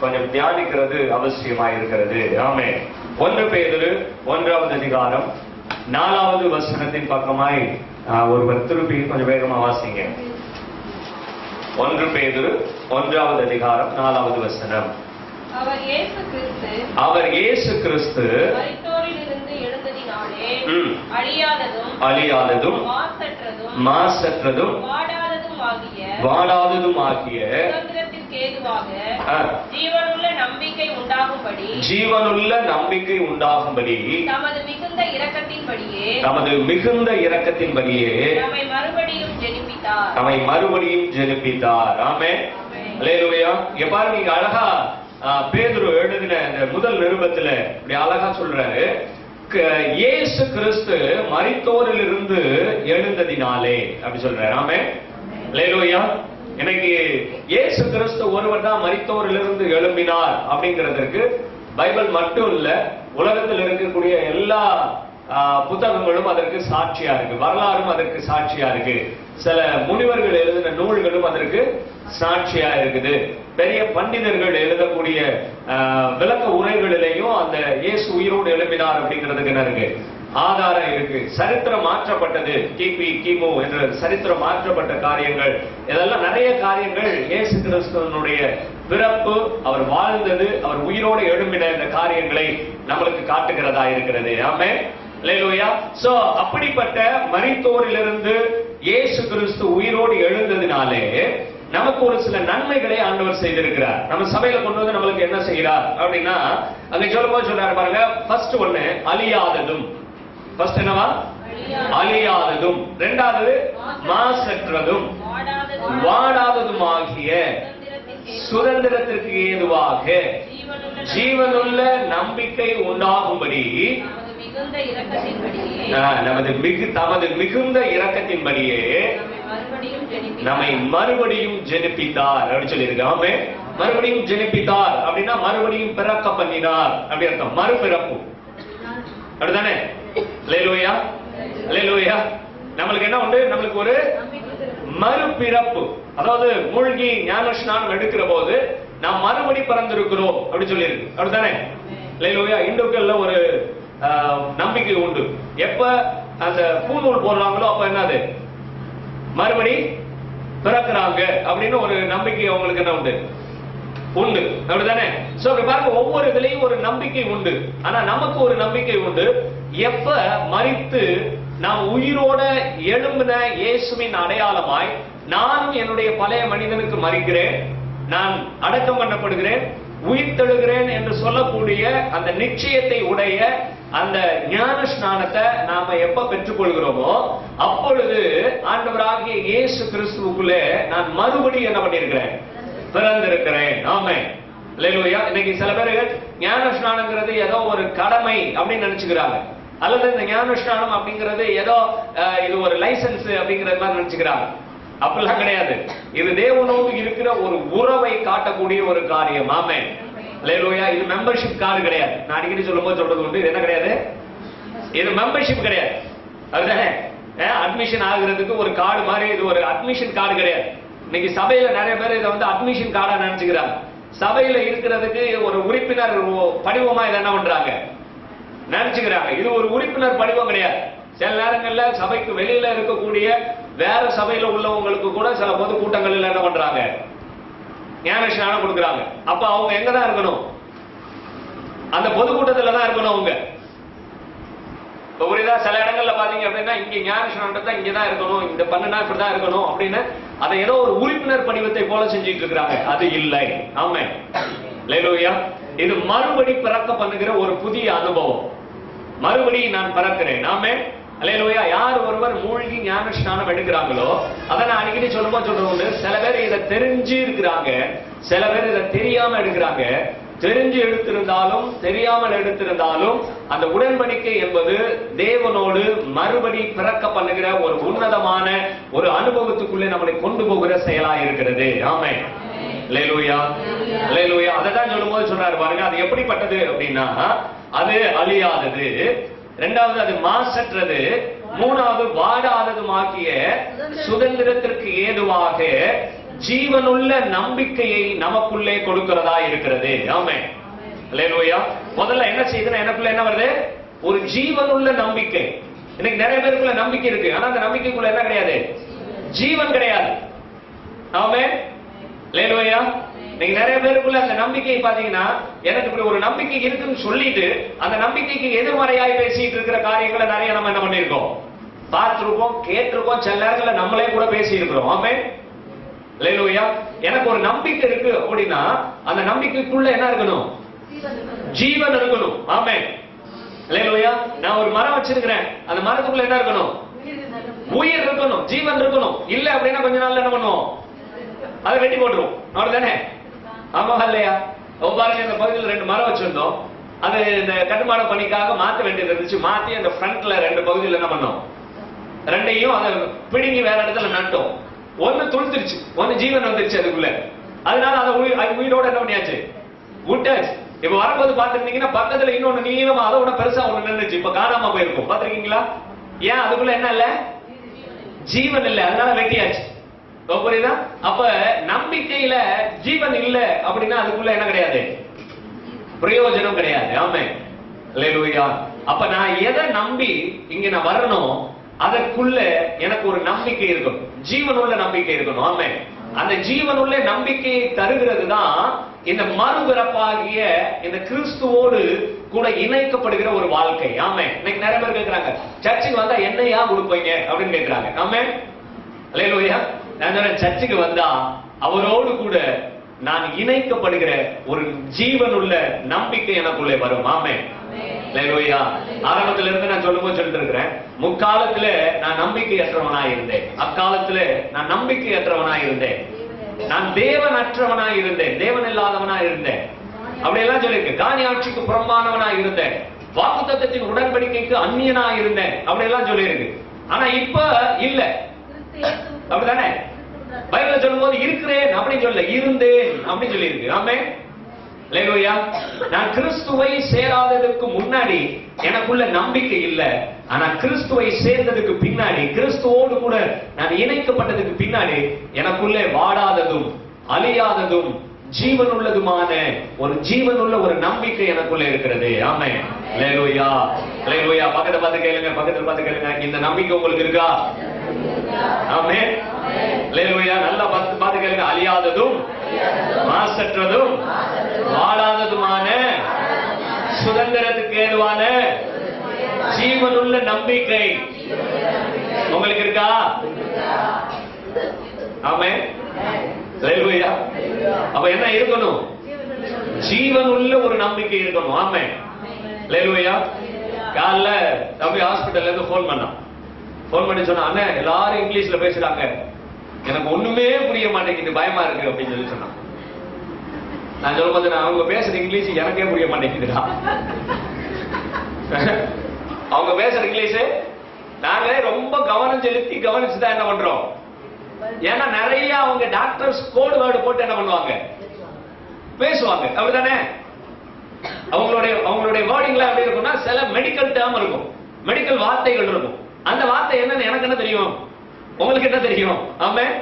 கொஞ்சம் தியானிக்கிறது அவசியமாயிருக்கிறது. ஆமென். 1 பேதுரு 1வது அதிகாரம் 4வது வசனத்தின் பக்கமாய் ஒருவர் திருப்பி கொஞ்சம் வேகமா வாசிங்க. 1 பேதுரு 1வது அதிகாரம் 4வது வசனம். அவர் இயேசு கிறிஸ்து மரித்தோரிலிருந்து எழுந்ததினாலே அழியாததும் மாசற்றதும் வாடாததும் ஆகிய ஜீவனுள்ள நம்பிக்கை உண்டாகும்படி தமது மிகுந்த இரக்கத்தின்படியே நம்மை மறுபடியும் ஜெனிப்பித்தார். ஆமென். அல்லேலூயா. இங்க பாருங்க, நீங்க அழகா பேதுரு எழுதின இந்த முதல் நிருபத்துல இப்படி அழகா சொல்றாரு, இயேசு கிறிஸ்து மரித்தோரிலிருந்து எழுந்ததினாலே அப்படி சொல்றாரு. ஆமென். அல்லேலூயா. இன்னைக்கு இயேசு கிறிஸ்து ஒருவர் தான் மரித்தோரிலிருந்து எழும்பினார் அப்படிங்கிறதுக்கு பைபிள் மட்டும் இல்ல, உலகத்தில் இருக்கக்கூடிய எல்லா புத்தகங்களும் அதற்கு சாட்சியா இருக்கு, வரலாறும் அதற்கு சாட்சியா இருக்கு, சில முனிவர்கள் எழுதின நூல்களும் அதற்கு சாட்சியா இருக்குது, பெரிய பண்டிதர்கள் எழுதக்கூடிய விளக்க உரைகளிலேயும் அந்த இயேசு உயிரோடு எழுப்பினார் அப்படிங்கிறதுக்கு என்ன இருக்கு, ஆதாரம் இருக்கு. சரித்திரம் மாற்றப்பட்டது, கிபி கிமு என்ற சரித்திரம் மாற்றப்பட்ட காரியங்கள், இதெல்லாம் நிறைய காரியங்கள் இயேசு கிறிஸ்துவனுடைய பிறப்பு, அவர் வாழ்ந்தது, அவர் உயிரோடு எழும்பின இந்த காரியங்களை நம்மளுக்கு காட்டுகிறதா இருக்கிறது. ஆமென். அல்லேலூயா. சோ அப்படிப்பட்ட மரித்தோரிலிருந்து இயேசு கிறிஸ்து உயிரோடு எழுந்ததினாலே நமக்கு ஒரு சில நன்மைகளை ஆண்டவர் செய்திருக்கிறார். நம்ம சபையில கொண்டு வந்து நம்மளுக்கு என்ன செய்கிறார் அப்படின்னா, அங்க சொல்லும்போது சொல்றாரு பாருங்க, ஃபர்ஸ்ட் ஒண்ணு அழியாததும். ஃபர்ஸ்ட் என்னவா? அழியாததும். இரண்டாவது மாசற்றதும் வாடாததும் ஆகிய சுதந்திரத்திற்கு ஏதுவாக ஜீவனுள்ள நம்பிக்கை உண்டாகும்படி தமது மிகுந்த இரக்கத்தின்படியே நம்மை மறுபடியும் ஜெனிப்பித்தார் அப்படி சொல்லியிருக்காமே. மறுபடியும் ஜெனிப்பித்தார் அப்படின்னா மறுபடியும் பிறக்க பண்ணினார் அப்படி அர்த்தம். மறுபிறப்பு அப்படிதானே? அல்லேலூயா. அல்லேலூயா. நம்மளுக்கு என்ன உண்டு? நம்மளுக்கு ஒரு மறுபிறப்பு. அதாவது மூழ்கி ஞான ஸ்நானம் எடுக்கிற போது நாம் மறுபடி பிறந்திருக்கிறோம் அப்படி சொல்லியிருக்கு, அப்படித்தானே? அல்லேலூயா. இந்துக்கள்ல ஒரு நம்பிக்கை உண்டு, எப்ப அந்த பூநூல் போடுறாங்களோ அப்ப என்னது மறுபடி பிறக்கிறாங்க அப்படின்னு ஒரு நம்பிக்கை அவங்களுக்கு என்ன உண்டு உண்டு, அப்படித்தானே? சோ பாருங்க, ஒவ்வொரு இதுலயும் ஒரு நம்பிக்கை உண்டு. ஆனா நமக்கு ஒரு நம்பிக்கை உண்டு, எப்ப மரித்து நாம் உயிரோட எழும்பின இயேசுவின் அடையாளமாய் நானும் என்னுடைய பழைய மனிதனுக்கு மரிக்கிறேன், நான் அடக்கம் பண்ணப்படுகிறேன், உயிர் தெழுகிறேன் என்று சொல்லக்கூடிய அந்த நிச்சயத்தை உடைய அந்த ஞான ஸ்நானத்தை நாம எப்ப பெற்றுக்கொள்கிறோமோ அப்பொழுது ஆண்டவராகிய இயேசு கிறிஸ்துவுக்குள்ளே நான் மறுபடியும் என்ன பண்ணிருக்கிறேன்? பிறந்திருக்கிறேன். ஆமென். அல்லேலூயா. இன்னைக்கு சில பேர் ஞான ஸ்நானங்கிறது ஏதோ ஒரு கடமை அப்படின்னு நினைச்சுக்கிறாங்க, அல்லது இந்த ஞான ஸ்நானம் அப்படிங்கிறது ஏதோ இது ஒரு லைசன்ஸ் அப்படிங்கறது மாதிரி நினைச்சுக்கிறாங்க. அப்படிலாம் கிடையாது. இது தேவனோடு இருக்கிற ஒரு உறவை காட்டக்கூடிய ஒரு காரியம். ஆமென். அல்லேலூயா. இது மெம்பர்ஷிப் கார்டு கிடையாது. நான் அடிக்கடி சொல்லும்போது சொல்றது உண்டு, இது என்ன கிடையாது? இது மெம்பர்ஷிப் கிடையாது, அதுதானே? அட்மிஷன் ஆகுறதுக்கு ஒரு கார்டு மாதிரி இது ஒரு அட்மிஷன் கார்டு கிடையாது. இன்னைக்கு சபையில நிறைய பேர் இதை வந்து அட்மிஷன் கார்டா நினைச்சுக்கிறாங்க. சபையில இருக்கிறதுக்கு ஒரு உறுப்பினர் படிவமா இதை என்ன பண்றாங்க நினைச்சுக்கிறாங்க. இது ஒரு உறுப்பினர் படிவம் கிடையாது. சில நேரங்கள்ல சபைக்கு வெளியில இருக்கக்கூடிய வேற சபையில உள்ளவங்களுக்கு கூட சில பொது கூட்டங்களில் என்ன பண்றாங்க? ஞான ஸ்நானம் கொடுக்குறாங்க. அப்ப அவங்க எங்க தான் இருக்கணும்? அந்த பொதுக்கூட்டத்துல தான் இருக்கணும் அவங்க. புரியுதா? சில இடங்கள்ல பாத்தீங்க அப்படின்னா இங்க ஞான ஸ்நானம் இங்கதான் இருக்கணும், இந்த பண்ணுனா இப்படிதான் இருக்கணும் அப்படின்னு அதை ஏதோ ஒரு உறுப்பினர் படிவத்தை போல செஞ்சுட்டு இருக்கிறாங்க. அது இல்லை. ஆமென். அல்லேலூயா. இது மறுபடி பிறக்க பண்ணுகிற ஒரு புதிய அனுபவம். மறுபடி நான் பிறக்கிறேன். ஆமென். அல்லேலூயா. யார் ஒருவர் மூழ்கி ஞான ஸ்நானம் எடுக்கிறாங்களோ, அதை நான் அடிக்கடி சொல்றது, சில பேர் இதை தெரிஞ்சு இருக்கிறாங்க, சில பேர் இதை தெரியாம எடுக்கிறாங்க. தெரிஞ்சு எடுத்திருந்தாலும் தெரியாமல் எடுத்திருந்தாலும் அந்த உடன்படிக்கை என்பது தேவனோடு மறுபடி பிறக்க பண்ணுகிற ஒரு உன்னதமான ஒரு அனுபவத்துக்குள்ளே நம்மளை கொண்டு போகிற செயலா இருக்கிறது. ஆமென். அல்லேலூயா. அல்லேலூயா. அதான் சொல்லும்போது சொல்றாரு பாருங்க, அது எப்படிப்பட்டது அப்படின்னா, அது அழியாதது, இரண்டாவது அது மாசற்றது, மூணாவது வாடாததுமாகிய சுதந்திரத்திற்கு ஏதுவாக ஜீவனுள்ள நம்பிக்கையை நமக்குள்ளே கொடுக்கிறதா இருக்கிறது. ஆமென். அல்லேலூயா. முதல்ல என்ன செய்யுதுன்னா எனக்குள்ள என்ன வருது? ஒரு ஜீவனுள்ள நம்பிக்கை. இன்னைக்கு நிறைய பேருக்குள்ள நம்பிக்கை இருக்கு, ஆனா அந்த நம்பிக்கைக்குள்ள என்ன கிடையாது? ஜீவன் கிடையாது. ஆமென். அல்லேலூயா. நீங்க நிறைய பேருக்குள்ள அந்த நம்பிக்கை பாத்தீங்கன்னா, எனக்கு இப்படி ஒரு நம்பிக்கை இருக்குன்னு சொல்லிட்டு அந்த நம்பிக்கைக்கு எதிர்மறையாய் பேசிட்டு இருக்கிற காரியங்களை நிறைய நம்ம என்ன பண்ணிருக்கோம், பார்த்திருக்கோம், கேட்டிருக்கோம், சில நேரங்கள்ல நம்மளே கூட பேசி இருக்கிறோம். ஆமென். அல்லேலூயா. எனக்கு ஒரு நம்பிக்கை இருக்கு அப்படின்னா அந்த நம்பிக்கைக்குள்ள என்ன இருக்கணும்? ஜீவன் இருக்கணும். ஆமென். அல்லேலூயா. நான் ஒரு மரம் வச்சிருக்கிறேன், அந்த மரத்துக்குள்ள என்ன இருக்கணும்? உயிர் இருக்கணும், ஜீவன் இருக்கணும். இல்ல அப்படின்னா கொஞ்ச நாள்ல என்ன பண்ணுவோம்? அதை வெட்டி போட்டுருவோம். அவ்வளவுதானே? ஆமா இல்லையா? பாருங்க, இந்த பகுதியில் 2 மரம் வச்சிருந்தோம். அது இந்த கட்டுமான பணிக்காக மாத்த வேண்டியது இருந்துச்சு. மாத்தி அந்த ஃப்ரண்ட்ல 2 பகுதியில் என்ன பண்ணோம்? 2ஐயும் அதை பிடுங்கி வேற இடத்துல நட்டோம். ஒண்ணு துளுத்துருச்சு, ஒண்ணு ஜீவன் வந்துருச்சு அதுக்குள்ள. அதனால அதை உயிரோட என்ன பண்ணியாச்சு? விட்டாச்சு. இப்ப வரும்போது பாத்துருந்தீங்கன்னா பக்கத்துல இன்னொன்னு நீளமா அதை விட பெருசா ஒண்ணு நின்றுச்சு. இப்ப காணாம போயிருக்கும். பாத்துருக்கீங்களா? ஏன்? அதுக்குள்ள என்ன இல்ல? ஜீவன் இல்ல, அதனால வெட்டியாச்சு. புரியுதா? அப்ப நம்பிக்கையில ஜீவன் இல்ல அப்படின்னா அதுக்குள்ள என்ன கிடையாது? பிரயோஜனம் கிடையாது. ஆமென். அல்லேலூயா. அப்ப நான் எதை நம்பி இங்க நான் வரணும், அதற்குள்ள எனக்கு ஒரு நம்பிக்கை இருக்கணும், ஜீவனுள்ள நம்பிக்கை இருக்கணும். ஆமென். அந்த ஜீவனுள்ள நம்பிக்கையை தருகிறது தான் இந்த மறுபிறப்பாகிய இந்த கிறிஸ்துவோடு கூட இணைக்கப்படுகிற ஒரு வாழ்க்கை. ஆமென். இன்னைக்கு நிறைய பேர் கேட்கிறாங்க, சர்ச்சுக்கு வந்தா என்னையா கொடுப்பீங்க அப்படின்னு கேட்கிறாங்க. ஆமென். அல்லேலூயா. நான் சர்ச்சுக்கு வந்தா அவரோடு கூட நான் இணைக்கப்படுகிற ஒரு ஜீவனுள்ள நம்பிக்கை எனக்குள்ளே வரும். ஆமென். அல்லேலூயா. ஆரம்பத்துல இருந்து நான் சொல்லும்போது சொல்லிட்டு இருக்கிறேன், முக்காலத்துல நான் நம்பிக்கையற்றவனாய் இருந்தேன், அக்காலத்துல நான் நம்பிக்கையற்றவனாய் இருந்தேன், நான் தேவனற்றவனாய் இருந்தேன், தேவன் இல்லாதவனாய் இருந்தேன், அப்படி எல்லாம் சொல்லிருக்கு. காணி ஆட்சிக்கு புறம்பானவனாய் இருந்தேன், வாக்குத்தத்தத்தின் உடன்படிக்கைக்கு அந்நியனாய் இருந்தேன், அப்படி எல்லாம் சொல்லியிருக்கு. ஆனா இப்ப இல்ல, அப்படித்தானே? பைபிள்ல சொல்லும்போது இருக்கிறேன் அப்படின்னு சொல்ல, இருந்தேன் அப்படின்னு சொல்லி இருக்கு. ஆமென். அல்லேலூயா. நான் கிறிஸ்துவை சேராததுக்கு முன்னாடி எனக்குள்ள நம்பிக்கை இல்ல, ஆனா கிறிஸ்துவை சேர்ந்ததுக்கு பின்னாடி, கிறிஸ்துவோடு கூட நான் இணைக்கப்பட்டதுக்கு பின்னாடி எனக்குள்ளே வாடாததும் அழியாததும் ஜீவனுள்ளதுமான ஒரு ஜீவனுள்ள ஒரு நம்பிக்கை எனக்குள்ள இருக்கிறது. ஆமென். அல்லேலூயா. அல்லேலூயா. பக்கத்துல பார்த்து கேளுங்க, பக்கத்துல பார்த்து கேளுங்க, இந்த நம்பிக்கை உங்களுக்கு இருக்கா? ஆமென். அல்லேலூயா. நல்லா பார்த்து கேளுங்க. அழியாததும் மாசற்றதும் வாழாததுமான சுதந்திரத்துக்கு ஏதுவான ஜீவனுள்ள நம்பிக்கை உங்களுக்கு இருக்கா? ஆமென். அல்லேலூயா. அப்ப என்ன இருக்கணும்? ஜீவனுள்ள ஒரு நம்பிக்கை இருக்கணும். ஆமென். அல்லேலூயா. காலைல தம்பி ஹாஸ்பிடல்ல இருந்து போன் பண்ணான். போன் பண்ணி சொன்னா, அண்ணே எல்லாரும் இங்கிலீஷ்ல பேசுறாங்க, எனக்கு ஒண்ணுமே புரிய மாட்டேங்குது, பயமா இருக்கு அப்படின்னு சொல்லி சொன்னான். நான் சொல்லும்போது, அவங்க பேசுற இங்கிலீஷ் எனக்கே புரிய மாட்டேங்குதுடா. அவங்க பேசுற இங்கிலீஷ் நாங்களே ரொம்ப கவனம் செலுத்தி கவனிச்சுதான் என்ன பண்றோம். ஏன்னா நிறைய அவங்க டாக்டர்ஸ் கோட் வேர்டு போட்டு என்ன பண்ணுவாங்க, பேசுவாங்க. அப்படித்தானே? அவங்களுடைய வேர்டிங்ல எப்படி இருக்கும்னா, சில மெடிக்கல் டேர்ம் இருக்கும், மெடிக்கல் வார்த்தைகள் இருக்கும். அந்த வார்த்தை என்னன்னு எனக்கு என்ன தெரியும், உங்களுக்கு என்ன தெரியும்? ஆமென்.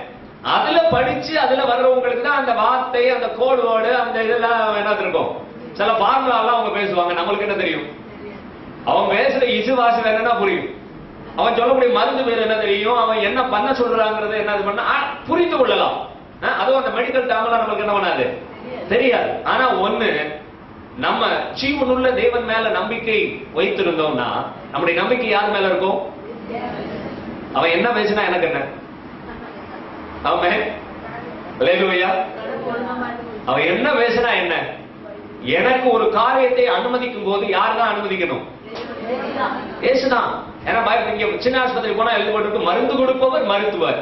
அதுல படிச்சு அதுல வர்றவங்களுக்கு தான் அந்த வார்த்தை, அந்த கோட் வேர்டு, அந்த இதெல்லாம் என்ன இருக்கும். சில ஃபார்முலா எல்லாம் அவங்க பேசுவாங்க, நம்மளுக்கு என்ன தெரியும்? அவன் பேசுற இசுவாசி என்னன்னா புரியும், அவன் சொல்லக்கூடிய மருந்து பேர் என்ன தெரியும், அவன் என்ன பண்ண சொல்றாங்கிறது என்ன பண்ண புரிந்து கொள்ளலாம். அதுவும் அந்த மெடிக்கல் டேர்ம்லாம் நமக்கு என்ன பண்ணாது, தெரியாது. ஆனா ஒண்ணு, நம்ம ஜீவனுள்ள தேவன் மேல நம்பிக்கை வைத்திருந்தோம்னா நம்முடைய நம்பிக்கை யார் மேல இருக்கும்? அவன் என்ன பேசினா எனக்கு என்ன? ஆமென். அல்லேலூயா. அவன் என்ன பேசினா என்ன? எனக்கு ஒரு காரியத்தை அனுமதிக்கும் போது யார் தான் அனுமதிக்கணும்? இயேசுதான். ஏன்னா இங்க சின்ன ஆஸ்பத்திரி போனா எழுதி போட்டு மருந்து கொடுப்பவர் மருத்துவர்,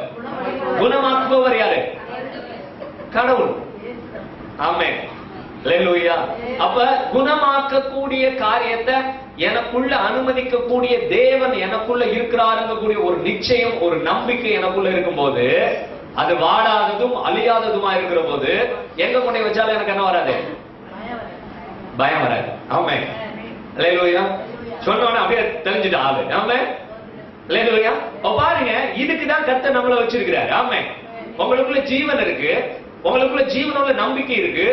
குணமாக்குபவர் யாரு? கடவுள். ஆமென். அல்லேலூயா. அப்ப குணமாக்கக்கூடிய காரியத்தை எனக்குள்ள அனுமதிக்கக்கூடிய தேவன் எனக்குள்ள இருக்கிறாருங்கக்கூடிய ஒரு நிச்சயம், ஒரு நம்பிக்கை எனக்குள்ள இருக்கும்போது, அது வாடாததும் அழியாததுமா இருக்கிற போது எங்க கொண்டே வச்சாலும் எனக்கு என்ன வராது? பயம் வராது. ஆமென். அல்லேலூயா. சொன்னோன்னு அப்படியே தெரிஞ்சுட்டு ஆளு. ஆமென். அல்லேலூயா. பாருங்க, இதுக்குதான் கர்த்தர் நம்மள வச்சிருக்கிறாரு. ஆமென். உங்களுக்குள்ள ஜீவன் இருக்கு, உங்களுக்குள்ள ஜீவனுள்ள நம்பிக்கை இருக்கு.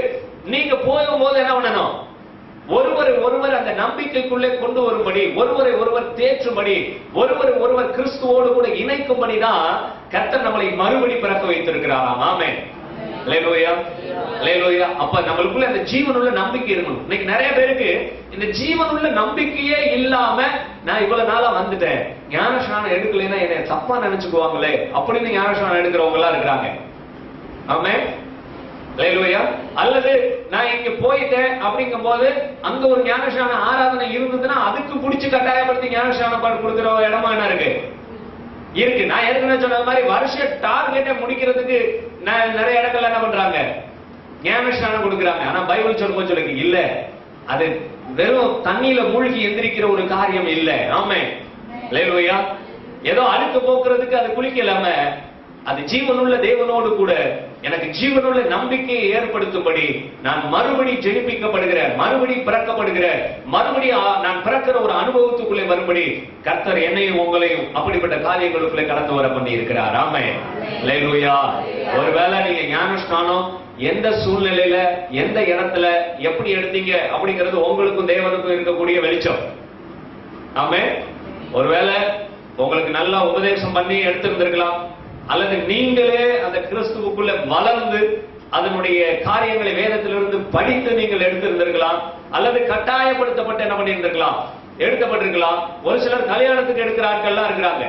நீங்க போகும்போது என்ன பண்ணணும்? ஒருவர் அந்த நம்பிக்கைக்குள்ளே கொண்டு வரும்படி, ஒருவர் தேற்றும்படி, ஒருவர் கிறிஸ்துவோடு கூட இணைக்கும்படி தான் கர்த்தர் நம்மளை மறுபடி பிறக்க வைத்திருக்கிறாராம். ஆமென். அல்லேலூயா, அல்லேலூயா. அப்ப நம்மளுக்குள்ள அந்த ஜீவனுள்ள நம்பிக்கை இருக்கணும். இன்னைக்கு நிறைய பேருக்கு இந்த ஜீவனுள்ள நம்பிக்கையே இல்லாம, நான் இவ்வளவு நாளா வந்துட்டேன், ஞானஸ்நானம் எடுக்கலைன்னா என்ன தப்பா நினைச்சுக்குவாங்களே அப்படின்னு ஞானஸ்நானம் எடுக்கிறவங்க எல்லாம் இருக்கிறாங்க. ஆமென். அல்லேலூயா. அல்லது நான் இங்க போயிட்டேன் அப்படிங்கும் போது அங்க ஒரு ஞானஸ்நான ஆராதனை இருந்ததுன்னா அதுக்கு பிடிச்சு கட்டாயப்படுத்தி ஞானஸ்நானம் கொடுக்கிற இடமா என்ன இருக்கு? நான் ஏற்கனவே சொன்ன மாதிரி வருஷ டார்கெட்டை முடிக்கிறதுக்கு நிறைய இடங்கள்ல என்ன பண்றாங்க? ஞானஸ்நானம் கொடுக்குறாங்க. ஆனா பைபிள் சொல்லுங்க இல்ல, அது வெறும் தண்ணியில மூழ்கி எந்திரிக்கிற ஒரு காரியம் இல்ல. ஆமென். அல்லேலூயா. ஏதோ அழுக்கு போக்குறதுக்கு அது குளிக்கலாம, அது ஜீவனுள்ள தேவனோடு கூட எனக்கு ஜீவனுள்ள நம்பிக்கையை ஏற்படுத்தும்படி நான் மறுபடி ஜெனிப்பிக்கப்படுகிற, மறுபடி பிறக்கப்படுகிற, மறுபடி நான் பிறக்கிற ஒரு அனுபவத்துக்குள்ளே வரும்படி கர்த்தர் என்னையும் உங்களையும் அப்படிப்பட்ட காரியங்களுக்குள்ளே கடந்து வர பண்ணி இருக்கிறார். ஆமென். அல்லேலூயா. ஒருவேளை நீங்க ஞானஸ்நானம் எந்த சூழ்நிலையில, எந்த இடத்துல, எப்படி எடுத்தீங்க அப்படிங்கிறது உங்களுக்கும் தேவனுக்கும் இருக்கக்கூடிய வெளிச்சம். ஆமென். ஒருவேளை உங்களுக்கு நல்லா உபதேசம் பண்ணி எடுத்திருந்திருக்கலாம், அல்லது நீங்களே அந்த கிறிஸ்துவுக்குள்ள வளர்ந்து அதனுடைய காரியங்களை வேதத்திலிருந்து படித்து நீங்கள் எடுத்திருந்திருக்கலாம், அல்லது கட்டாயப்படுத்தப்பட்டு என்ன பண்ணியிருந்திருக்கலாம், எடுக்கப்பட்டிருக்கலாம். ஒரு சிலர் கல்யாணத்துக்கு எடுக்கிற ஆட்கள்லாம் இருக்கிறாங்க.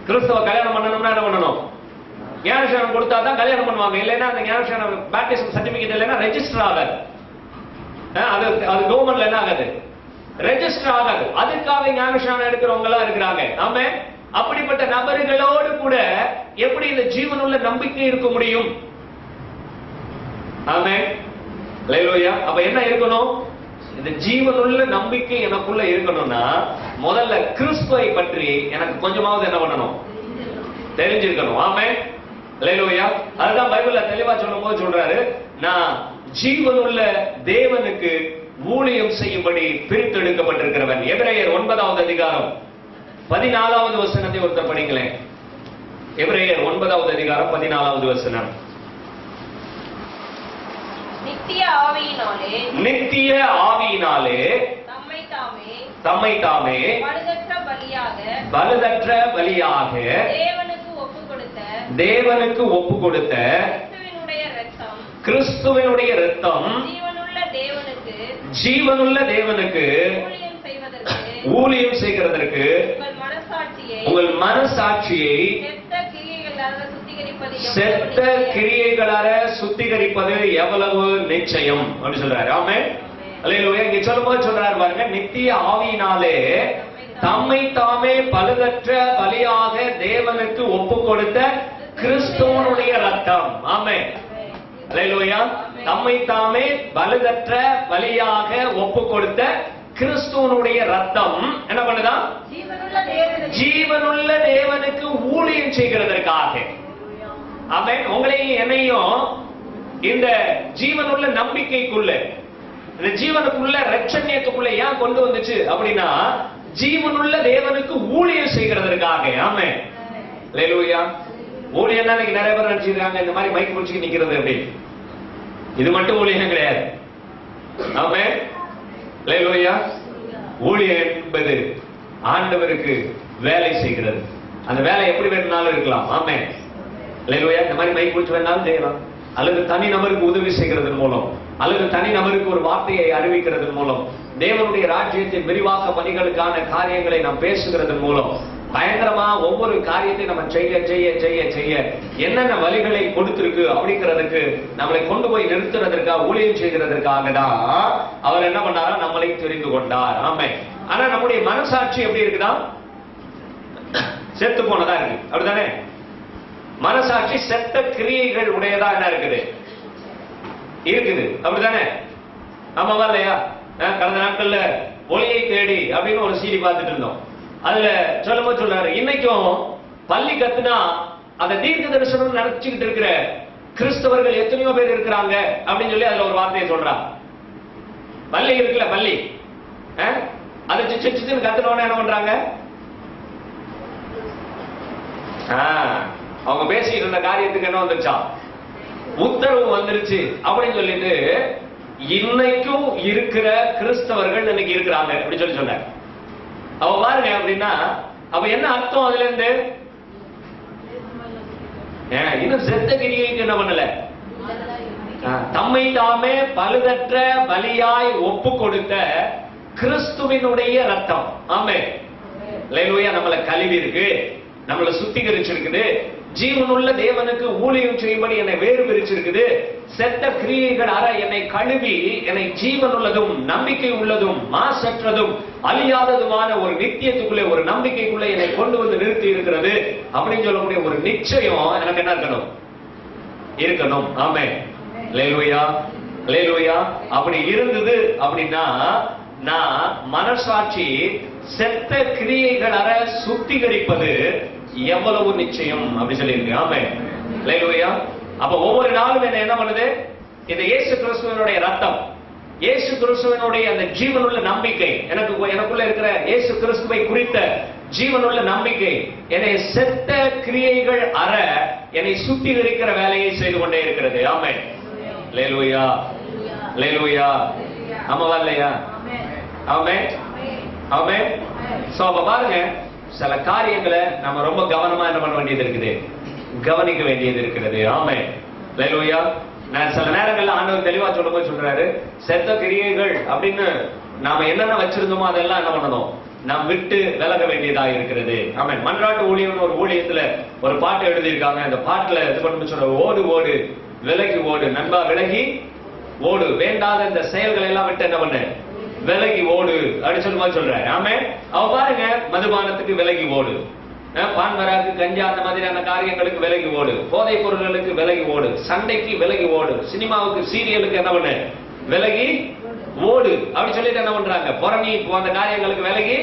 கிறிஸ்தவ கல்யாணம் பண்ணணும்னா என்ன பண்ணணும்? ஞானஸ்நானம் கொடுத்தா தான் கல்யாணம் பண்ணுவாங்க. இல்லைன்னா அந்த ஞானஸ்நானம் பேப்டிசம் சர்டிபிகேட் இல்லைன்னா ரெஜிஸ்டர் ஆகாது. அது கவர்மெண்ட்ல என்ன ஆகாது? ரெஜிஸ்டர் ஆகாது. அதுக்காக ஞானஸ்நானம் எடுக்கிறவங்க எல்லாம் இருக்கிறாங்க. ஆமென். அப்படிப்பட்ட நபர்களோடு கூட எப்படி இந்த ஜீவனுள்ள நம்பிக்கை இருக்க முடியும்? ஆமென். அல்லேலூயா. அப்ப என்ன இருக்கணும்? இந்த ஜீவனுள்ள நம்பிக்கை எனக்குள்ள இருக்கணும்னா முதல்ல கிறிஸ்துவை பற்றி எனக்கு கொஞ்சமாவது என்ன பண்ணணும்? தெரிஞ்சிருக்கணும். ஆமென். அல்லேலூயா. அதுதான் பைபிள்ல தெளிவா சொல்லும்போது சொல்றாரு, நான் ஜீவனுள்ள தேவனுக்கு ஊழியம் செய்யும்படி பிரித்தெடுக்கப்பட்டிருக்கிறவன். எபிரேயர் 9வது அதிகாரம் 14வது வசனத்தை ஒருத்தர் படிங்களேன். எபிரேயர் 9வது அதிகாரம் 14வது வசனம். நித்திய ஆவியினாலே தம்மை தாமே பழுதற்ற பலியாக தேவனுக்கு ஒப்பு கொடுத்த கிறிஸ்துவினுடைய இரத்தம் ஜீவனுள்ள தேவனுக்கு ஊழியம் செய்கிறதற்கு உங்கள் மனசாட்சியை செத்த கிரியைகளால சுத்திகரிப்பது எவ்வளவு நிச்சயம் அப்படின்னு சொல்றாரு. ஆமென். அல்லேலூயா. இங்க சொல்லும்போது சொல்றாரு பாருங்க, நித்திய ஆவியினாலே தம்மை தாமே பழுதற்ற பலியாக தேவனுக்கு ஒப்பு கொடுத்த கிறிஸ்துவனுடைய ரத்தம். ஆமென். அல்லேலூயா. தம்மை தாமே பழுதற்ற பலியாக ஒப்பு கொடுத்த கிறிஸ்துவனுடைய ரத்தம் என்ன பண்ணுதா? ஜீவனுள்ள தேவனுக்கு ஊழியம் செய்கிறதற்காக. ஆமென். உங்களையும் என்னையும் இந்த ஜீவனுள்ள நம்பிக்கைக்குள்ள, இந்த ஜீவனுக்குள்ள ரட்சணியத்துக்குள்ள ஏன் கொண்டு வந்துச்சு அப்படின்னா ஜீவனுள்ள தேவனுக்கு ஊழியம் செய்கிறதற்காக. ஆமென். அல்லேலூயா. ஊழியம் தான் நிறைய பேர் நினைச்சிருக்காங்க இந்த மாதிரி மைக் பிடிச்சு நிக்கிறது அப்படின்னு. இது மட்டும் ஊழியம் கிடையாது. ஆமென். அல்லேலூயா. ஊழியம் என்பது ஆண்டவருக்கு வேலை செய்கிறது. அந்த வேலை எப்படி வேணும்னாலும் இருக்கலாம். ஆமென். அல்லேலூயா. இந்த மாதிரி மைக் பிடிச்சு வேணாலும் செய்யலாம், அல்லது தனி நபருக்கு உதவி செய்கிறதன் மூலம், அல்லது தனி நபருக்கு ஒரு வார்த்தையை அறிவிக்கிறதன் மூலம், தேவனுடைய ராஜ்யத்தின் விரிவாக்க பணிகளுக்கான காரியங்களை நாம் பேசுகிறதன் மூலம், பயங்கரமா ஒவ்வொரு காரியத்தை நம்ம செய்ய செய்ய செய்ய செய்ய என்னென்ன வழிகளை கொடுத்திருக்கு அப்படிங்கிறதுக்கு நம்மளை கொண்டு போய் நிறுத்துறதற்காக ஊழியம் செய்கிறதற்காக தான் அவர் என்ன பண்ணாரா? நம்மளை தெரிந்து கொண்டார். ஆமென். ஆனா நம்முடைய மனசாட்சி எப்படி இருக்குதா? செத்து போனதா இருக்கு. அப்படித்தானே? மனசாட்சி செத்த கிரியைகள் உடையதா என்ன இருக்குது? அப்படித்தானே? ஆமாவா இல்லையா? கடந்த நாட்கள்ல ஒளியை தேடி அப்படின்னு ஒரு சீடி பார்த்துட்டு இருந்தோம். அதுல சொல்லும்போது சொல்றாரு, இன்னைக்கும் பள்ளி கத்துனா அந்த தீர்க்க தரிசனம் நடத்திக்கிட்டு இருக்கிற கிறிஸ்தவர்கள் எத்தனையோ பேர் இருக்கிறாங்க அப்படின்னு சொல்லி அதுல ஒரு வார்த்தையை சொல்றாங்க. பள்ளி இருக்குல்ல, பள்ளி அதை சிச்சுன்னு கத்துனோன்னு என்ன பண்றாங்க? அவங்க பேசிட்டு இருந்த காரியத்துக்கு என்ன வந்துருச்சா, உத்தரவு வந்துருச்சு அப்படின்னு சொல்லிட்டு இன்னைக்கும் இருக்கிற கிறிஸ்தவர்கள் இன்னைக்கு இருக்கிறாங்க அப்படி சொல்லி சொன்னார். அவ பாருங்க அப்படின்னா அப்ப என்ன அர்த்தம் அதுல இருந்து? இன்னும் செத்த கிரியைக்கு என்ன பண்ணல, தம்மை தாமே பழுதற்ற பலியாய் ஒப்பு கொடுத்த கிறிஸ்துவினுடைய ரத்தம். ஆமே, அல்லேலூயா. நம்மளை கழுவி இருக்கு, நம்மளை சுத்திகரிச்சிருக்குது, ஜீவனுள்ள தேவனுக்கு ஊழியம் செய்யும்படி என்னை வேறு பிரிச்சிருக்குது. செத்த கிரியைகள் அற என்னை கழுவி என்னை ஜீவனுள்ளதும் நம்பிக்கை உள்ளதும் மாசற்றதும் அழியாததுமான ஒரு நித்தியத்துக்குள்ளே, ஒரு நம்பிக்கைக்குள்ளே என்னை கொண்டு வந்து நிறுத்தி இருக்கிறது அப்படின்னு சொல்லக்கூடிய ஒரு நிச்சயம் எனக்கு என்ன இருக்கணும். ஆமே, அல்லேலூயா, அல்லேலூயா. அப்படி இருந்தது அப்படின்னா நான் மனசாட்சி செத்த கிரியைகள் அற சுத்திகரிப்பது எவ்வளவு நிச்சயம் அப்படி சொல்லியிருக்கு. ஆமே, அல்லேலூயா. அப்ப ஒவ்வொரு நாளும் என்ன பண்ணுது, இந்த இயேசு கிறிஸ்துவினுடைய ரத்தம், இயேசு கிறிஸ்துவினுடைய அந்த ஜீவனுள்ள நம்பிக்கை, எனக்குள்ள இருக்கிற இயேசு கிறிஸ்துவை குறித்த ஜீவனுள்ள நம்பிக்கை என்னை செத்த கிரியைகள் அற என்னை சுத்திகரிக்கிற வேலையை செய்து கொண்டே இருக்கிறது. ஆமே, அல்லேலூயா, அல்லேலூயா. ஆமாவா இல்லையா? ஆமே, ஆமே. சோ அப்ப பாருங்க, சில காரியங்களை நம்ம ரொம்ப கவனமா என்ன பண்ண வேண்டியது இருக்குது, கவனிக்க வேண்டியது இருக்கிறது. ஆமே, அல்லேலூயா. நான் சில நேரங்கள்ல ஆண்டவர் தெளிவா சொல்லும்போது சொல்றாரு, செத்த கிரியைகள் அப்படின்னு நாம என்னென்ன வச்சிருந்தோமோ அதெல்லாம் என்ன பண்ணணும், நாம் விட்டு விலக வேண்டியதா இருக்கிறது. ஆமே. மன்றாட்டு ஊழியம் ஒரு ஊழியத்துல ஒரு பாட்டு எழுதியிருக்காங்க. அந்த பாட்டுல இது பண்ணி சொல்ற, ஓடு ஓடு விலகி ஓடு நண்பா, விலகி ஓடு, வேண்டாத இந்த செயல்களை எல்லாம் விட்டு என்ன பண்ணு, விலகி ஓடு அப்படின்னு சொல்லுமா சொல்ற. ஆமே. அவ பாருங்க, மதுபானத்துக்கு விலகி ஓடு, பான்மராக்கு கஞ்சா அந்த மாதிரியான காரியங்களுக்கு விலகி ஓடு, போதை பொருள்களுக்கு விலகி ஓடு, சண்டைக்கு விலகி ஓடு, சினிமாவுக்கு சீரியலுக்கு என்ன பண்ணு, விலகி ஓடு அப்படி சொல்லிட்டு என்ன பண்றாங்க, புறணி போன்ற காரியங்களுக்கு விலகி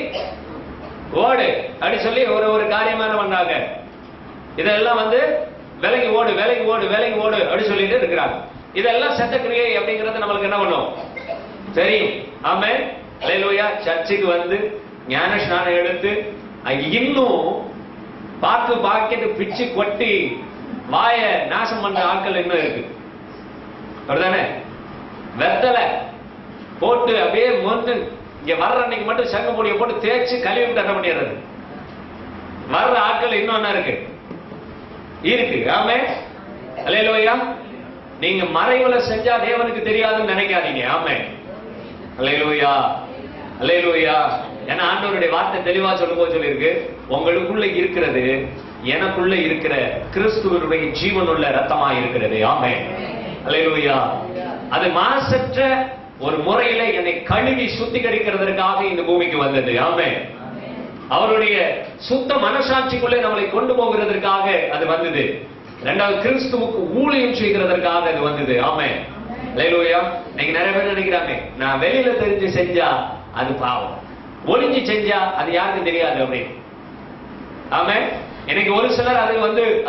ஓடு அப்படி சொல்லி ஒரு காரியமா என்ன பண்றாங்க, இதெல்லாம் விலகி ஓடு விலகி ஓடு விலகி ஓடு அப்படி சொல்லிட்டு இருக்கிறாங்க. இதெல்லாம் செத்த கிரியை அப்படிங்கறது நம்மளுக்கு என்ன பண்ணும், தெரியும். ஆமே, அல்லேலூயா. சர்ச்சுக்கு ஞான ஸ்நானம் எடுத்து இன்னும் பாக்கெட்டு பிச்சு கொட்டி வாய நாசம் பண்ற ஆட்கள் இன்னும் இருக்கு. அப்படிதானே? வெத்தலை போட்டு அப்படியே இங்க வர்ற அன்னைக்கு மட்டும் சங்க பொடியை போட்டு தேய்ச்சி கழுவி தர முடியாது. வர்ற ஆட்கள் இன்னும் என்ன இருக்கு. ஆமே, அல்லேலூயா. நீங்க மறைவுல செஞ்சா தேவனுக்கு தெரியாதுன்னு நினைக்காதீங்க. ஆமே, அல்லேலூயா, அல்லேலூயா. ஏன்னா ஆண்டவருடைய வார்த்தை தெளிவா சொல்லும்போது சொல்லியிருக்கு, உங்களுக்குள்ள இருக்கிறது எனக்குள்ள இருக்கிற கிறிஸ்துவனுடைய ஜீவனுள்ள ரத்தமா இருக்கிறது. ஆமே, அல்லேலூயா. அது மாசற்ற ஒரு முறையில என்னை கழுவி சுத்திகரிக்கிறதற்காக இந்த பூமிக்கு வந்தது. ஆமே, அவருடைய சுத்த மனசாட்சிக்குள்ளே நம்மளை கொண்டு போகிறதற்காக அது வந்தது. இரண்டாவது, கிறிஸ்துவுக்கு ஊழியம் செய்கிறதற்காக அது வந்தது. ஆமே, அல்லேலூயா. இன்னைக்கு நிறைய பேர் நினைக்கிறாங்க, நான் வெளியில தெரிஞ்சு செஞ்சா அது பாவம், ஒளிஞ்சு செஞ்சா அது யாருக்கு தெரியாது அப்படின்னு. ஆமே, இன்னைக்கு ஒரு சிலர் அது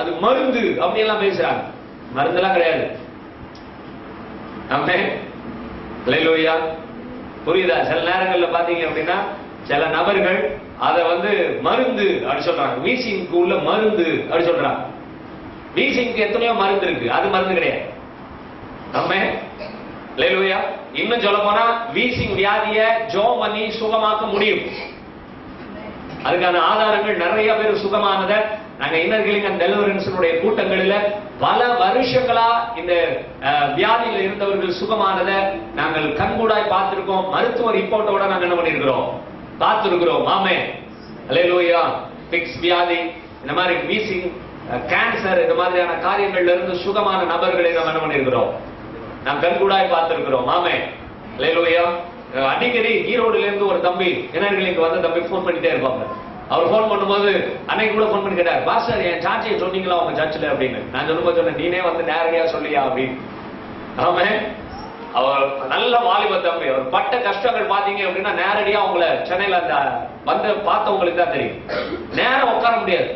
அது மருந்து அப்படி எல்லாம் பேசுறாங்க. மருந்தெல்லாம் கிடையாது. ஆமே, அல்லேலூயா. புரியுதா? சில நேரங்கள்ல பாத்தீங்க அப்படின்னா சில நபர்கள் அதை மருந்து அப்படி சொல்றாங்க. வீசிங்க்கு உள்ள மருந்து அப்படி சொல்றாங்க. வீசிங்க்கு எத்தனையோ மருந்து இருக்கு, அது மருந்து கிடையாது. ஆமே, அல்லேலூயா. இன்னும் சொல்ல போனா வீசிங் வியாதிய ஜெபம் பண்ணி சுகமாக்க முடியும். அதுக்கான ஆதாரங்கள் நிறைய பேர் சுகமானத நாங்க இன்னர் ஹீலிங் அண்ட் டெலிவரன்ஸ் கூட்டங்களில பல வருஷங்களா இந்த வியாதியில இருந்தவர்கள் சுகமானத நாங்கள் கண்கூடாய் பார்த்திருக்கோம். மருத்துவ ரிப்போர்ட்டோட நாங்க என்ன பண்ணிருக்கிறோம், பார்த்திருக்கிறோம். ஆமே, அல்லேலூயா. பிக்ஸ் வியாதி, இந்த மாதிரி வீசிங், கேன்சர், இந்த மாதிரியான காரியங்கள்ல இருந்து சுகமான நபர்களை நம்ம என்ன பண்ணிருக்கிறோம், நாம் கண்கூடாய் பார்த்திருக்கிறோம். ஆமே, அல்லேலூயா. அடிக்கடி ஈரோடுல இருந்து ஒரு தம்பி இன்னர்களுக்கு தம்பி போன் பண்ணிட்டே இருப்பாங்க. அவர் போன் பண்ணும்போது அன்னைக்கு கூட போன் பண்ணி கேட்டார், பாஸ்டர் என் சாட்சியை சொன்னீங்களா உங்க சர்ச்சில் அப்படின்னு. நான் சொல்லும்போது சொன்னேன், நீனே நேரடியா சொல்லியா அப்படின்னு. ஆமே, அவர் நல்ல வாலிப தம்பி. அவர் பட்ட கஷ்டங்கள் பாத்தீங்க அப்படின்னா நேரடியா அவங்கள சென்னையில அந்த பார்த்தவங்களுக்கு தான் தெரியும். நேரம் உட்கார முடியாது,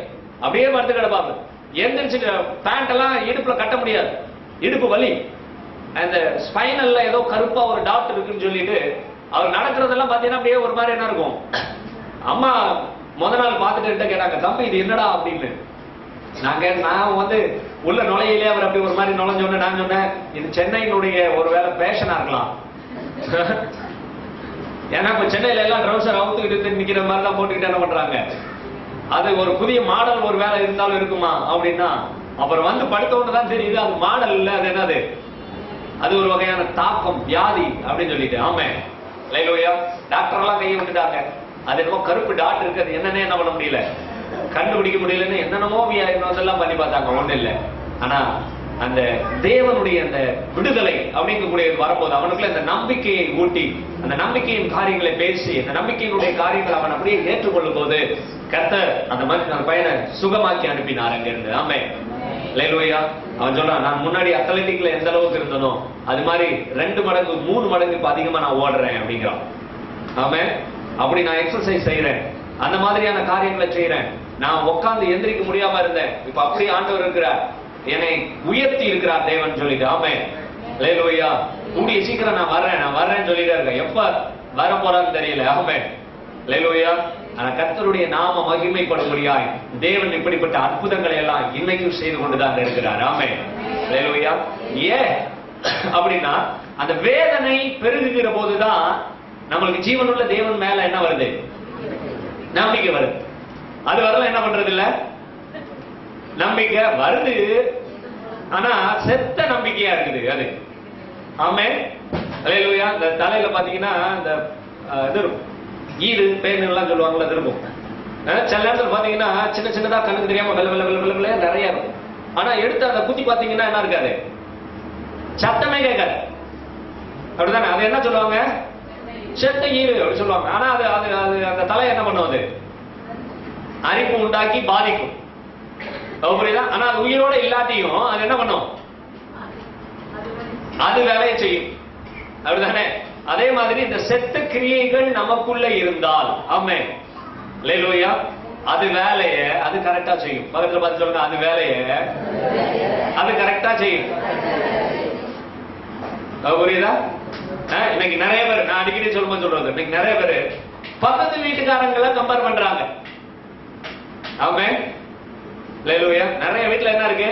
அப்படியே வந்து கிடப்பாங்க. எந்திரிச்சு பேண்ட் எல்லாம் இடுப்புல கட்ட முடியாது, இடுப்பு வலி. அந்த ஸ்பைனல்ல ஏதோ கருப்பா ஒரு டாக்டர் இருக்குன்னு சொல்லிட்டு அவர் நடக்கிறதெல்லாம் பாத்தீங்கன்னா அப்படியே ஒரு மாதிரி என்ன இருக்கும். அம்மா முத நாள் பார்த்துட்டு கேட்டாங்க, தம்பி இது என்னடா அப்படின்னு. நான் வந்து உள்ள நுழையிலே அவர் அப்படி ஒரு மாதிரி நுழைஞ்சோன்னு நான் சொன்னேன், இது சென்னையினுடைய ஒருவேளை பேஷனா இருக்கலாம். ஏன்னா இப்ப சென்னையில எல்லாம் ட்ரௌசர் அவுத்துக்கிட்டு நிக்கிற மாதிரி தான் போட்டுக்கிட்டு என்ன பண்றாங்க. அது ஒரு புதிய மாடல் ஒரு வேலை இருந்தாலும் இருக்குமா அப்படின்னா, அப்புறம் வந்து படுத்தவொன்னு தான் தெரியுது அது மாடல் இல்ல, அது என்னது, அது ஒரு வகையான தாக்கம், வியாதி அப்படின்னு சொல்லிட்டு. ஆமே லைலோயா. டாக்டர் எல்லாம் கையை விட்டுட்டாங்க. அது என்னமோ கருப்பு டாட் இருக்கு, அது என்னன்னே என்ன பண்ண முடியல, கண்டுபிடிக்க முடியலன்னு என்னென்னமோ அதெல்லாம் பண்ணி பார்த்தாங்க, ஒண்ணு இல்லை. ஆனா அந்த தேவனுடைய அந்த விடுதலை அப்படிங்கக்கூடிய வரும்போது அவனுக்குள்ள அந்த நம்பிக்கையை ஊட்டி, அந்த நம்பிக்கையின் காரியங்களை பேசி, அந்த நம்பிக்கையினுடைய காரியங்களை அவன் அப்படியே ஏற்றுக்கொள்ளும் போது கர்த்தர் அந்த மாதிரி அந்த பையனை சுகமாக்கி அனுப்பினார் அங்க இருந்து. ஆமே லைலோயா. அவன் சொல்றான், நான் முன்னாடி அத்லெட்டிக்ல எந்த அளவுக்கு இருந்தனோ அது மாதிரி 2 மடங்கு 3 மடங்கு இப்ப அதிகமா நான் ஓடுறேன் அப்படிங்கிறான். ஆமே, அப்படி நான் எக்ஸசைஸ் செய்யறேன், அந்த மாதிரியான காரியங்களை செய்யறேன். நான் உட்கார்ந்து எந்திரிக்க முடியாம இருந்தேன், இப்ப அப்படியே ஆண்டவர் இருக்கிறார், என்னை உயர்த்தி இருக்கிறார் தேவன் சொல்லிட்டு. ஆமே லேலூயா. கூடிய சீக்கிரம் நான் வர்றேன்னு சொல்லிட்டு இருக்கேன். எப்ப வர போறான்னு தெரியல. ஆமே லேலூயா. ஆனா கர்த்தருடைய நாம மகிமைப்படும்படியாய் தேவன் இப்படிப்பட்ட அற்புதங்களை எல்லாம் இன்னைக்கும் செய்து கொண்டுதான் இருக்கிறார். ஆமே லேலூயா. ஏன் அப்படின்னா அந்த வேதனை பெருகுகிற போதுதான் நம்மளுக்கு ஜீவனுள்ள தேவன் மேல என்ன வருது, நம்பிக்கை வருது. அது வரல என்ன பண்றது இல்ல, நம்பிக்கை வருது, ஆனா செத்த நம்பிக்கையா இருக்குது அது. ஆமே அல்லேலூயா. இந்த தலையில பாத்தீங்கன்னா இந்த இது ஈடு பேன் எல்லாம் சொல்லுவாங்கல்ல, திரும்பும். சில நேரத்தில் பாத்தீங்கன்னா சின்ன சின்னதா கண்ணுக்கு தெரியாம வெள்ள வெள்ள வெள்ள வெள்ள நிறைய இருக்கும். ஆனா எடுத்து அதை குத்தி பாத்தீங்கன்னா என்ன இருக்காது, சத்தமே கேட்காது. அப்படிதானே? அது என்ன சொல்லுவாங்க, செத்த ஈடு அப்படி சொல்லுவாங்க. ஆனா அது அது அது அந்த தலை என்ன பண்ணும், அது அரிப்பு உண்டாக்கி பாதிக்கும். புரியுதா? ஆனா அது உயிரோட இல்லாட்டியும் அது என்ன பண்ணும், அது வேலையை செய்யும். அப்படிதானே? அதே மாதிரி இந்த செத்த கிரியைகள் நமக்குள்ள இருந்தால், ஆமே லேலூயா, அது வேலைய அது கரெக்டா செய்யும். பக்கத்துல பார்த்து சொல்லுங்க, அது வேலைய அது கரெக்டா செய்யும். புரியுதா? இன்னைக்கு நிறைய பேர், நான் அடிக்கடி சொல்றது, இன்னைக்கு நிறைய பேர் பக்கத்து வீட்டுக்காரங்களை கம்பேர் பண்றாங்க. ஆமே லேலூயா. நிறைய வீட்டுல என்ன இருக்கு,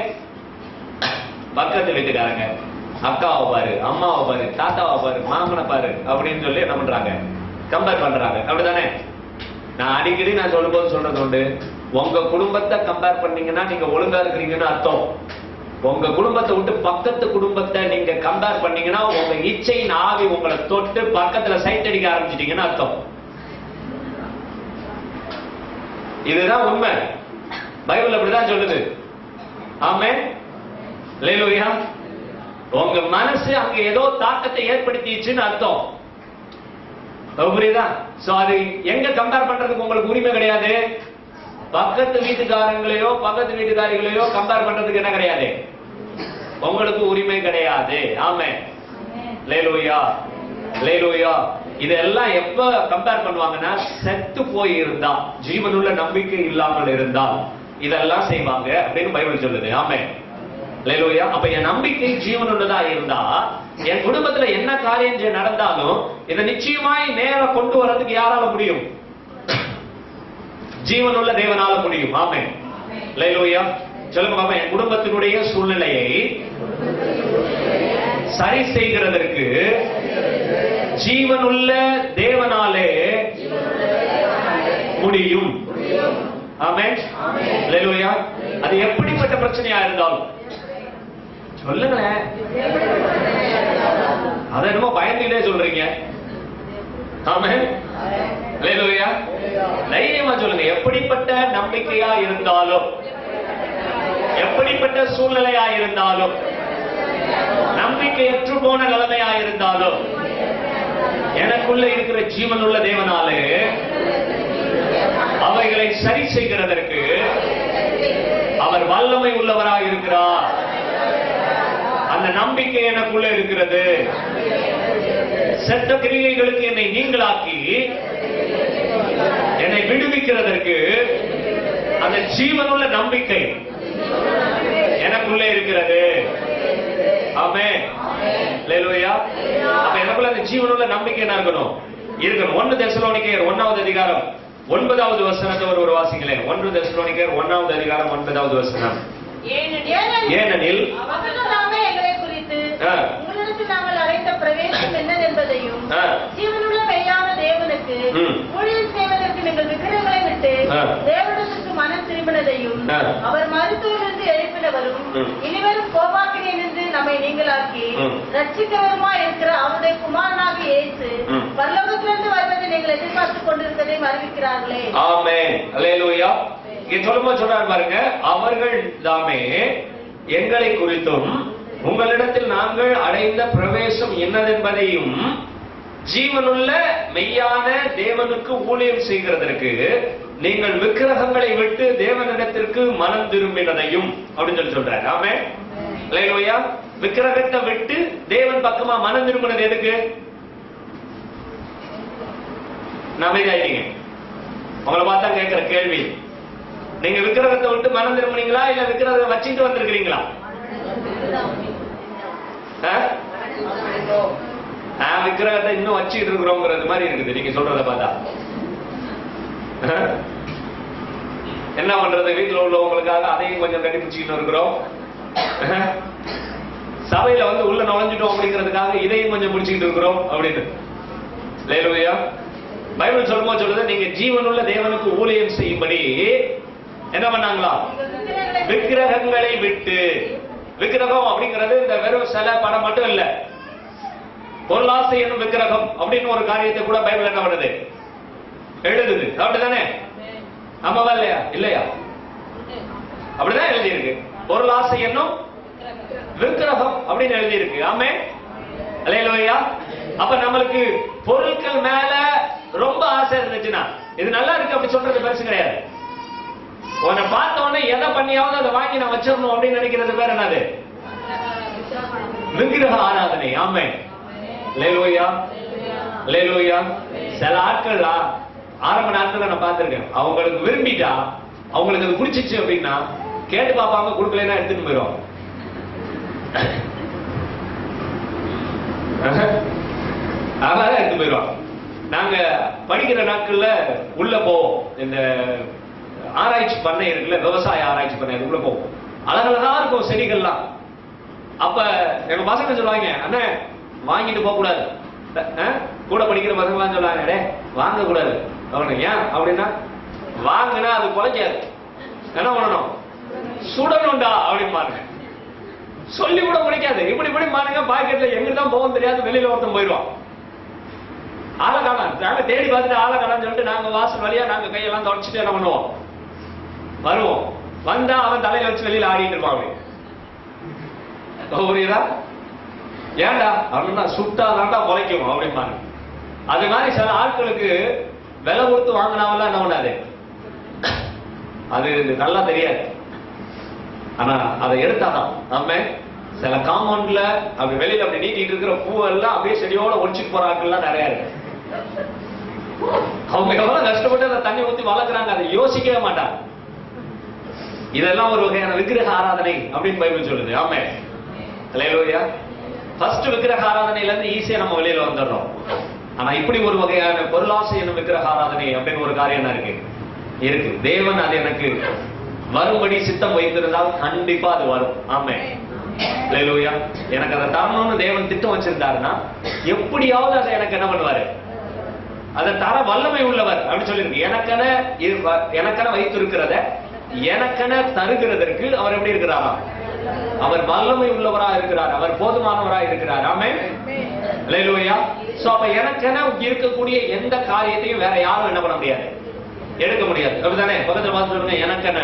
பக்கத்து வீட்டுக்காரங்க அக்காவை பாரு, அம்மாவை பாரு, தாத்தாவை பாரு, மாமனை பாரு அப்படின்னு சொல்லி என்ன பண்றாங்க, கம்பேர் பண்றாங்க. அப்படிதானே? நான் அடிக்கடி நான் சொல்லும்போது சொல்றது உண்டு, உங்க குடும்பத்தை கம்பேர் பண்ணீங்கன்னா நீங்க ஒழுங்கா இருக்கிறீங்கன்னு அர்த்தம். உங்க குடும்பத்தை விட்டு பக்கத்து குடும்பத்தை நீங்க கம்பேர் பண்ணீங்கன்னா உங்க இச்சையின் ஆவி உங்களை தொட்டு பக்கத்துல சைட் அடிக்க ஆரம்பிச்சிட்டீங்கன்னு அர்த்தம். இதுதான் உண்மை. பைபிள் அப்படிதான் சொல்லுது. ஆமே லேலூயா. உங்க மனசு அங்க ஏதோ தாக்கத்தை ஏற்படுத்திச்சுன்னு அர்த்தம். புரியுதா? சோ அது எங்க கம்பேர் பண்றதுக்கு உங்களுக்கு உரிமை கிடையாது. பக்கத்து வீட்டுக்காரங்களையோ பக்கத்து வீட்டுக்காரிகளையோ கம்பேர் பண்றதுக்கு என்ன கிடையாது, உங்களுக்கு உரிமை கிடையாது. ஆமே லேலூயா லேலூயா. இதெல்லாம் எப்ப கம்பேர் பண்ணுவாங்கன்னா, செத்து போய் இருந்தா, ஜீவனுள்ள நம்பிக்கை இல்லாமல் இருந்தால் இதெல்லாம் செய்வாங்க அப்படின்னு பைபிள் சொல்லுது. ஆமே லேலூயா. அப்ப என் நம்பிக்கை ஜீவனுள்ளதா இருந்தா என் குடும்பத்துல என்ன காரியம் நடந்தாலும் இதை நிச்சயமாய் நேர கொண்டு வர்றதுக்கு யாரால முடியும், ஜீவனுள்ள தேவனால முடியும். ஆமே லேலூயா. சொல்லுங்க பாப்பா, என் குடும்பத்தினுடைய சூழ்நிலையை சரி செய்கிறதற்கு ஜீவனுள்ள தேவனாலே முடியும். ஆமென் அல்லேலூயா. அது எப்படிப்பட்ட பிரச்சனையா இருந்தாலும் சொல்லுங்களேன். அத என்னமோ பயந்துட்டே சொல்றீங்க. ஆமென் அல்லேலூயா. தைரியமா சொல்லுங்க, எப்படிப்பட்ட நம்பிக்கையா இருந்தாலும், எப்படிப்பட்ட சூழ்நிலையா இருந்தாலும், நம்பிக்கையற்று போன நிலைமையா இருந்தாலும், எனக்குள்ள இருக்கிற ஜீவனுள்ள தேவனாலே அவைகளை சரி செய்கிறதற்கு அவர் வல்லமை உள்ளவராக இருக்கிறார். அந்த நம்பிக்கை எனக்குள்ள இருக்கிறது. செத்த கிரியைகளுக்கு என்னை நீங்களாக்கி என்னை விடுவிக்கிறதற்கு அந்த ஜீவனுள்ள நம்பிக்கை எனக்குள்ளே இருக்கிறது. ஆமென் அல்லேலூயா. அப்ப எனக்குள்ள அந்த ஜீவனுள்ள நம்பிக்கை என்ன இருக்கணும், இருக்கணும். 1 தெசலோனிக்கேயர் 1வது அதிகாரம் 9வது வசனத்தை ஒரு வாசிங்களேன். 1 தெசலோனிக்கர் 1வது அதிகாரம் 9வது வசனம். ஏனெனில் எங்களை குறித்து உங்களிடத்தில் நாங்கள் அடைந்த பிரவேசம் என்னதென்பதையும் ஜீவனுள்ள மெய்யான தேவனுக்கு ஊழியம் செய்வதற்கு நீங்கள் விக்கிரகங்களை விட்டு தேவனுக்கு மனம் திரும்பினதையும் அவர் மருத்துவரிலிருந்து எழுப்பினவரும் இனிவரும் கோபாக்கினிலிருந்து நம்மை நீங்களாக்கி ரட்சிக்கிறவருமா இருக்கிற அவருடைய குமாரனாக இயேசு பரலோகத்திலிருந்து வருவதை நீங்கள் எதிர்பார்த்துக் கொண்டிருப்பதையும் அறிவிக்கிறார்களே. ஆமென். அல்லேலூயா. இங்க சொல்றாரு பாருங்க, அவர்கள் தாமே எங்களை குறித்தும் உங்களிடத்தில் நாங்கள் அடைந்த பிரவேசம் என்னதென்பதையும் ஜீவனுள்ள மெய்யான தேவனுக்கு ஊழியம் செய்கிறதற்கு நீங்கள் விக்கிரகங்களை விட்டு தேவனிடத்திற்கு மனம் திரும்பினதையும் அப்படின்னு சொல்றாரு. ஆமென். அல்லேலூயா. விக்கிரகத்தை விட்டு தேவன் பக்கமா மனம் திரும்பினது எதுக்கு? நம்பிக்கைங்க. உங்களை பார்த்தா கேட்கிற கேள்வி, நீங்க விக்கிரகத்தை விட்டு மனம் திரும்பினீங்களா இல்ல விக்கிரகத்தை வச்சுட்டு வந்திருக்கிறீங்களா? விக்கிரகத்தை இன்னும் வச்சுட்டு இருக்கிறோங்கிறது மாதிரி இருக்குது நீங்க சொல்றத பார்த்தா. என்ன பண்றது, வீட்டுல உள்ளவங்களுக்காக அதையும் கொஞ்சம் கட்டிப்பிடிச்சுக்கிட்டு இருக்கிறோம். சபையில உள்ள நுழைஞ்சிட்டோம் அப்படிங்கிறதுக்காக இதையும் கொஞ்சம் பிடிச்சிக்கிட்டு இருக்கிறோம் அப்படின்னு. அல்லேலூயா. பைபிள் சொல்லும்போது சொல்லுது, நீங்க ஜீவனுள்ள தேவனுக்கு ஊழியம் செய்யும்படி என்ன பண்ணாங்களா? விக்கிரகங்களை விட்டு. விக்கிரகம் அப்படிங்கிறது இந்த வெறும் சில படம் மட்டும் இல்ல, பொருளாசை என்னும் விக்கிரகம் அப்படின்னு ஒரு காரியத்தை கூட பைபிள் என்ன பண்ணுது, எழுதுது. அப்படிதானே? ஆமாவா இல்லையா? இல்லையா? அப்படிதான் எழுதி இருக்கு. பொருளாசை என்னும் விக்கிரகம் அப்படின்னு எழுதி இருக்கு. ஆமே. அல்லேலூயா. அப்ப நம்மளுக்கு பொருட்கள் மேல ரொம்ப ஆசை இருந்துச்சுன்னா, இது நல்லா இருக்கு அப்படி சொல்றது பெருசு கிடையாது. உன்னை பார்த்த உடனே எதை பண்ணியாவது அதை வாங்கி நான் வச்சிடணும் அப்படின்னு நினைக்கிறது பேர் என்னது? விக்கிரக ஆராதனை. ஆமே. அல்லேலூயா. அல்லேலூயா. சில ஆட்கள் ஆரம்ப நாட்கள் நான் பார்த்திருக்கேன், அவங்களுக்கு விரும்பிட்டா, அவங்களுக்கு அது பிடிச்சிச்சு அப்படின்னா கேட்டு பார்ப்பாங்க, கொடுக்கலன்னா எடுத்துட்டு போயிடும். அதான் எடுத்து போயிடும். நாங்க படிக்கிற நாட்கள்ல உள்ள போவோம், இந்த ஆராய்ச்சி பண்ணை இருக்குல்ல, விவசாய ஆராய்ச்சி பண்ணை, அது உள்ள போவோம். அழகழகா இருக்கும் செடிகள்லாம். அப்ப எங்க பசங்க சொல்லுவாங்க, அண்ணே வாங்கிட்டு போக கூடாது. கூட படிக்கிற பசங்களாம் சொல்லுவாங்க, வாங்க கூடாது. ஏன் அப்படின்னா, வாங்கினா அது குலைக்காது, என்ன பண்ணணும், சுடணும்டா அப்படின்னு பாருங்க. சொல்லி கூட குலைக்காது. இப்படி இப்படி பாருங்க, பாக்கெட்ல எங்கதான் போகும் தெரியாது, வெளியில ஒருத்தன் போயிடுவான். ஆளை காணாம். நாங்க தேடி பார்த்துட்டு ஆளை காணான்னு சொல்லிட்டு நாங்க வாசல் வழியா நாங்க கையெல்லாம் தொடச்சிட்டு என்ன பண்ணுவோம், வருவோம். வந்தா அவன் தலையில வச்சு வெளியில ஆடிட்டு இருப்பான். புரியுதா? ஏன்டா அப்படின்னா, சுட்டாதான்டா குலைக்கும் அப்படிம்பாங்க. அது மாதிரி சில ஆட்களுக்கு விலை கொடுத்து வாங்கினாவெல்லாம் என்ன பண்ணாது, அது நல்லா தெரியாது. ஆனா அதை எடுத்தாதான் நம்ம சில காம்பவுண்ட்ல அப்படி வெளியில அப்படி நீட்டிட்டு இருக்கிற பூவெல்லாம் அப்படியே செடியோட ஒழிச்சிட்டு போற ஆட்கள்லாம் நிறைய இருக்கு. அவங்க எவ்வளவு கஷ்டப்பட்டு அதை தண்ணி ஊத்தி வளர்க்குறாங்க, அதை யோசிக்கவே மாட்டாங்க. இதெல்லாம் ஒரு வகையான விக்கிரக ஆராதனை அப்படின்னு பைபிள் சொல்லுது. ஆமே. அல்லேலூயா. ஃபர்ஸ்ட் விக்கிரக ஆராதனையில இருந்து ஈஸியா நம்ம வெளியில வந்துடுறோம். ஆனா இப்படி ஒரு வகையான பொருளாசை என்னும் விக்கிரக ஆராதனை அப்படின்னு ஒரு காரியம் இருக்கு. தேவன் அது எனக்கு வரும்படி சித்தம் வைத்திருந்தால் கண்டிப்பா அது வரும். ஆமே. அல்லேலூயா. எனக்கு அதை தரணும்னு தேவன் திட்டம் வச்சிருந்தாருன்னா எப்படியாவது அதை எனக்கு என்ன பண்ணுவாரு, அதை தர வல்லமை உள்ளவர் அப்படின்னு சொல்லியிருக்கு. எனக்கென வைத்திருக்கிறத எனக்கென தருகிறதற்கு அவர் எப்படி இருக்கிறாரா, அவர் வல்லமை உள்ளவரா இருக்கிறார், அவர் போதுமானவரா இருக்கிறார். ஆமென். அல்லேலூயா. சோ அப்ப எனக்கென இருக்கக்கூடிய எந்த காரியத்தையும் வேற யாரும் என்ன பண்ண முடியாது, எடுக்க முடியாது. அப்படிதானே? பக்கத்துல பார்த்து சொல்லுங்க, எனக்கென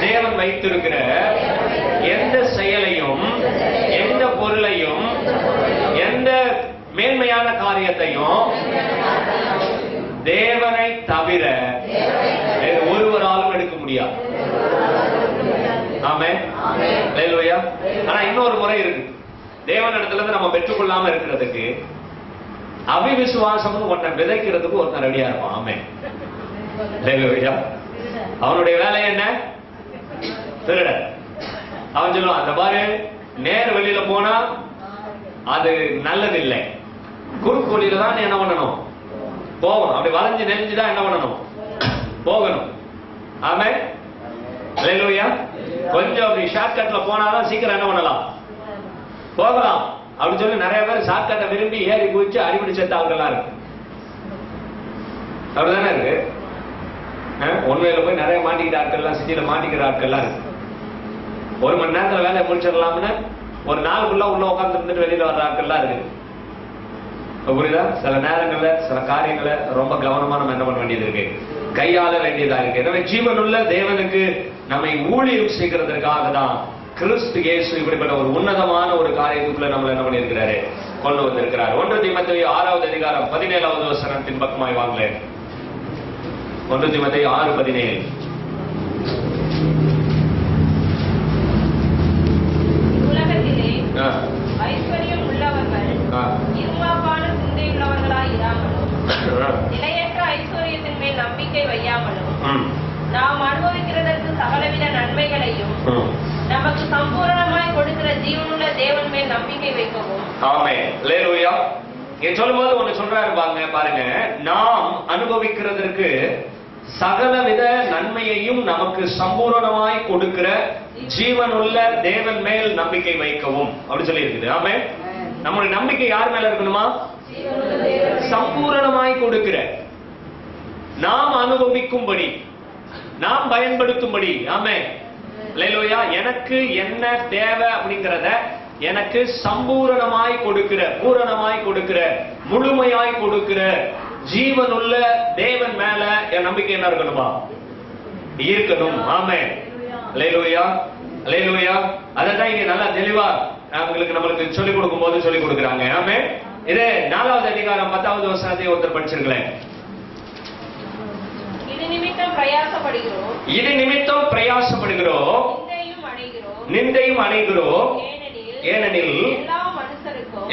தேவன் வைத்திருக்கிற எந்த செயலையும், எந்த பொருளையும், எந்த மேன்மையான காரியத்தையும் தேவனை தவிர ஒருவராலும் எடுக்க முடியாது. ஆமென். அல்லேலூயா. ஆனா இன்னொரு முறை இருக்கு, தேவனிடத்துல இருந்து நம்ம பெற்றுக்கொள்ளாம இருக்கிறதுக்கு. அவிவிசுவாசம் ஒன்றை விதைக்கிறதுக்கு ஒருத்தன் ரெடியா இருப்பான். ஆமென். அல்லேலூயா. அவனுடைய வேலை என்ன? திருட. அவன் சொல்லுவான், அந்த பாரு, நேர் வெளியில போனா அது நல்லது இல்லை, குறுக்கு வழியில தான் என்ன பண்ணணும், போகணும். அப்படி வளைஞ்சு நெளிஞ்சுதான் என்ன பண்ணணும்? போகணும். ஆமென். அல்லேலூயா. கொஞ்சம் அப்படி ஷார்ட்கட்ல போனாதான் சீக்கிரம் என்ன பண்ணலாம்? போகலாம். அப்படின்னு சொல்லி நிறைய பேர் ஷார்ட்கட்டை விரும்பி ஏறி குதிச்சு அடிபடி செத்த ஆட்கள்லாம் இருக்கு. அப்படிதானே இருக்கு. உண்மையில போய் நிறைய மாட்டிக்கிற ஆட்கள்லாம், சிட்டியில மாட்டிக்கிற ஆட்கள்லாம் இருக்கு. 1 மணி நேரத்துல வேலையை முடிச்சிடலாம்னு ஒரு நாளுக்குள்ள உள்ள உட்கார்ந்து இருந்துட்டு வெளியில வர்ற ஆட்கள்லாம் இருக்கு. புரியுதா? சில நேரங்கள்ல சில காரியங்களை ரொம்ப கவனமா நம்ம என்ன பண்ண வேண்டியது இருக்கு, கையாள வேண்டியதா இருக்கு. எனவே ஜீவனுள்ள தேவனுக்கு நம்மை ஊழியம் செய்கிறதற்காக தான் கிறிஸ்து இயேசு இப்படிப்பட்ட ஒரு உன்னதமான ஒரு காரியத்துக்குள்ள நம்மள என்ன பண்ணியிருக்கிறாரு, கொண்டு வந்திருக்கிறார். 1 தீமோத்தேயு 6வது அதிகாரம் 17வது வசனத்தின் பக்கமாய் வாங்கல. 1 தீமோத்தேயு 6:17. உலகத்திலே ஐஸ்வர்யம் உள்ளவர்கள் இருமாப்பான சிந்தையுள்ளவர்களாய் இராமலும் நிலையற்ற ஐஸ்வர்யத்தின் மேல் நம்பிக்கை வையாமலும் நாம் அனுபவிக்கிறதற்கு சகலவித நன்மைகளையும் நமக்கு சம்பூரணமாய் கொடுக்கிற ஜீவனுள்ள தேவன் மேல் நம்பிக்கை வைக்கவும். ஆமென். அல்லேலூயா. இங்க சொல்லும்போது ஒண்ணு சொல்றாரு பாருங்க, நாம் அனுபவிக்கிறதற்கு சகலவித நன்மையையும் நமக்கு சம்பூரணமாய் கொடுக்கிற ஜீவனுள்ள தேவன் மேல் நம்பிக்கை வைக்கவும் அப்படி சொல்லி இருக்குது. ஆமென். நம்முடைய நம்பிக்கை யார் மேல இருக்கணுமா? சம்பூரணமாய் கொடுக்கிற, நாம் அனுபவிக்கும்படி, நாம் பயன்படுத்தும்படி. ஆமென். அல்லேலூயா. எனக்கு என்ன தேவை அப்படிங்கறத எனக்கு சம்பூரணமாய் கொடுக்கிற, பூரணமாய் கொடுக்கிற, முழுமையாய் கொடுக்கிற ஜீவனுள்ள தேவன் மேல என் நம்பிக்கை என்ன இருக்கணுமா? இருக்கணும். ஆமென். அல்லேலூயா. அல்லேலூயா. அததான் இங்க நல்லா தெளிவா நம்மளுக்கு சொல்லிக் கொடுக்கும் போது சொல்லிக் கொடுக்குறாங்க. ஆமென். இது 4வது அதிகாரம் 10வது வசனத்தை ஒருத்தர் படிச்சிருக்கேன். இது நிமித்தம் பிரயாசப்படுகிறோம், நிந்தையும் அடைகிறோம். ஏனெனில்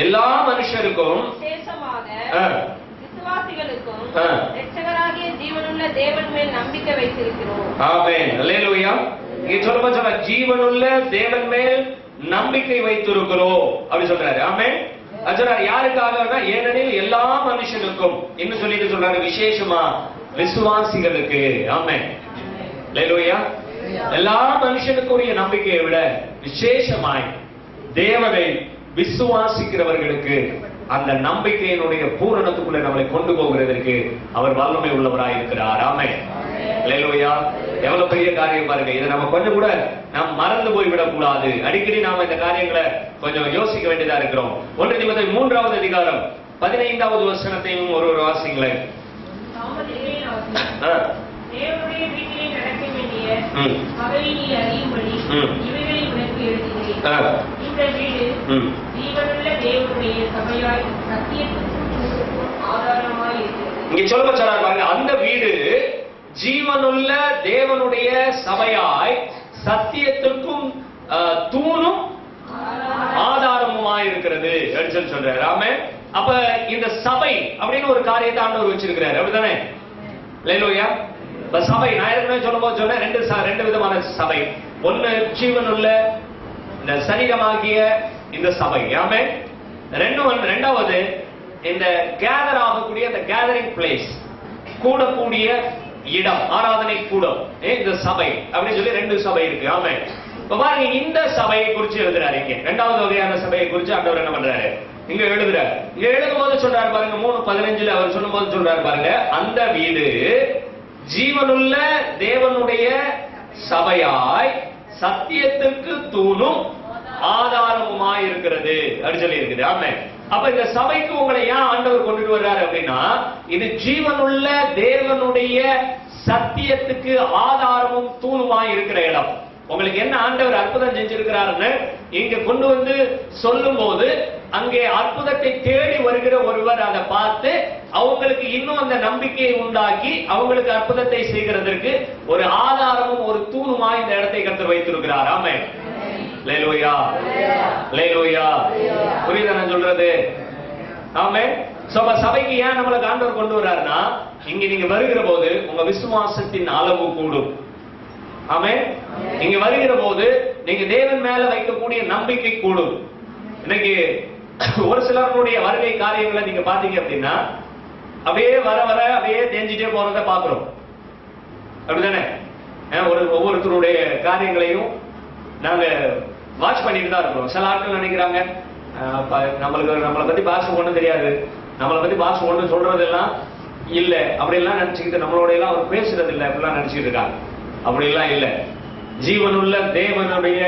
எல்லா மனுஷருக்கும் விசுவாசிகளுக்கும் இரட்சகராகிய ஜீவனுள்ள தேவன் மேல் நம்பிக்கை வைத்திருக்கிறோம். ஆமென். அல்லேலூயா. இங்க சொல்லும்போது ஜீவனுள்ள தேவன் மேல் நம்பிக்கை வைத்திருக்கிறோம் அப்படி சொல்றாரு. ஆமென். அது யாருக்காக? ஏனெனில் எல்லா மனுஷனுக்கும் இன்னும் சொல்லிட்டு சொல்றாரு, விசேஷமா விசுவாசிகளுக்கு. ஆமென். அல்லேலூயா. எல்லா மனுஷனுக்குரிய நம்பிக்கையை விட விசேஷமாய் தேவனை விசுவாசிக்கிறவர்களுக்கு அந்த நம்பிக்கையினுடைய பூரணத்துக்குள்ள நம்மளை கொண்டு போகிறதற்கு அவர் வல்லமை உள்ளவராய் இருக்கிறார். ஆமென். அல்லேலூயா. எவ்வளவு பெரிய காரியம் பாருங்க. இதை நம்ம கொஞ்சம் கூட நாம் மறந்து போய்விடக் கூடாது. அடிக்கடி நாம இந்த காரியங்களை கொஞ்சம் யோசிக்க வேண்டியதா இருக்கிறோம். 1 தீமோத்தேயு 3வது அதிகாரம் 15வது வசனத்தையும் ஒரு வாசிங்களேன். தேவனுடைய வீட்டிலே நடக்க வேண்டிய அவையை நீ அறியும்படி இவைகளை உனக்கு எழுதுகிறேன். இந்த வீடு ஜீவனுள்ள தேவனுடைய சபையாய் சத்தியத்துக்கும் ஆதாரமாய் இருக்கிறது. இங்க சொல்ல பாருங்க, அந்த வீடு ஜீவனுள்ள தேவனுடைய சபையாய் சத்தியத்திற்கும் தூணும் ஆதாரமுமாய் இருக்கிறது அப்படின்னு சொல்றாரு. ஆமென். அப்ப இந்த சபை அப்படின்னு ஒரு காரியத்தை ஆண்டவர் வச்சிருக்கிறாரு. அப்படித்தானே? அல்லேலூயா. இப்ப சபை நான் ஏற்கனவே சொல்லும்போது சொன்னேன், ரெண்டு விதமான சபை. ஒன்னு ஜீவனுள்ள இந்த சரீரமாகிய இந்த சபை. ஆமென். ரெண்டாவது இந்த கேதர் ஆகக்கூடிய இந்த கேதரிங் பிளேஸ், கூடக்கூடிய இடம், ஆராதனை கூடம், இந்த சபை அப்படின்னு சொல்லி 2 சபை இருக்கு. ஆமென். இப்ப பாருங்க, இந்த சபையை குறிச்சு எழுதுறாரு. இங்க 2வது வகையான சபையை குறிச்சு ஆண்டவர் என்ன பண்றாரு இங்க எழுதுறாரு. இங்க எழுதும் போது சொல்றாரு பாருங்க, 3:15 அவர் சொல்லும் போது சொல்றாரு பாருங்க, அந்த வீடு ஜீவனுள்ள தேவனுடைய சபையாய் சத்தியத்துக்கு தூணும் ஆதாரமுமாய் இருக்கிறது அப்படி சொல்லி இருக்குது. ஆமென். அப்ப இந்த சபைக்கு உங்களை ஏன் ஆண்டவர் கொண்டுட்டு வர்றாரு அப்படின்னா, இது ஜீவனுள்ள தேவனுடைய சத்தியத்துக்கு ஆதாரமும் தூணுமாய் இருக்கிற இடம். உங்களுக்கு என்ன ஆண்டவர் அற்புதம் செஞ்சிருக்கிறாருன்னு இங்க கொண்டு வந்து சொல்லும் போது அங்கே அற்புதத்தை தேடி வருகிற ஒருவர் அதை பார்த்து அவங்களுக்கு இன்னும் அந்த நம்பிக்கையை உண்டாக்கி அவங்களுக்கு அற்புதத்தை செய்கிறதற்கு ஒரு ஆதாரமும் ஒரு தூணுமா இந்த இடத்தை கர்த்தர் வைத்திருக்கிறார். ஆமென். அல்லேலூயா. அல்லேலூயா. புரியுதா நான் சொல்றது? ஆமென். சபைக்கு ஏன் நம்மளை ஆண்டவர் கொண்டு வர்றாருன்னா, இங்க நீங்க வருகிற போது உங்க விசுவாசத்தின் அளவு கூடும். ஆமென். இங்க வருகிற போது நீங்க தேவன் மேல வைக்கக்கூடிய நம்பிக்கை கூடும். இன்னைக்கு ஒரு சிலருடைய வருகை காரியங்களை நீங்க பாத்தீங்க அப்படின்னா, அப்படியே வர வர அப்படியே தேஞ்சிட்டே போறத பாக்குறோம். அப்படிதானே? ஒவ்வொருத்தருடைய காரியங்களையும் நாங்க வாட்ச் பண்ணிட்டு தான் இருக்கிறோம். சில ஆட்கள் நினைக்கிறாங்க நம்மளை பத்தி பாஸ் ஒண்ணும் தெரியாது, நம்மளை பத்தி பாஸ் ஒண்ணு சொல்றதெல்லாம் இல்ல, அப்படி எல்லாம் நினைச்சுக்கிட்டு நம்மளோட எல்லாம் அவர் பேசுறது இல்லை அப்படிலாம் நினைச்சுக்கிட்டு இருக்காங்க. அப்படி எல்லாம் இல்ல. ஜீவனுள்ள தேவனுடைய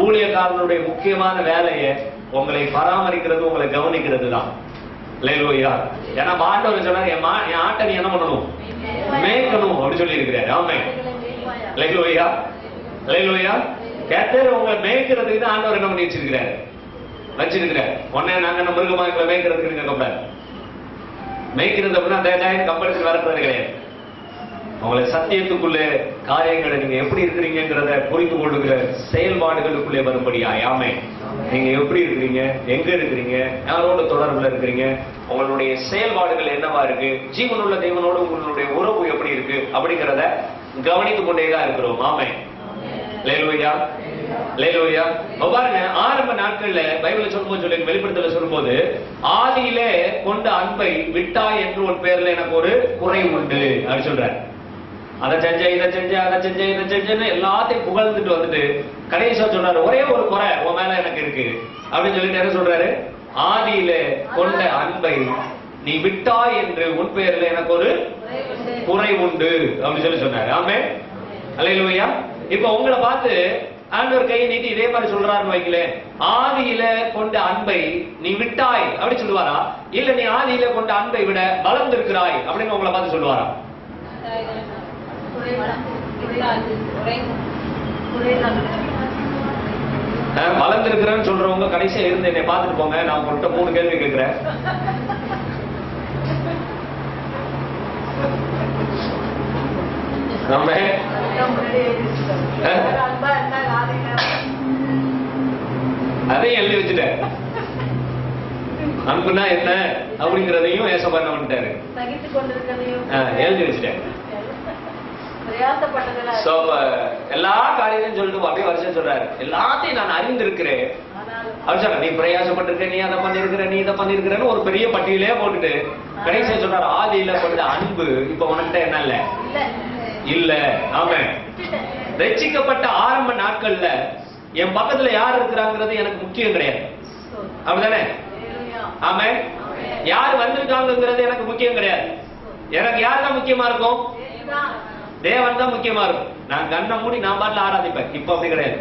ஊழியக்காரனுடைய முக்கியமான வேலையை உங்களை பராமரிக்கிறது, உங்களை கவனிக்கிறது தான். அல்லேலூயா. ஏன்னா ஆண்டவர் சொன்னார், என் ஆட்டை நீ என்ன பண்ணணும்? மேய்க்கணும் அப்படி சொல்லி இருக்கிறார். ஆமென். அல்லேலூயா. அல்லேலூயா. கர்த்தர் உங்களை மேய்க்கிறதுக்கு தான் ஆண்டவர் என்ன பண்ணி வச்சிருக்கிறார். உடனே நாங்க நம்ம மிருகமா எங்களை மேய்க்கிறதுக்கு நீங்க கூடாது. மேய்க்கிறது அப்படின்னா தேஜாயின் கம்பெனிக்கு வரப்போறது கிடையாது. உங்களை சத்தியத்துக்குள்ளே காரியங்களை நீங்க எப்படி இருக்கிறீங்கிறத புரிந்து கொள்ளுகிற செயல்பாடுகளுக்குள்ளே வரும்படியா. ஆமென். நீங்க எப்படி இருக்கிறீங்க, எங்க இருக்கிறீங்க, யாரோட தொடர்புல இருக்கிறீங்க, உங்களுடைய செயல்பாடுகள் என்னவா இருக்கு, ஜீவனுள்ள தேவனோடு உங்களுடைய உறவு எப்படி இருக்கு அப்படிங்கிறத கவனித்துக் கொண்டேதான் இருக்கிறோம். ஆமென். அல்லேலூயா. அல்லேலூயா. பாருங்க, ஆரம்ப நாட்கள்ல பைபிள்ல சொல்லும்போது வெளிப்படுத்தல சொல்லும்போது, ஆதியிலே கொண்ட அன்பை விட்டாய் என்று ஒரு பேர்ல எனக்கு ஒரு குறை உண்டு அப்படின்னு சொல்ற. அதை செஞ்சேன், இதை செஞ்சேன், அதை செஞ்சேன், இதை செஞ்சேன்னு எல்லாத்தையும் புகழ்ந்துட்டு வந்துட்டு கடைசியா சொல்றாரு, ஒரே ஒரு குறை உன் மேல எனக்கு இருக்கு அப்படின்னு சொல்லிட்டு என்ன சொல்றாரு? ஆதியில கொண்ட அன்பை நீ விட்டாய் என்று உன் பேர்ல எனக்கு ஒரு குறை உண்டு அப்படின்னு சொல்லி சொன்னாரு. ஆமென். அல்லேலூயா. இப்ப உங்களை பார்த்து ஆண்டவர் கையை நீட்டி இதே மாதிரி சொல்றாருன்னு வைக்கல, ஆதியில கொண்ட அன்பை நீ விட்டாய் அப்படி சொல்லுவாரா, இல்ல நீ ஆதியில கொண்ட அன்பை விட வளர்ந்திருக்கிறாய் அப்படின்னு உங்களை பார்த்து சொல்லுவாரா? வளர்ந்திருக்கிறேன்னு சொல்றவங்க கடைசியா இருந்து என்னை பார்த்துட்டு போங்க. நான் உங்கள்கிட்ட 3 கேள்வி கேட்கிறேன். நம்ம அதையும் எழுதி வச்சுட்டேன். அன்புனா என்ன அப்படிங்கறதையும் ஏசப்பா என்ன பண்ணிட்டாரு, எழுதி வச்சுட்டேன். எல்லா காரியத்தையும் சொல்லிட்டு அப்படியே வருஷம் சொல்றாரு, எல்லாத்தையும் நான் அறிந்திருக்கிறேன். நீ பிரயாசப்பட்டிருக்க, நீ அதை பண்ணிருக்கிற, நீ இதை பண்ணிருக்கிறன்னு ஒரு பெரிய பட்டியலே போட்டுட்டு கடைசியா சொல்றாரு, ஆதியில கொண்ட அன்பு இப்ப உனக்கிட்ட என்ன இல்ல. ஆமென். ரட்சிக்கப்பட்ட ஆரம்ப நாட்கள்ல என் பக்கத்துல யார் இருக்கிறாங்கிறது எனக்கு முக்கியம் கிடையாது. அப்படிதானே? ஆமென். யார் வந்திருக்காங்கிறது எனக்கு முக்கியம் கிடையாது. எனக்கு யார் தான் முக்கியமா இருக்கும்? தேவன் தான் முக்கியமா இருக்கும். நான் கண்ணை மூடி நான் பாட்டுல ஆராதிப்பேன். இப்ப அப்படி கிடையாது.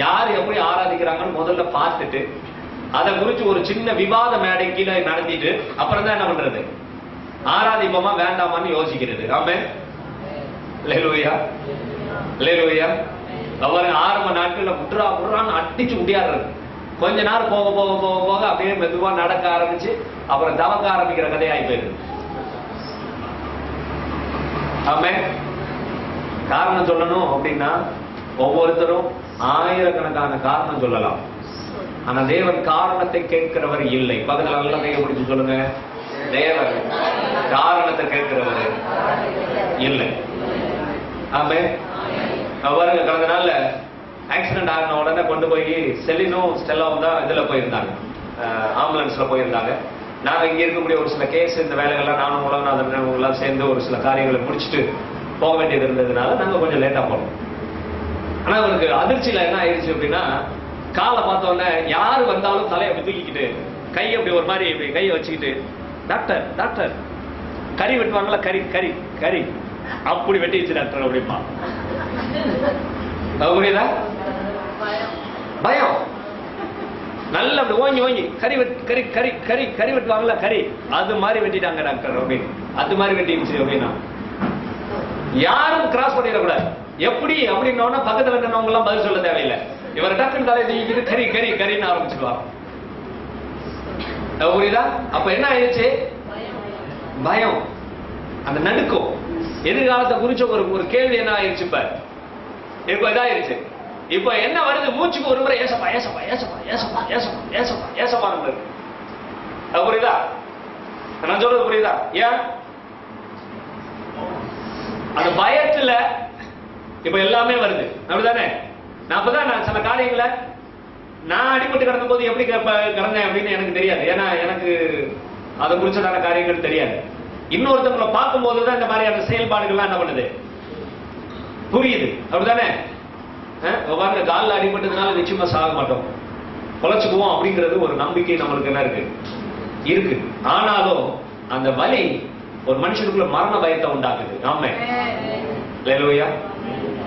யார் எப்படி ஆராதிக்கிறாங்கன்னு முதல்ல பார்த்துட்டு அதை குறிச்சு ஒரு சின்ன விவாத மேடை கீழே நடத்திட்டு அப்புறம் தான் என்ன பண்றது, ஆராதிப்போமா வேண்டாமான்னு யோசிக்கிறது. ஆமென். அல்லேலூயா. அல்லேலூயா. அவரு ஆரம்ப நாட்கள்ல முட்டுறான்னு அடிச்சு முடியாடுறது. கொஞ்ச நேரம் போக போக போக போக அப்படியே மெதுவா நடக்க ஆரம்பிச்சு அப்புறம் தவக்க ஆரம்பிக்கிற கதையாகி போயிடுது. ஆமென். காரணம் சொல்லணும் அப்படின்னா ஒவ்வொருத்தரும் ஆயிரக்கணக்கான காரணம் சொல்லலாம். ஆனா தேவன் காரணத்தை கேட்கிறவர் இல்லை. பக்கத்துல நல்லா கையை பிடிச்சு சொல்லுங்க, தேவன் காரணத்தை கேட்கிறவர் இல்லை. ஆமென். அவருங்க கடந்த நாள்ல ஆக்சிடென்ட் ஆகின உடனே கொண்டு போய் செலினும் ஸ்டெல்லாவும் தான் இதுல போயிருந்தாங்க, ஆம்புலன்ஸ்ல போயிருந்தாங்க. நாங்க இங்க இருக்கக்கூடிய ஒரு சில கேஸ் இந்த வேலைகள்லாம் நானும் உலகநாதன் சேர்ந்து ஒரு சில காரியங்களை முடிச்சுட்டு போக வேண்டியது இருந்ததுனால நாங்க கொஞ்சம் லேட்டா போனோம். ஆனா அவருக்கு அதிர்ச்சியில என்ன ஆயிடுச்சு அப்படின்னா, காலை பார்த்தோன்னே யாரு வந்தாலும் தலையை அப்படி தூக்கிக்கிட்டு கை அப்படி ஒரு மாதிரி இப்படி கையை வச்சுக்கிட்டு, டாக்டர் டாக்டர் கறி வெட்டுவாங்களா, கறி கறி கறி அப்படி வெட்டிடுச்சு டாக்டர் அப்படிப்பா. புரியுதா? பயம் நல்ல அப்படி ஓங்கி ஓங்கி கறி கறி கறி கறி கறி வெட்டுவாங்களா, கறி அது மாதிரி வெட்டிட்டாங்க டாக்டர் அப்படின்னு. அது மாதிரி வெட்டிடுச்சு அப்படின்னா யாரும் கிராஸ் பண்ணிடக்கூடாது. எப்படி அப்படின்னா பக்கத்துல இருக்கிறவங்க எல்லாம் பதில் சொல்ல தேவையில்லை. இவர் டாக்டர் தலையை தூக்கிட்டு கறி கறி கறின்னு ஆரம்பிச்சுடுவாங்க. புரியுதா? அப்ப என்ன ஆயிடுச்சு? பயம், அந்த நடுக்கம், எதிர்காலத்தை குறிச்ச ஒரு கேள்வி என்ன ஆயிடுச்சு? இப்ப இதாயிருச்சு. இப்ப என்ன வருது? மூச்சுக்கு ஒரு முறை ஏசப்பா ஏசப்பா ஏசப்பா ஏசப்பா ஏசப்பா ஏசப்பா ஏசப்பா. புரியுதா? நான் சொல்றது புரியுதா? ஏன் அந்த பயத்துல இப்ப எல்லாமே வருது. அப்படிதானே? நான் அப்பதான் நான் சில காரியங்களை நான் அடிபட்டு கிடந்த போது எப்படி கிடந்தேன் அப்படின்னு எனக்கு தெரியாது. ஏன்னா எனக்கு அதை குறிச்சதான காரியங்கள் தெரியாது. இன்னொருத்தவங்களை பார்க்கும் போதுதான் இந்த மாதிரியான செயல்பாடுகள்லாம் என்ன பண்ணுது, புரியுது. அப்படிதானே? பாருங்க, காலில் அடிபட்டதுனால நிச்சயமா சாக மாட்டோம், பொழைச்சுக்குவோம் அப்படிங்கிறது ஒரு நம்பிக்கை நம்மளுக்கு என்ன இருக்கு. ஆனாலும் அந்த வலி ஒரு மனுஷனுக்குள்ள மரண பயத்தை உண்டாக்குது. ஆமே, அல்லேலூயா.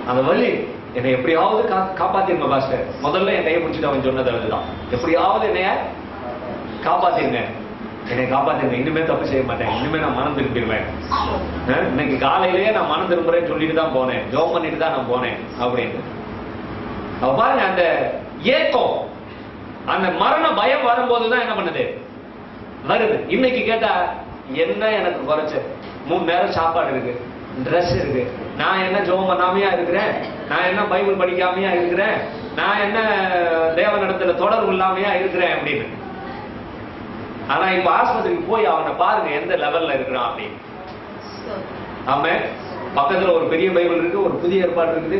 அந்த வலி என்னை எப்படியாவது காப்பாத்திருங்க பாஸ்டர். முதல்ல என் கையை பிடிச்சிட்டு அவன் சொன்னது அதுதான், எப்படியாவது என்னைய காப்பாத்திருங்க, என்னை காப்பாத்திருங்க, இனிமே தப்பு செய்ய மாட்டேன், இனிமே நான் மனம் திரும்பிடுவேன். இன்னைக்கு காலையிலேயே நான் மனம் திரும்புறேன்னு சொல்லிட்டு தான் போனேன், ஜோம் பண்ணிட்டு தான் நான் போனேன் அப்படின்னு. அவ பாருங்க, அந்த ஏக்கம், அந்த மரண பயம் வரும்போதுதான் என்ன பண்ணுது, வருது. இன்னைக்கு கேட்டா என்ன எனக்கு குறைச்ச, 3 நேரம் சாப்பாடு இருக்கு, ட்ரெஸ் இருக்கு, நான் என்ன ஜோம் பண்ணாமையா இருக்கிறேன், நான் என்ன பைபிள் படிக்காமையா இருக்கிறேன், நான் என்ன தேவனிடத்துல தொடர்பு இல்லாமையா இருக்கிறேன் அப்படின்னு. ஆனா இப்ப ஆஸ்பத்திரிக்கு போய் அவனை பாருங்க எந்த லெவல்ல இருக்கிறான் அப்படின்னு. ஆமா, பக்கத்துல ஒரு பெரிய பைபிள் இருக்கு, ஒரு புதிய ஏற்பாடு இருக்குது,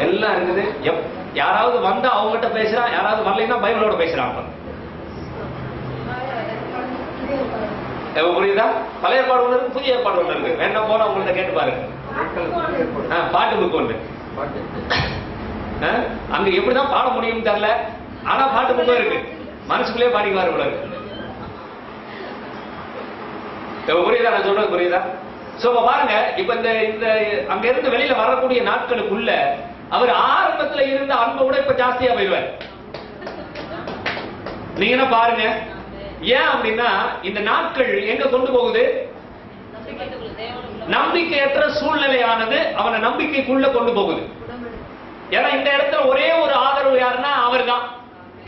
எல்லாம் இருக்குது. யாராவது வந்தா அவங்ககிட்ட பேசுறான், யாராவது வரலைன்னா பைபிளோட பேசுறான். புரியுதா? பழைய ஏற்பாடு ஒண்ணு இருக்கு, புதிய ஏற்பாடு ஒண்ணு இருக்கு. வேணா போன உங்கள்ட்ட கேட்டு பாருங்க. பாட்டு புக் ஒண்ணு அங்க எப்படிதான் பாட முடியும் தெரியல, ஆனா பாட்டு புக்கும் இருக்கு, மனசுக்குள்ளே பாடிக்குவாரு போல இருக்கு. புரியுதா நான் சொல்றது? புரியுதா? சோ பாருங்க, இப்ப இந்த அங்க இருந்து வெளியில வரக்கூடிய நாட்களுக்குள்ள அவர் ஆரம்பத்துல இருந்த அன்பை விட இப்ப ஜாஸ்தியா போயிடுவார். நீங்க என்ன பாருங்க, ஏன் அப்படின்னா இந்த நாட்கள் எங்க கொண்டு போகுது, நம்பிக்கையற்ற சூழ்நிலையானது அவனை நம்பிக்கைக்குள்ள கொண்டு போகுது. ஏன்னா இந்த இடத்துல ஒரே ஒரு ஆதரவு யாருன்னா அவர் தான்,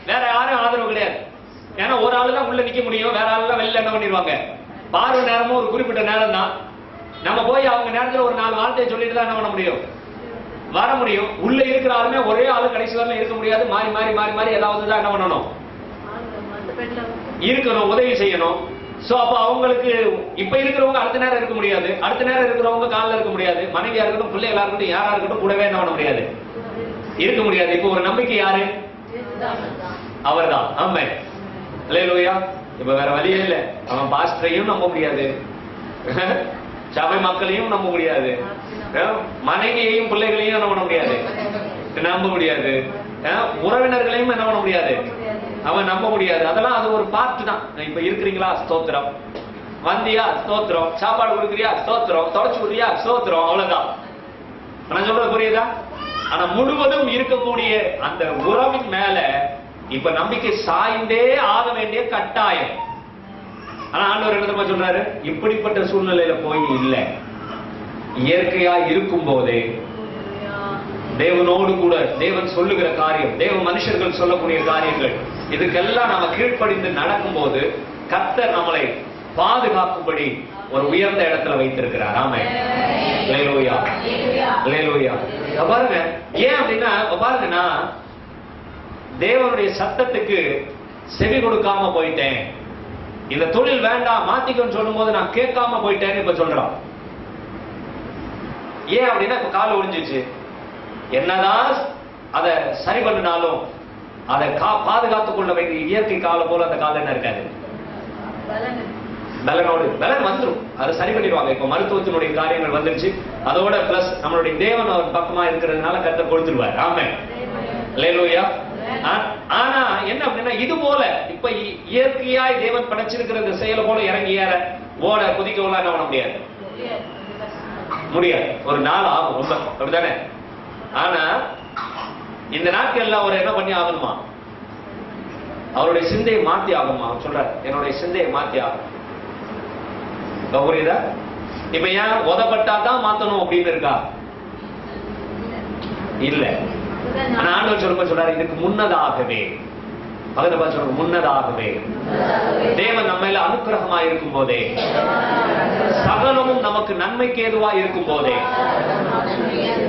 வேற யாரும் ஆதரவு கிடையாது. ஏன்னா ஒரு ஆளு தான் உள்ள நிக்க முடியும், வேற ஆளு தான் வெளியில என்ன பண்ணிடுவாங்க, பார்வை நேரமும் ஒரு குறிப்பிட்ட நேரம் தான். நம்ம போய் அவங்க நேரத்தில் ஒரு 4 வார்த்தையை சொல்லிட்டு தான் என்ன பண்ண முடியும், வர முடியும். உள்ள இருக்கிற ஆளுமே ஒரே ஆளு கடைசி வரல இருக்க முடியாது, மாறி மாறி மாறி மாறி ஏதாவது தான் என்ன பண்ணணும், இருக்கணும், உதவி செய்யணும். சோ அப்ப அவங்களுக்கு இப்ப இருக்கிறவங்க அடுத்த நேரம் இருக்க முடியாது, அடுத்த நேரம் இருக்கிறவங்க காலில் இருக்க முடியாது, மனைவியா இருக்கட்டும், பிள்ளைகளா இருக்கட்டும், யாரா இருக்கட்டும், கூடவே என்ன பண்ண முடியாது, இருக்க முடியாது. இப்ப ஒரு நம்பிக்கை யாரு, அவர்தான். ஆமே, அல்லேலூயா. இப்ப வேற வழியே இல்ல. அவன் பாஸ்டரையும் நம்ப முடியாது, சபை மக்களையும் நம்ப முடியாது, மனைவியையும் பிள்ளைகளையும் என்ன பண்ண முடியாது, நம்ப முடியாது, உறவினர்களையும் என்ன பண்ண முடியாது, அவன் நம்ப முடியாது. அதெல்லாம் அது ஒரு பார்ட் தான். இப்ப இருக்கிறீங்களா, ஸ்தோத்திரம், வந்தியா, ஸ்தோத்திரம், சாப்பாடு கொடுக்குறியா, ஸ்தோத்திரம், தொடச்சு கொடுக்குறியா, ஸ்தோத்திரம், அவ்வளவுதான். நான் சொல்றது புரியுதா? ஆனா முழுவதும் இருக்கக்கூடிய அந்த உறவின் மேல இப்ப நம்பிக்கை சாய்ந்தே ஆக வேண்டிய கட்டாயம். ஆனா ஆண்டவர் என்ன சொல்றாரு, இப்படிப்பட்ட சூழ்நிலையில போய் இல்ல, இயற்கையா இருக்கும் போதே தேவனோடு கூட தேவன் சொல்லுகிற காரியம், தேவ மனுஷர்கள் சொல்லக்கூடிய காரியங்கள், இதுக்கெல்லாம் நாம கீழ்ப்படிந்து நடக்கும் போது கர்த்தர் நம்மளை பாதுகாக்கும்படி ஒரு உயர்ந்த இடத்துல வைத்திருக்கிறார். ஆமே, அல்லேலூயா, அல்லேலூயா. பாருங்க, ஏன் அப்படின்னா பாருங்க, நான் தேவனுடைய சத்தத்துக்கு செவி கொடுக்காம போயிட்டேன், இந்த தொழில் வேண்டாம் மாத்திக்கன்னு சொல்லும் போது நான் கேட்காம போயிட்டேன்னு இப்ப சொல்றான். ஏன் அப்படின்னா இப்ப கால் ஒழிஞ்சிச்சு, என்னதான் அதை சரி பண்ணினாலும் அதை பாதுகாத்துக் கொள்ள வேண்டிய இயற்கை காலம் போல அந்த காலம் என்ன இருக்காது, பலனோடு பலன் வந்துடும், அதை சரி பண்ணிடுவாங்க. இப்ப மருத்துவத்தினுடைய காரியங்கள் வந்துருச்சு, அதோட பிளஸ் நம்மளுடைய தேவன் அவர் பக்கமா இருக்கிறதுனால கர்த்தர் கொடுத்துருவார். ஆமே, அல்லேலூயா. ஆனா என்ன அப்படின்னா இது போல இப்ப இயற்கையாய் தேவன் படைச்சிருக்கிற இந்த செயலை போல இறங்கி ஏற ஓட குதிக்க என்ன பண்ண முடியாது, முடியாது. ஒரு நாள் ஆகும் ரொம்ப, அப்படித்தானே? ஆனா இந்த நாட்கள்ல அவர் என்ன பண்ணி ஆகணுமா, அவருடைய சிந்தையை மாத்தி ஆகணுமா. அவர் சொல்றார், என்னுடைய சிந்தையை மாத்தி ஆகும். புரியுதா? இப்ப ஏன் உதப்பட்டாதான் மாத்தணும் அப்படின்னு இருக்கா, இல்ல. ஆனா ஆண்டவர் சொல்றாரு, இதுக்கு முன்னதாகவே, முன்னதாகவே தேவன் நம்ம மேல அனுக்கிரகமா இருக்கும் போதே, சகலமும் நமக்கு நன்மைக்கு ஏதுவா இருக்கும் போதே,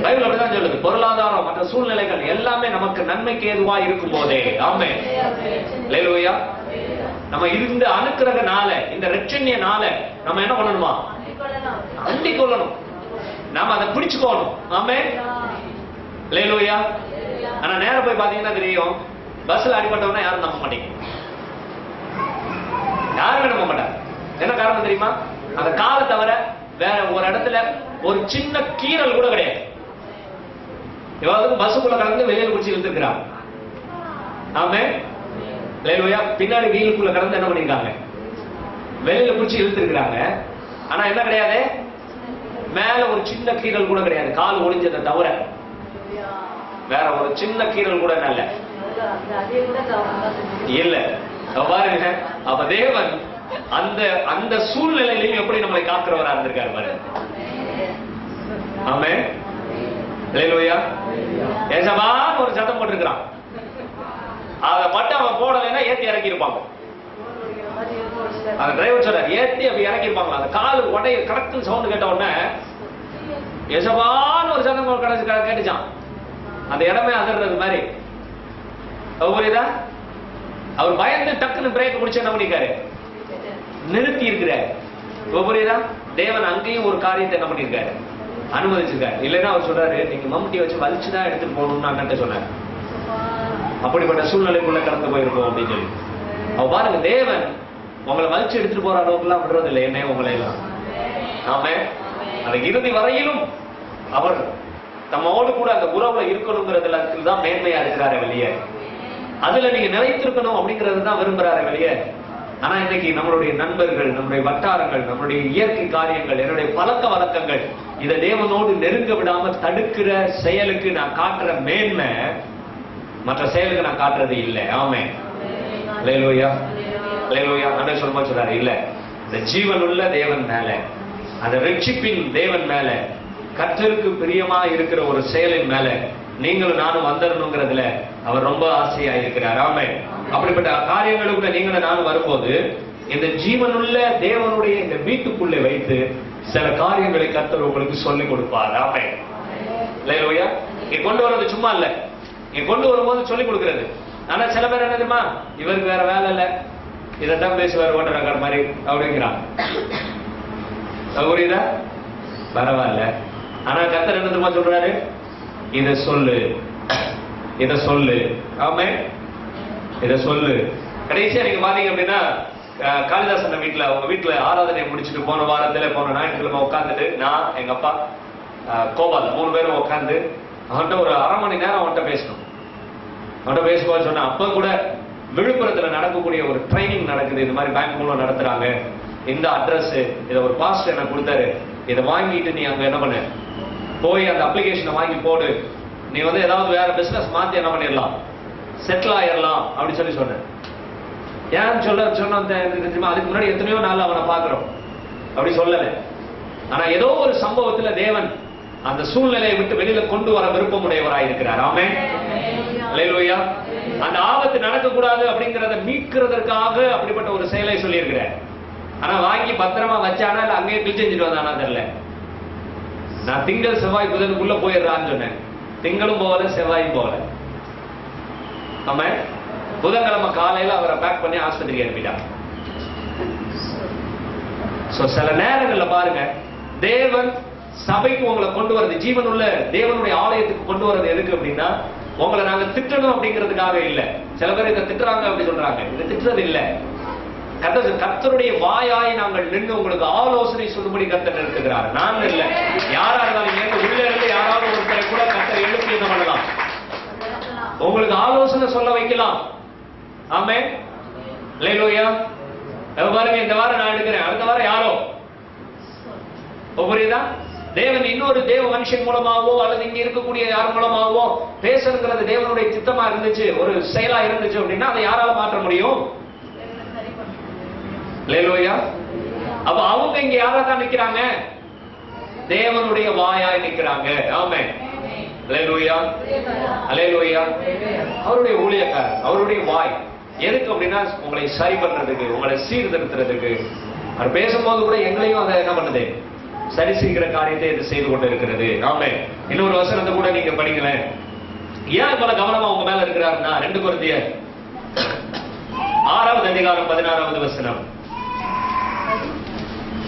பைபிள் அப்படிதான் சொல்லுது, பொருளாதாரம் மற்ற சூழ்நிலைகள் எல்லாமே நமக்கு நன்மைக்கு ஏதுவா இருக்கும் போதே. ஆமே, அல்லேலூயா. நம்ம இருந்த அனுக்கிரகனால, இந்த ரட்சண்யனால நம்ம என்ன பண்ணணுமா, அண்டிக் கொள்ளணும், நாம அதை பிடிச்சுக்கோணும். ஆமே, அல்லேலூயா. ஆனா நேரம் போய் பாத்தீங்கன்னா தெரியும், பஸ்ல அடிபட்டவனா யாரும் நம்ப மாட்டீங்க, யாருமே நம்ப மாட்டாங்க. என்ன காரணம் தெரியுமா, அந்த காலை தவிர வேற ஒரு இடத்துல ஒரு சின்ன கீறல் கூட கிடையாது. இவாவது பஸ்ஸுக்குள்ள கடந்து வெளியில குடிச்சு இழுத்துக்கிறான். ஆமே லேலுயா. பின்னாடி வீலுக்குள்ள கடந்து என்ன பண்ணிருக்காங்க, வெளியில குடிச்சு இழுத்துருக்காங்க. ஆனா என்ன கிடையாது, மேல ஒரு சின்ன கீறல் கூட கிடையாது. கால் ஒளிஞ்சதை தவிர வேற ஒரு சின்ன கீறல் கூட இல்ல இல்ல. பாருங்க, அப்ப தேவன் அந்த அந்த சூழ்நிலையிலையும் எப்படி நம்மளை காக்கிறவரா இருந்திருக்காரு பாருங்க. ஆமே லேலுயா. ஏசபான்னு ஒரு சத்தம் போட்டிருக்கிறான். அதை மட்டும் அவன் போடலைன்னா ஏத்தி இறக்கி இருப்பாங்க. அந்த டிரைவர் சொல்றாரு ஏத்தி அப்படி இறக்கி இருப்பாங்க. அந்த கால் உடைய கரெக்ட் சவுண்ட் கேட்ட உடனே ஏசபான்னு ஒரு சத்தம் கேட்டுச்சான். அந்த இடமே அதிர்றது மாதிரி. புரியுதா? அவர் பயந்து டக்குன்னு பிரேக் முடிச்சு என்ன பண்ணிருக்காரு, நிறுத்தி இருக்கிறார். புரியுதா? தேவன் அங்கேயும் ஒரு காரியத்தை என்ன பண்ணிருக்காரு, அனுமதிச்சிருக்காரு. இல்லைன்னா அவர் சொல்றாரு நீங்க மம்முட்டியை வச்சு வலிச்சுதான் எடுத்துட்டு போகணும்னு அண்ணன்ட்ட சொன்னார். அப்படிப்பட்ட சூழ்நிலைக்குள்ள கடந்து போயிருக்கோம் அப்படின்னு சொல்லி. அவ பாருங்க, தேவன் உங்களை வலிச்சு எடுத்துட்டு போற அளவுக்கு எல்லாம் விடுறது இல்லை என்ன உங்களை எல்லாம். ஆமே. அந்த இறுதி வரையிலும் அவர் நம்மோடு கூட அந்த உறவுல இருக்கணுங்கிறதுல தான் மேன்மையா இருக்கிறாரு வெளியே. அதுல நீங்க நிலைத்திருக்கணும் அப்படிங்கறது தான் விரும்புறாரு வெளியே. ஆனா இன்னைக்கு நம்மளுடைய நண்பர்கள், நம்முடைய வட்டாரங்கள், நம்மளுடைய இயற்கை காரியங்கள், என்னுடைய பழக்க வழக்கங்கள் இதை தேவனோடு நெருங்க விடாம தடுக்கிற செயலுக்கு நான் காட்டுற மேன்மை மற்ற செயலுக்கு நான் காட்டுறது இல்லை. ஆமே லேலுயா. லேலுயா. அண்ணன் சொல்லுமா சொல்றாரு இல்ல, இந்த ஜீவன் உள்ள தேவன் மேல, அந்த ரட்சிப்பின் தேவன் மேல, கர்த்தருக்கு பிரியமா இருக்கிற ஒரு செயலின் மேல நீங்களும் நானும் வந்துடணுங்கிறதுல அவர் ரொம்ப ஆசையா இருக்கிறார். ஆமே. அப்படிப்பட்ட காரியங்களுக்குள்ள நீங்களும் நானும் வரும்போது இந்த ஜீவனுள்ள தேவனுடைய இந்த வீட்டுக்குள்ளே வைத்து சில காரியங்களை கர்த்தர் உங்களுக்கு சொல்லிக் கொடுப்பார். ஆமே லேலுயா. இங்க கொண்டு வர்றது சும்மா இல்ல, இங்க கொண்டு வரும்போது சொல்லிக் கொடுக்கிறது. ஆனா சில பேர் என்ன தெரியுமா, இவருக்கு வேற வேலை இல்ல, இதைத்தான் பேசுவார் ஓட்டர் ரெக்கார்ட் மாதிரி அப்படிங்கிறான். புரியுதா? பரவாயில்ல. ஆனா கர்த்தர் என்ன தெரியுமா சொல்றாரு, இத சொல்லு, இத சொல்லு. ஆமே இத சொல்லு. கடைசியா நீங்க பாத்தீங்க அப்படின்னா காளிதாசன் வீட்டுல, அவங்க வீட்டுல ஆராதனை முடிச்சுட்டு போன வாரத்துல போன ஞாயிற்றுக்கிழமை உட்காந்துட்டு நான் எங்க அப்பா கோபால் 3 பேரும் உட்காந்து அவன்கிட்ட ஒரு 1/2 மணி நேரம் அவன்கிட்ட பேசணும். அவன்கிட்ட பேசும்போது சொன்ன, அப்ப கூட விழுப்புரத்துல நடக்கக்கூடிய ஒரு ட்ரைனிங் நடக்குது, இந்த மாதிரி பேங்க் மூலம் நடத்துறாங்க, இந்த அட்ரஸ் இதை ஒரு பாஸ்டர் எனக்கு கொடுத்தாரு, இதை வாங்கிட்டு நீ அங்க என்ன பண்ண, போய் அந்த அப்ளிகேஷனை வாங்கி போடு, நீ வந்து ஏதாவது வேற பிசினஸ் மாத்தி என்ன பண்ணிடலாம், செட்டில் ஆயிடலாம் அப்படின்னு சொல்லி சொன்னேன். ஏன்னு சொன்ன அதுக்கு முன்னாடி எத்தனையோ நாள் அவனை பாக்குறோம், அப்படி சொல்லல. ஆனா ஏதோ ஒரு சம்பவத்துல தேவன் அந்த சூழ்நிலையை விட்டு வெளியில கொண்டு வர விருப்பமுடையவராய் இருக்கிறார். ஆமே அல்லேலூயா. அந்த ஆபத்து நடக்கக்கூடாது அப்படிங்கறத மீட்கிறதற்காக அப்படிப்பட்ட ஒரு செயலை சொல்லி இருக்கிறார். ஆனா வாங்கி பத்திரமா வச்சானா இல்ல அங்கேயே கிழிச்சு செஞ்சுட்டு வந்தானா தெரியல. நான் திங்கள் செவ்வாய் புதனுக்குள்ள போயிடுறான்னு சொன்னேன். திங்களும் போகல, செவ்வாயும் போகல. ஆமா, புதன்கிழமை காலையில அவரை பேக் பண்ணி ஆஸ்பத்திரிக்கு அனுப்பிட்டான். சில நேரங்கள்ல பாருங்க, தேவன் சபைக்கு உங்களை கொண்டு வரது, ஜீவன் உள்ள தேவனுடைய ஆலயத்துக்கு கொண்டு வரது எதுக்கு அப்படின்னா, உங்களை நாங்க திட்டணும் அப்படிங்கிறதுக்காக இல்ல. சில பேர் இதை திட்டுறாங்க அப்படி சொல்றாங்க, இது திட்டுறது இல்ல. கர்த்தருடைய வாயாய் நாங்கள் நின்று உங்களுக்கு ஆலோசனை சொல்லும்படி கர்த்தர் நிறுத்துகிறார். நான் இல்ல, யாரா இருந்தாலும் உள்ள இருந்து யாராவது ஒருத்தரை கூட கர்த்தர் எழுப்பி என்ன பண்ணலாம், உங்களுக்கு ஆலோசனை சொல்ல வைக்கலாம். ஆமே அல்லேலூயா. பாருங்க, இந்த வாரம் நான் எடுக்கிறேன், அடுத்த வாரம் யாரோ, புரியுதா? தேவன் இன்னொரு தேவ மனுஷன் மூலமாவோ அல்லது இங்க இருக்கக்கூடிய யார் மூலமாவோ பேசுறது தேவனுடைய சித்தமா இருந்துச்சு, ஒரு செயலா இருந்துச்சு அப்படின்னா அதை யாரால மாற்ற முடியும்? அல்லேலூயா. அப்ப அவங்க இங்க யாரா தான் நிக்கிறாங்க? தேவனுடைய வாயாய் நிக்கிறாங்க. ஆமென் அல்லேலூயா. அல்லேலூயா. அவருடைய ஊழியக்காரர், அவருடைய வாய் எதுக்கு அப்படின்னா உங்களை சரி பண்றதுக்கு, உங்களை சீர்திருத்துறதுக்கு. அவர் பேசும்போது கூட எங்களையும் அதை என்ன பண்ணுது, சரி செய்கிற காரியத்தை இது செய்து கொண்டு இருக்கிறது. ஆமென். இன்னொரு வசனத்தை கூட நீங்க படிங்களேன். ஏன் இவ்வளவு கவனமா உங்க மேல இருக்கிறாருன்னா, 2 கொரிந்தியர் 6வது அதிகாரம் 16வது வசனம்.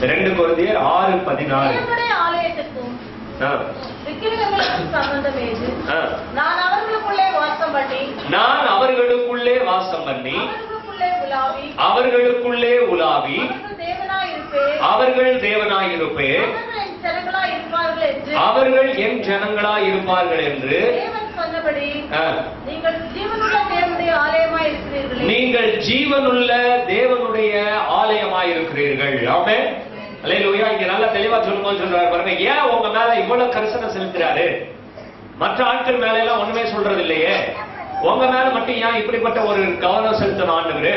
2 கொரிந்தியர் 6:16. ஆலயத்துக்கும் விக்கிரகங்களுக்கும் சம்பந்தம் ஏது? நான் அவர்களுக்குள்ளே வாசம் பண்ணி அவர்களுக்குள்ளே உலாவி அவர்கள் தேவனாயிருப்பேன், அவர்கள் என் ஜனங்களாய் இருப்பார்கள் என்று நீங்கள் ஜீவனுள்ள தேவனுடைய ஆலயமாய் இருக்கிறீர்கள். ஆமென். அல்லேலூயா. இங்க நல்லா தெளிவா சொல்லும்போது சொல்றாரு பாருங்க, ஏன் உங்க மேல இவ்வளவு கரிசனை செலுத்துறாரு? மற்ற ஆட்கள் மேல எல்லாம் ஒண்ணுமே சொல்றது இல்லையே, உங்க மேல மட்டும் ஏன் இப்படிப்பட்ட ஒரு கவனம் செலுத்தணும் ஆண்டவரு?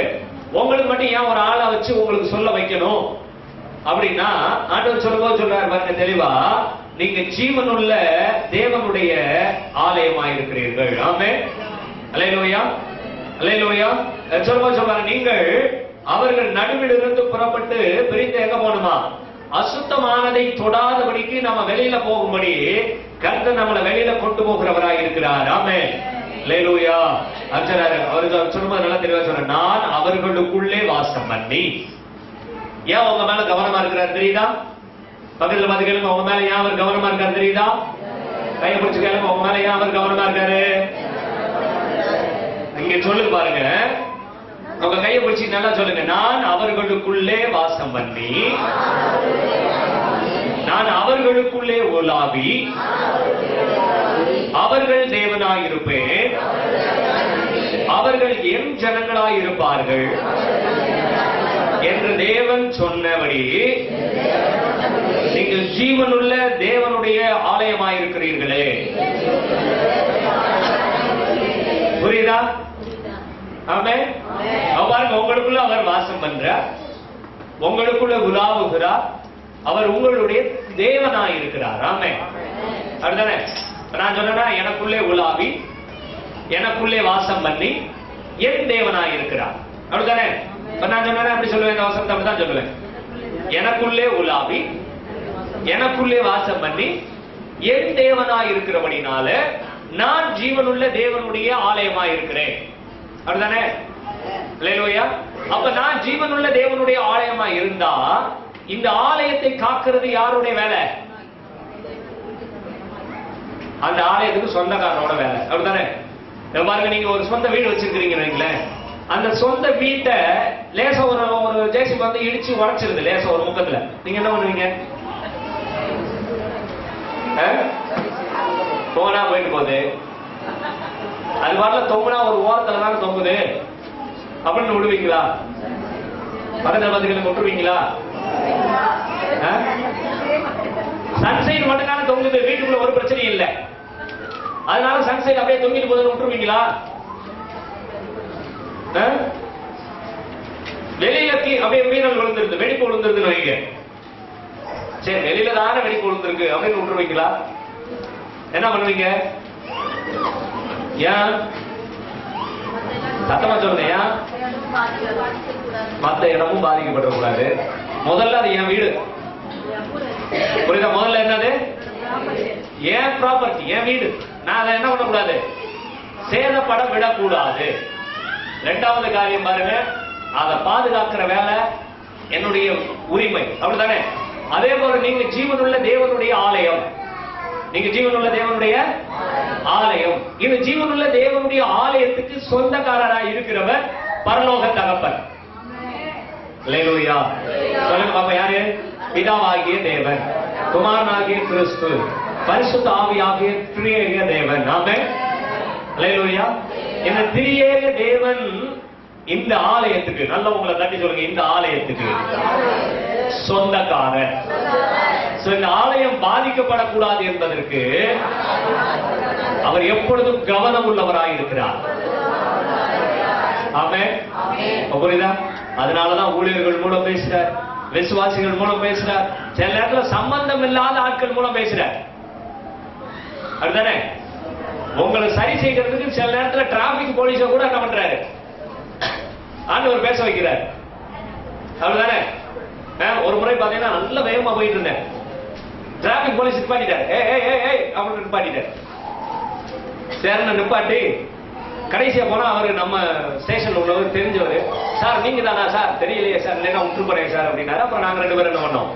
உங்களுக்கு மட்டும் ஏன் ஒரு ஆளை வச்சு உங்களுக்கு சொல்ல வைக்கணும் அப்படின்னா, ஆண்டவர் சொல்லும்போது சொல்றாரு பாருங்க தெளிவா, நீங்க ஜீவனுள்ள தேவனுடைய ஆலயமாய் இருக்கிறீர்கள். ஆமென். அல்லேலூயா. அல்லேலூயா. சொல்லும்போது சொல்றாரு, நீங்கள் அவர்கள் நடுவில் இருந்து புறப்பட்டு பிரிந்து எங்க போகணுமா? அசுத்தமானதை தொடாதபடிக்கு நம்ம வெளியில போகும்படி கர்த்தர் நம்மளை வெளியில கொண்டு போகிறவராய் இருக்கிறார். ஆமென். அல்லேலூயா. அவருக்கு சொல்லும்போது நல்லா தெளிவா சொல்ற, நான் அவர்களுக்குள்ளே வாசம் பண்ணி. ஏன் உங்க மேல கவனமா இருக்கிறார் தெரியுதா? பக்கத்துல பார்த்து கேளுங்க, உங்க மேல ஏன் அவர் கவனமா இருக்காரு தெரியுதா? கையை பிடிச்சு கேளுங்க, உங்க மேல ஏன் அவர் கவனமா இருக்காரு? இங்க சொல்லுங்க பாருங்க, உங்க கையை பிடிச்சி நல்லா சொல்லுங்க, நான் அவர்களுக்குள்ளே வாசம் பண்ணி, நான் அவர்களுக்குள்ளே உலாவி, அவர்கள் தேவனாயிருப்பேன், அவர்கள் என் ஜனங்களாயிருப்பார்கள் என்று தேவன் சொன்னபடி நீங்கள் ஜீவனுள்ள தேவனுடைய ஆலயமாயிருக்கிறீர்களே. புரியுதா? ஆமென். பாருங்க, உங்களுக்குள்ள அவர் வாசம் பண்றார், உங்களுக்குள்ள உலாவுகிறார், அவர் உங்களுடைய தேவனாயிருக்கிறார். ஆமென். அப்படிதானே? நான் சொன்னா எனக்குள்ளே உலாவி, எனக்குள்ளே வாசம் பண்ணி, என் தேவனாயிருக்கிறார். அப்படிதானே? நான் சொன்னா அப்படி சொல்லுவேன், இந்த வசனத்தை அப்படிதான் சொல்லுவேன். எனக்குள்ளே உலாவி, எனக்குள்ளே வாசம் பண்ணி, என் தேவனாய் இருக்கிறபடினால நான் ஜீவனுள்ள தேவனுடைய ஆலயமாய் இருக்கிறேன். அப்படிதானே? அல்லேலூயா. அப்ப நான் ஜீவனுள்ள தேவனுடைய ஆலயமாய் இருந்தா இந்த ஆலயத்தை காக்கிறது யாருடைய வேலை? அந்த ஆலயத்துக்கு சொந்தக்காரனோட வேலை. அப்படிதானே? பாருங்க, நீங்க ஒரு சொந்த வீடு வச்சிருக்கீங்க, அந்த சொந்த வீட்டை லேசா ஒரு ஜேசிபி வந்து இடிச்சு உடைச்சிருது லேசா ஒரு முக்கத்துல, நீங்க என்ன பண்ணுவீங்க? போனா போயிட்டு போகுது, அது வரல தொங்குனா ஒரு ஓரத்துல தானே தொங்குது அப்படின்னு விடுவீங்களா? பக்கத்துல பக்கத்துல விட்டுருவீங்களா? சன்சைட் மட்டும் தானே தொங்குது, வீட்டுக்குள்ள ஒரு பிரச்சனையும் இல்லை, அதனால சன்சைட் அப்படியே தொங்கிட்டு போகுதுன்னு விட்டுருவீங்களா? வெளியில அப்படியே மீனல் விழுந்துருது, வெடிப்பு விழுந்துருதுன்னு வைங்க, சரி வெளியில தானே வெடிப்பு விழுந்துருக்கு அப்படின்னு விட்டுருவீங்களா? என்ன பண்ணுவீங்க? ஏன் சத்தமா சொல்லுங்க, ஏன் மத்த இடமும் பாதிக்கப்படக்கூடாது? முதல்ல அது என் வீடு, புரியுதா? முதல்ல என்னது? ஏன் ப்ராப்பர்ட்டி, என் வீடு, நான் அதை என்ன பண்ணக்கூடாது? சேதப்பட விடக்கூடாது. இரண்டாவது காரியம் பாருங்க, அதை பாதுகாக்கிற வேலை என்னுடைய உரிமை. அப்படித்தானே? அதே போல நீங்க ஜீவனுள்ள தேவனுடைய ஆலயம், நீங்க ஜீவனுள்ள தேவனுடைய ஆலயம். இந்த ஜீவனுள்ள தேவனுடைய ஆலயத்துக்கு சொந்தக்காரராய் இருக்கிறவர் பரலோக தகப்பன். அல்லேலூயா. சொல்லுங்க பாப்பா, யாரு? பிதாவாகிய தேவன், குமாரனாகிய கிறிஸ்து, பரிசுத்த ஆவியாகிய திரியேக தேவன். ஆமென். அல்லேலூயா. இந்த திரியேக தேவன் இந்த ஆலயத்துக்கு, நல்ல உங்களை தட்டி சொல்லுங்க, இந்த ஆலயத்துக்கு சொந்தக்காரர். இந்த ஆலயம் பாதிக்கப்படக்கூடாது என்பதற்கு அவர் எப்பொழுதும் கவனம் உள்ளவராய் இருக்கிறார். ஆமென். புரியுதா? அதனாலதான் ஊழியர்கள் மூலம் பேசுறார், விசுவாசிகள் மூலம் பேசுறார், சில நேரத்தில் சம்பந்தம் இல்லாத ஆட்கள் மூலம் பேசுறார். அதுதானே? உங்களை சரி செய்யறதுக்கு சில நேரத்தில் டிராபிக் போலீஸ கூட என்ன பண்றாரு? ஆண்டவர் பேச வைக்கிறார். அப்படிதானே? ஒரு முறை பாத்தீங்கன்னா நல்ல வேகமா போயிட்டு இருந்தேன், டிராபிக் போலீஸ் நிப்பாட்டிட்டார், அப்படின்னு நிப்பாட்டிட்டார். சேர்ந்து நிப்பாட்டி கடைசியா போனா அவரு நம்ம ஸ்டேஷன்ல உள்ளவர் தெரிஞ்சவர், சார் நீங்க தானா? சார் தெரியலையே சார், இல்லைன்னா விட்டு போறேன் சார் அப்படின்னாரு. அப்புறம் நாங்க ரெண்டு பேரும் என்ன பண்ணோம்,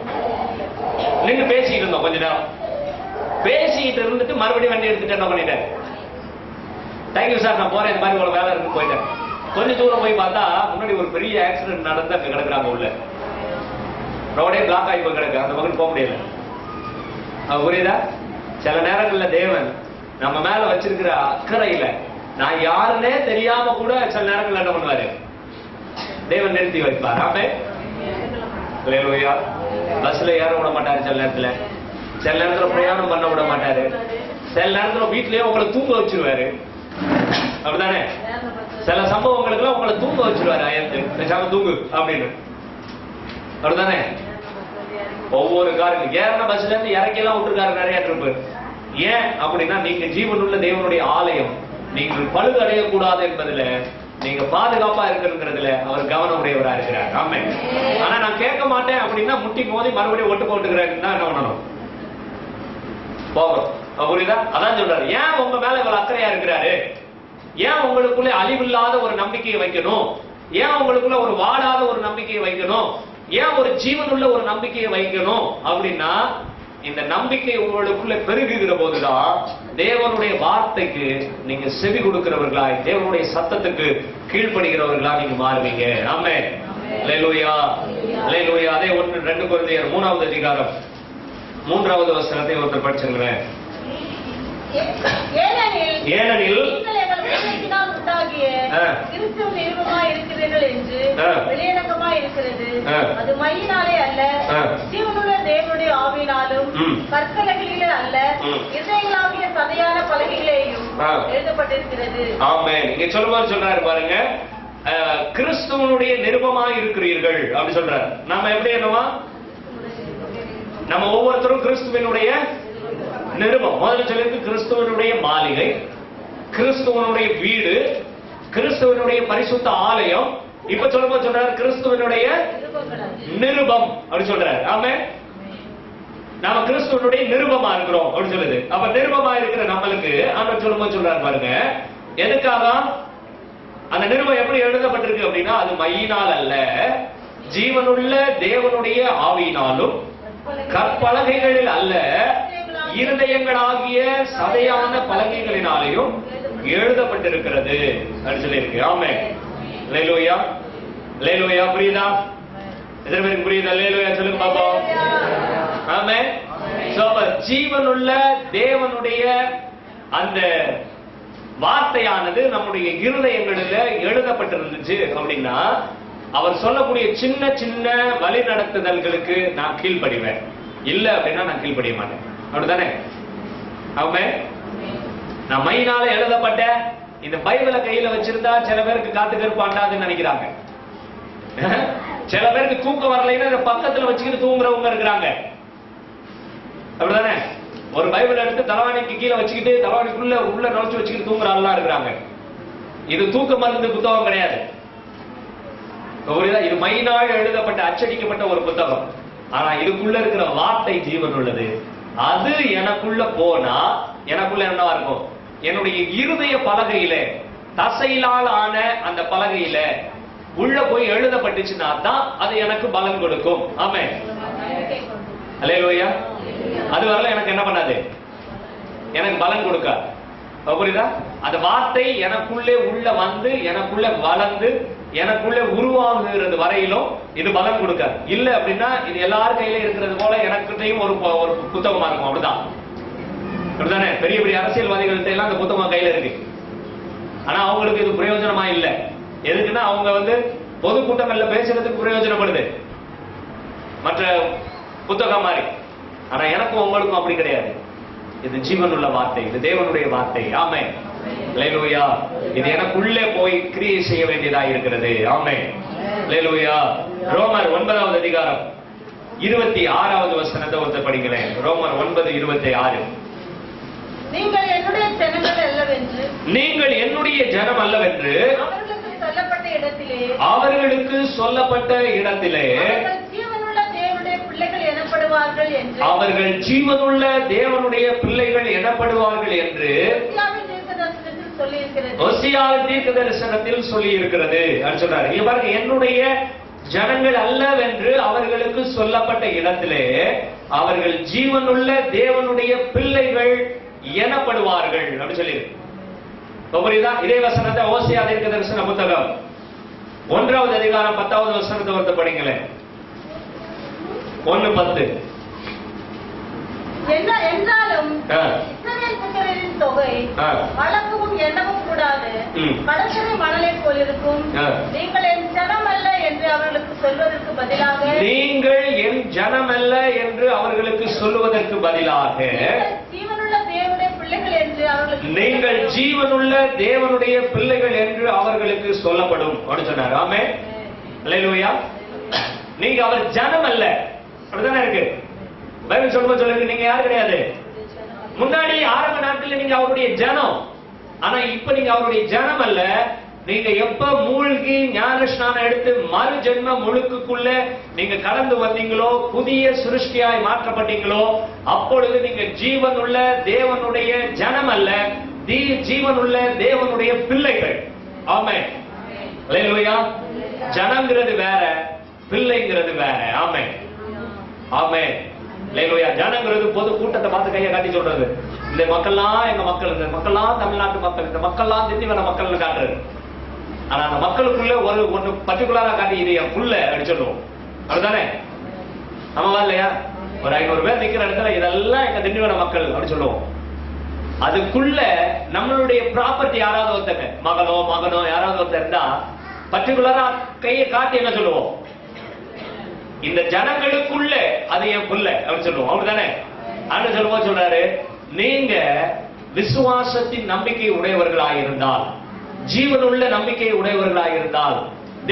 நின்று பேசிக்கிட்டு இருந்தோம். கொஞ்ச நேரம் பேசிக்கிட்டு இருந்துட்டு மறுபடியும் வண்டி எடுத்துட்டு என்ன பண்ணிட்டேன், தேங்க்யூ சார் நான் போறேன், இந்த மாதிரி ஒரு வேலை இருக்கு போயிட்டேன். கொஞ்சம் தூரம் போய் பார்த்தா முன்னாடி ஒரு பெரிய ஆக்சிடென்ட் நடந்து அங்க கிடக்குறாங்க உள்ள. ரோடே பிளாக் ஆகி போய் கிடக்கு, அந்த பக்கம் போக முடியல. புரியுதா? சில நேரங்கள்ல தேவன் நம்ம மேல வச்சிருக்கிற அக்கறையில நான் யாருன்னே தெரியாம கூட சில நேரங்கள்ல என்ன பண்ணுவாரு, தேவன் நிறுத்தி வைப்பார். ஆமே. அல்லேலூயா. பஸ்ல ஏற விட மாட்டாரு, சில நேரத்துல பிரயாணம் பண்ண விட மாட்டாரு, சில நேரத்துல வீட்லயே உங்களை தூங்க வச்சிருவாரு. அப்படிதானே? சில சம்பவங்களுக்கு எல்லாம் உங்களை தூங்க வச்சிருவாரு. பேசாம தூங்கு அப்படின்னு. அப்படிதானே? ஒவ்வொரு காருக்கு ஏறின பஸ்ல இருந்து இறக்கி எல்லாம் விட்டுருக்காரு நிறைய ட்ரிப்பு. ஏன் அப்படின்னா நீங்க ஜீவனுள்ள தேவனுடைய ஆலயம், நீங்கள் பழுது அடையக்கூடாது என்பதுல, நீங்க பாதுகாப்பா இருக்கிறதுல அவர் கவனம் உடையவரா இருக்கிறார். ஆமே. ஆனா நான் கேட்க மாட்டேன் அப்படின்னா முட்டி மோதி மறுபடியும் ஒட்டு போட்டுக்கிறேன்னு தான் என்ன பண்ணணும், போகணும். புரியுதா? அதான் சொல்றாரு, ஏன் உங்க மேல இவ்வளவு அக்கறையா இருக்கிறாரு, ஏன் உங்களுக்குள்ள அழிவில்லாத ஒரு நம்பிக்கையை வைக்கணும், ஏன் உங்களுக்குள்ள ஒரு வாடாத ஒரு நம்பிக்கையை வைக்கணும், ஏன் ஒரு ஜீவனுள்ள ஒரு நம்பிக்கையை வைக்கணும் அப்படின்னா, இந்த நம்பிக்கை உங்களுக்குள்ள பெருகுகிற போதுதான் தேவனுடைய வார்த்தைக்கு நீங்க செவி கொடுக்கிறவர்களாய், தேவனுடைய சத்தத்துக்கு கீழ்ப்படுகிறவர்களா நீங்க மாறுவீங்க. ஆமென். அல்லேலூயா. அல்லேலூயா. அதே 2 கொரிந்தியர் 3வது அதிகாரம் 3வது வசனத்தை ஒருத்தர் படிச்சுங்களேன். ஏனெனில் கிறிஸ்துவின் நிருபமாய் இருக்கிறீர்கள் என்று வெளியடக்கமாய் இருக்கிறது. அது மையினாலே அல்ல, ஜீவனுள்ள தேவனுடைய ஆவியினாலும், கற்களைகளிலே அல்ல, இதயங்களாகிய சதையான பலகையிலேயும் எழுதப்பட்டிருக்கிறது. ஆமென். இங்க சொல்லுவார், சொல்றாரு பாருங்க, கிறிஸ்துவனுடைய நிருபமாய் இருக்கிறீர்கள் அப்படி சொல்றாரு. நாம எப்படி என்னவா, நம்ம ஒவ்வொருத்தரும் கிறிஸ்துவனுடைய நிருபம். முதல்ல சொல்லிருக்கு கிறிஸ்துவனுடைய மாளிகை, கிறிஸ்துவனுடைய வீடு, கிறிஸ்துவனுடைய பரிசுத்த ஆலயம். இப்ப சொல்லும்போது சொல்றாரு கிறிஸ்துவனுடைய நிருபம் அப்படி சொல்றாரு. ஆமே. நாம கிறிஸ்துவனுடைய நிருபமா இருக்கிறோம் அப்படி சொல்லுது. அப்ப நிருபமா இருக்கிற நம்மளுக்கு ஆண்டவர் சொல்லும்போது சொல்றாரு பாருங்க, எதுக்காக அந்த நிருபம் எப்படி எழுதப்பட்டிருக்கு அப்படின்னா, அது மையினால் அல்ல, ஜீவனுள்ள தேவனுடைய ஆவியினாலும், கற்பலகைகளில் அல்ல, இருதயங்களாகிய சதையான பலகைகளினாலேயும் எழுதப்பட்டிருக்கிறது அப்படின்னு சொல்லியிருக்கு. ஆமே. அல்லேலூயா. அல்லேலூயா. புரியுதா? எத்தனை பேருக்கு புரியுதா? அல்லேலூயா சொல்லுங்க பாப்போம். ஆமே. ஜீவனுள்ள தேவனுடைய அந்த வார்த்தையானது நம்முடைய இருதயங்களில் எழுதப்பட்டிருந்துச்சு அப்படின்னா, அவர் சொல்லக்கூடிய சின்ன சின்ன வழி நடத்துதல்களுக்கு நான் கீழ்ப்படிவேன். இல்ல அப்படின்னா நான் கீழ்ப்படிய மாட்டேன். அப்படித்தானே? ஆமே. நான் மையினால எழுதப்பட்ட இந்த பைபிளை கையில வச்சிருந்தா சில பேருக்கு காத்து கருப்பாண்டாதுன்னு நினைக்கிறாங்க. சில பேருக்கு தூக்கம் வரலைன்னா பக்கத்துல வச்சுக்கிட்டு தூங்குறவங்க இருக்கிறாங்க. அப்படிதானே? ஒரு பைபிள் எடுத்து தலைவாணிக்கு கீழே வச்சுக்கிட்டு தலைவாணிக்குள்ள உள்ள நுழைச்சு வச்சுக்கிட்டு தூங்குற ஆள்லாம் இருக்கிறாங்க. இது தூக்க மருந்து புத்தகம் கிடையாது. இது மையினால் எழுதப்பட்ட அச்சடிக்கப்பட்ட ஒரு புத்தகம். ஆனா இதுக்குள்ள இருக்கிற வார்த்தை ஜீவன் உள்ளது. அது எனக்குள்ள போனா எனக்குள்ள என்னவா இருக்கும், என்னுடைய இருதய பலகையில, தசையிலால் ஆன அந்த பலகையில உள்ள போய் எழுதப்பட்டுச்சுன்னா தான் அது எனக்கு பலன் கொடுக்கும். ஆமே. அல்லேலூயா. அது வரல எனக்கு என்ன பண்ணாது, எனக்கு பலன் கொடுக்காது. புரியுதா? அந்த வார்த்தை எனக்குள்ளே உள்ள வந்து எனக்குள்ள வளர்ந்து எனக்குள்ளே உருவாகுகிறது வரையிலும் இது பலன் கொடுக்காது. இல்ல அப்படின்னா இது எல்லார் கையில இருக்கிறது போல எனக்கிட்டையும் ஒரு புத்தகமா இருக்கும். அப்படிதான். அப்படிதானே? பெரிய பெரிய அரசியல்வாதிகள்கிட்ட எல்லாம் அந்த புத்தகம் கையில இருக்கு. ஆனா அவங்களுக்கு இது பிரயோஜனமா இல்ல. எதுக்குன்னா அவங்க பொதுக்கூட்டங்கள்ல பேசுறதுக்கு பிரயோஜனப்படுது, மற்ற புத்தகம் மாதிரி. ஆனா எனக்கும் உங்களுக்கும் அப்படி கிடையாது. இது ஜீவனுள்ள வார்த்தை, இது தேவனுடைய வார்த்தை. ஆமே. அல்லேலூயா. இது எனக்குள்ளே போய் கிரியை செய்ய வேண்டியதா இருக்கிறது. ஆமே. அல்லேலூயா. ரோமர் 9வது அதிகாரம் 26வது வசனத்தை ஒருத்தர் படிங்களேன். ரோமர் 9:26. நீங்கள் என்னுடைய ஜனங்கள் அல்லவென்று, நீங்கள் என்னுடைய ஜனம் அல்லவென்று அவர்களுக்கு சொல்லப்பட்ட இடத்திலே அவர்கள் ஜீவனுள்ள தேவனுடைய பிள்ளைகள் எனப்படுவார்கள் என்று ஓசியாவின் தீர்க்கதரிசனத்தில் சொல்லி இருக்கிறது சொல்றாரு. இங்க பாருங்க, என்னுடைய ஜனங்கள் அல்லவென்று அவர்களுக்கு சொல்லப்பட்ட இடத்திலே அவர்கள் ஜீவனுள்ள தேவனுடைய பிள்ளைகள் எனப்படுவார்கள் அப்படின்னு சொல்லி. புரியுதா? இதே வசனத்தை ஓசியா தீர்க்கதரிசன புத்தகம் 1வது அதிகாரம் 10வது வசனத்தை வந்து படிங்களேன். 1:10. என்றாலும் இஸ்ரவேல் புத்திரரின் தொகை அளக்கவும் எண்ணவும் கூடாது, கடற்கரை மணலை போலிருக்கும். நீங்கள் என் ஜனம் அல்ல என்று அவர்களுக்கு சொல்வதற்கு பதிலாக, நீங்கள் என் ஜனம் அல்ல என்று அவர்களுக்கு சொல்லுவதற்கு பதிலாக, ஜீவனுள்ள தேவனுடைய பிள்ளைகள் என்று அவர்களுக்கு, நீங்கள் ஜீவனுள்ள தேவனுடைய பிள்ளைகள் என்று அவர்களுக்கு சொல்லப்படும் அப்படின்னு சொன்னார். ஆமென். அல்லேலூயா. நீங்க அவர் ஜனம் அல்ல, அப்படிதானே இருக்கு. பைபிள் சொல்லும்போது சொல்லுங்க, நீங்க யாரு கிடையாது. முன்னாடி ஆரம்ப நாட்களில் நீங்க அவருடைய ஜனம், ஆனா இப்ப நீங்க அவருடைய ஜனம் அல்ல. நீங்க எப்ப மூழ்கி ஞான ஸ்நானம் எடுத்து மறு ஜென்ம முழுக்குள்ள நீங்க கடந்து வந்தீங்களோ, புதிய சிருஷ்டியாய் மாற்றப்பட்டீங்களோ, அப்பொழுது நீங்க ஜீவனுள்ள தேவனுடைய ஜனம் அல்ல, ஜீவனுள்ள தேவனுடைய பிள்ளைகள். ஆமென். அல்லேலூயா. ஜனங்கிறது வேற, பிள்ளைங்கிறது வேற. ஆமென். ஆமென். அல்லேலூயா. ஜனங்கிறது பொது கூட்டத்தை பார்த்து கையை காட்டி சொல்றது, இந்த மக்கள்லாம் எங்க மக்கள், இந்த மக்கள்லாம் தமிழ்நாட்டு மக்கள், இந்த மக்கள்லாம் திண்டிவன மக்கள்னு காட்டுறது. ஆனா அந்த மக்களுக்குள்ள ஒன்னு பர்டிகுலரா காட்டி இது என் புள்ள அப்படி சொல்லுவோம். அப்படிதானே? ஆமாவா இல்லையா? ஒரு 500 பேர் நிக்கிற இடத்துல இதெல்லாம் எங்க திண்டிவன மக்கள் அப்படி சொல்லுவோம். அதுக்குள்ள நம்மளுடைய ப்ராப்பர்ட்டி யாராவது ஒருத்தங்க, மகனோ யாராவது ஒருத்தர் இருந்தா பர்டிகுலரா கையை காட்டி என்ன சொல்லுவோம், இந்த ஜனங்களுக்குள்ள அது என் புள்ள அப்படின்னு சொல்லுவோம். அப்படிதானே? அப்படின்னு சொல்லுவோம். சொல்றாரு, நீங்க விசுவாசத்தின் நம்பிக்கை உடையவர்களாயிருந்தால், ஜீவனுள்ள நம்பிக்கை உடையவர்களாயிருந்தால்,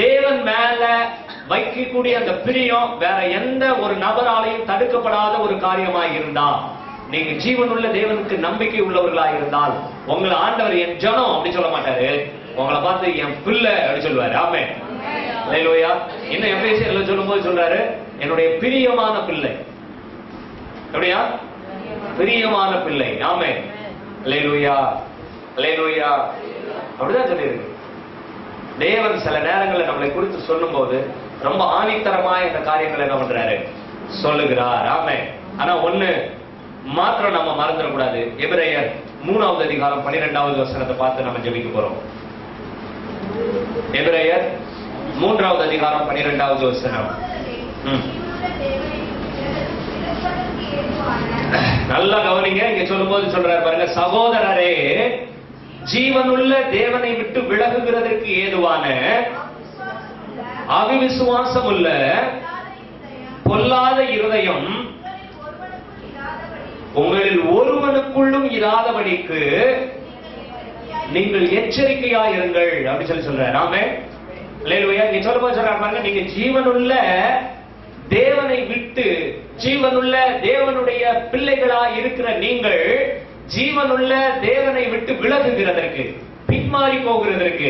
தேவன் மேல வைக்கக்கூடிய அந்த பிரியம் வேற எந்த ஒரு நபராலையும் தடுக்கப்படாத ஒரு காரியமாக இருந்தா, நீங்க ஜீவனுள்ள தேவனுக்கு நம்பிக்கை உள்ளவர்களாயிருந்தால், உங்களை ஆண்டவர் என் ஜனம் அப்படி சொல்ல மாட்டாரு, உங்களை பார்த்து என் பிள்ளை அப்படி சொல்லுவாரு. ஆமென். அல்லேலூயா. இன்னும் எபேசியர்ல சொல்லும்போது சொல்றாரு, என்னுடைய பிரியமான பிள்ளை. அப்படியா? பிரியமான பிள்ளை. ஆமென். அல்லேலூயா. அல்லேலூயா. அப்படிதான் சொல்லியிருக்கு. தேவன் சில நேரங்களில் நம்மளை குறித்து சொல்லும் போது ரொம்ப ஆணித்தரமா இந்த காரியங்களை என்ன பண்றாரு, சொல்லுகிறார். ஆமென். ஆனா ஒண்ணு மாத்திரம் நம்ம மறந்துடக்கூடாது. எபிரேயர் 3வது அதிகாரம் 12வது வசனத்தை பார்த்து நம்ம ஜெபிக்க போறோம். எபிரேயர் 3வது அதிகாரம் 12வது வசனம். நல்லா கவனிங்க. இங்க சொல்லும்போது சொல்றாரு பாருங்க, சகோதரரே, ஜீவனுள்ள தேவனை விட்டு விலகுகிறதற்கு ஏதுவான அவிவிசுவாசம் உள்ள பொல்லாத இருதயம் உங்களில் ஒருவனுக்குள்ளும் இராதபடிக்கு நீங்கள் எச்சரிக்கையாயிருங்கள் அப்படி சொல்றாரு. ஆமென். அல்லேலூயா. இங்க சொல்லும்போது சொல்றாரு பாருங்க, நீங்க ஜீவனுள்ள தேவனை விட்டு, ஜீவனுள்ள தேவனுடைய பிள்ளைகளா இருக்கிற நீங்கள் ஜீவனுள்ள தேவனை விட்டு விலகுகிறதற்கு, பின்மாறி போகிறதற்கு,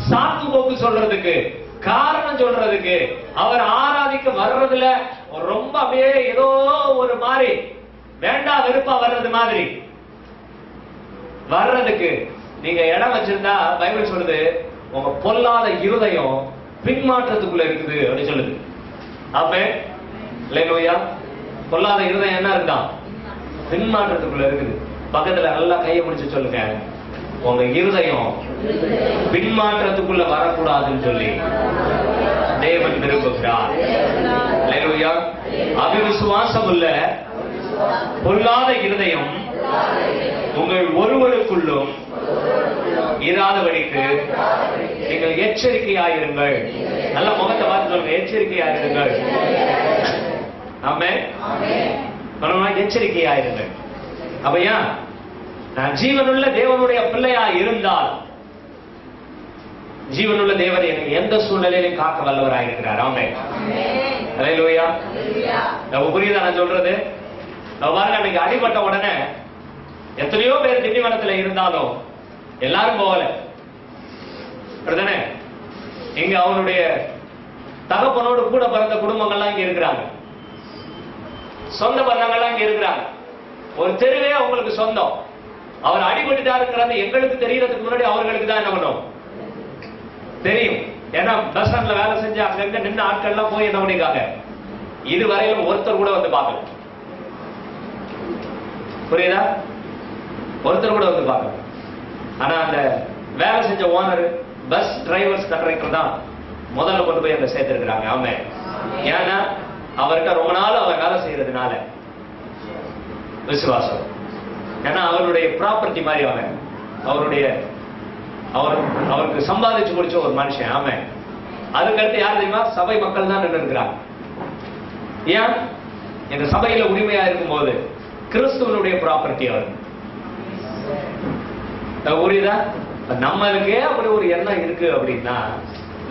சாக்கு போக்கு சொல்றதுக்கு, காரணம் சொல்றதுக்கு, அவர் ஆராதிக்க வர்றதுல ரொம்ப அப்படியே ஏதோ ஒரு மாதிரி வேண்டா வெறுப்பா வர்றது மாதிரி வர்றதுக்கு நீங்க இடம் வச்சிருந்தா, பைபிள் சொல்லுது, உங்க பொல்லாத இருதயம் பின்மாற்றத்துக்குள்ள இருக்குது அப்படி சொல்லுது. ஆமென். அல்லேலூயா. பொல்லாத இருதயம் என்ன இருந்தா, பின்மாற்றத்துக்குள்ள இருக்குது. பக்கத்துல நல்லா கையை பிடிச்சு சொல்லுங்க, உங்க இருதயம் பின்மாற்றத்துக்குள்ள வரக்கூடாதுன்னு சொல்லி தேவன் விரும்புகிறார். அல்லேலூயா. அவிசுவாசம் உள்ள பொல்லாத இருதயம் உங்கள் ஒருவருக்குள்ளும் இராதபடிக்கு நீங்கள் எச்சரிக்கையாயிருங்கள். நல்ல முகத்தை பார்த்து சொல்லுங்க, எச்சரிக்கையாயிருங்கள். ஆமென். எச்சரிக்கையாயிருங்கள். அப்பையா, நான் ஜீவனுள்ள தேவனுடைய பிள்ளையா இருந்தால், ஜீவனுள்ள தேவன் எனக்கு எந்த சூழ்நிலையிலும் காக்க வல்லவராயிருக்கிறார். ஆமென். அல்லேலூயா. புரியுதா நான் சொல்றது? பாருங்க, அன்னைக்கு அடிபட்ட உடனே எத்தனையோ பேர் திண்டிவனத்துல இருந்தாலும் எல்லாரும் போகல. அப்படிதானே? இங்க அவனுடைய தகப்பனோடு கூட பிறந்த குடும்பங்கள்லாம் இங்க இருக்கிறாங்க, சொந்த பந்தங்கள்லாம் இங்க இருக்கிறாங்க. ஒரு தெருவே அவங்களுக்கு சொந்தம். அவர் அடிபட்டுட்டாருங்கிறது எங்களுக்கு தெரியறதுக்கு முன்னாடி அவர்களுக்கு தான் என்ன பண்ணும் தெரியும். ஏன்னா பஸ் ஸ்டாண்ட்ல வேலை செஞ்சு அங்க நின்று ஆட்கள்லாம் போய் என்ன பண்ணிருக்காங்க, இதுவரையிலும் ஒருத்தர் கூட வந்து பார்க்கல. புரியுதா? ஒருத்தர் கூட வந்து பார்க்கல. ஆனா அந்த வேலை செஞ்ச ஓனர், பஸ் டிரைவர்ஸ், கண்டக்டர் தான் முதல்ல கொண்டு போய் அங்க சேர்த்திருக்கிறாங்க. ஆமென். ஏன்னா அவர்கிட்ட ரொம்ப நாள் அவர் வேலை செய்யறதுனால விசுவாசம். ஏன்னா அவருடைய ப்ராப்பர்ட்டி மாதிரி அவருக்கு சம்பாதிச்சு முடிச்ச ஒரு மனுஷன். ஆமென். அதுக்கடுத்து யார் தெரியுமா? சபை மக்கள் தான் நின்று இருக்கிறாங்க. ஏன்? இந்த சபையில உரிமையா இருக்கும் போது கிறிஸ்துவனுடைய ப்ராப்பர்ட்டி அவர். புரியுதா? நம்மளுக்கே அப்படி ஒரு எண்ணம் இருக்கு அப்படின்னா,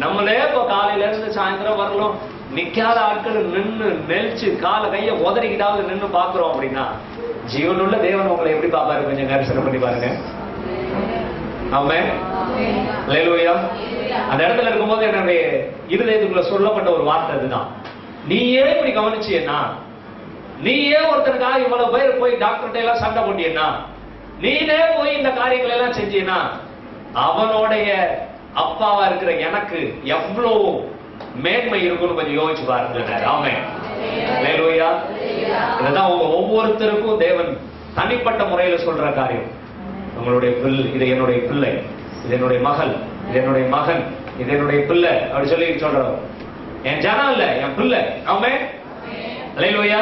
நம்மளே இப்போ காலையில இருந்து சாயந்தரம் வரலாம் நிக்காத ஆட்கள் நின்று நெளிச்சு காலை கைய உதறிக்கிட்டாவது நின்று பாக்குறோம் அப்படின்னா, ஜீவனுள்ள தேவன் உங்களை எப்படி பாப்பாரு? கொஞ்சம் தரிசனம் பண்ணி பாருங்க. ஆமென். அல்லேலூயா. அந்த இடத்துல இருக்கும்போது என்னுடைய இருதயத்துக்குள்ள சொல்லப்பட்ட ஒரு வார்த்தை அதுதான். நீயே இப்படி கவனிச்சியன்னா, நீயே ஒருத்தருக்காக இவ்வளவு பேர் போய் டாக்டர்கிட்ட எல்லாம் சண்டை போட்டியன்னா, நீனே போய் இந்த காரியங்கள் எல்லாம் செஞ்சியன்னா, அவனுடைய அப்பாவா இருக்கிற எனக்கு எவ்வளவு மேன்மை இருக்குன்னு கொஞ்சம் யோசிச்சு பாருங்க. ஆமென். அல்லேலூயா. இதுதான் உங்க ஒவ்வொருத்தருக்கும் தேவன் தனிப்பட்ட முறையில சொல்ற காரியம். உங்களுடைய இது என்னுடைய பிள்ளை, இது என்னுடைய மகள், இது என்னுடைய மகன், இது என்னுடைய பிள்ளை அப்படி சொல்லி சொல்றோம். என் ஜனம் இல்ல, என் பிள்ளை. ஆமென். அல்லேலூயா.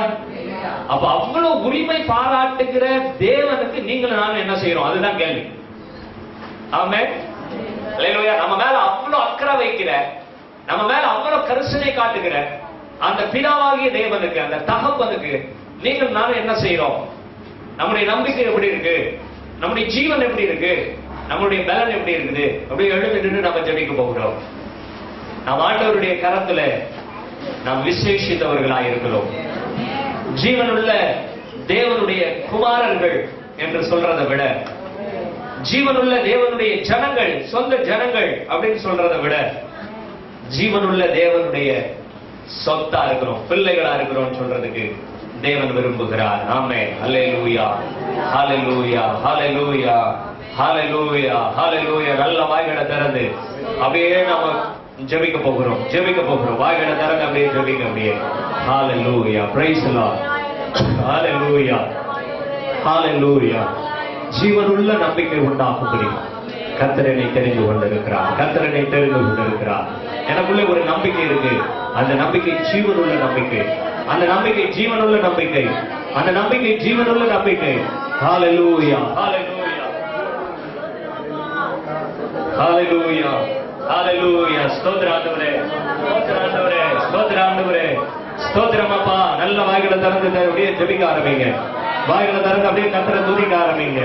அப்ப அவ்வளவு உரிமை பாராட்டுகிற தேவனுக்கு நீங்களும் நானும் என்ன செய்யறோம்? அதுதான் கேள்வி. ஆமென். அல்லேலூயா. நம்ம மேல அவ்வளவு அக்கறை வைக்கிற, நம்ம மேல அவ்வளவு கரிசனை காட்டுகிற அந்த பிதாவாகிய தேவனுக்கு, அந்த தகப்பனுக்கு நீங்கள் நானும் என்ன செய்யறோம்? நம்முடைய நம்பிக்கை எப்படி இருக்கு? நம்முடைய ஜீவன் எப்படி இருக்கு? நம்முடைய பலன் எப்படி இருக்குது? அப்படி எழுந்து நம்ம ஜெபிக்க போகிறோம். நாம் ஆண்டவருடைய கரத்துல நாம் விசேஷித்தவர்களாக இருக்கிறோம். ஜீவனுள்ள தேவனுடைய குமாரர்கள் என்று சொல்றதை விட, ஜீவனுள்ள தேவனுடைய ஜனங்கள், சொந்த ஜனங்கள் அப்படின்னு சொல்றதை விட, ஜீவனுள்ள தேவனுடைய சொத்தா இருக்கிறோம், பிள்ளைகளா இருக்கிறோம் சொல்றதுக்கு தேவன் விரும்புகிறார். ஆமென். அல்லேலூயா. ஹல்லேலூயா. ஹல்லேலூயா. ஹல்லேலூயா. ஹல்லேலூயா. நல்ல வாய்களை திறந்து அப்படியே நம்ம ஜெபிக்க போகிறோம். வாய்களை திறந்து அப்படியே ஜெபிக்க. அப்படியே ஹல்லேலூயா. Praise the Lord. ஹல்லேலூயா. ஹல்லேலூயா. ஜீவனுள்ள நம்பிக்கை உண்டாகும்படி கர்த்தரை தெரிந்து கொண்டிருக்கிறார். எனக்குள்ள ஒரு நம்பிக்கை இருக்கு. அந்த நம்பிக்கை ஜீவனுள்ள நம்பிக்கை. அந்த நம்பிக்கை ஜீவனுள்ள நம்பிக்கை. அந்த நம்பிக்கை ஜீவனுள்ள நம்பிக்கை. ஹல்லேலூயா. ஹல்லேலூயா. ஹல்லேலூயா. ஹல்லேலூயா. ஸ்தோத்திரம் ஆண்டவரே. ஸ்தோத்திரம் அப்பா. நல்ல வாய்களை திறந்து அப்படியே ஜெபிக்க ஆரம்பிங்க. வாய்களை திறந்து அப்படியே கர்த்தரை துதிக்க ஆரம்பிங்க.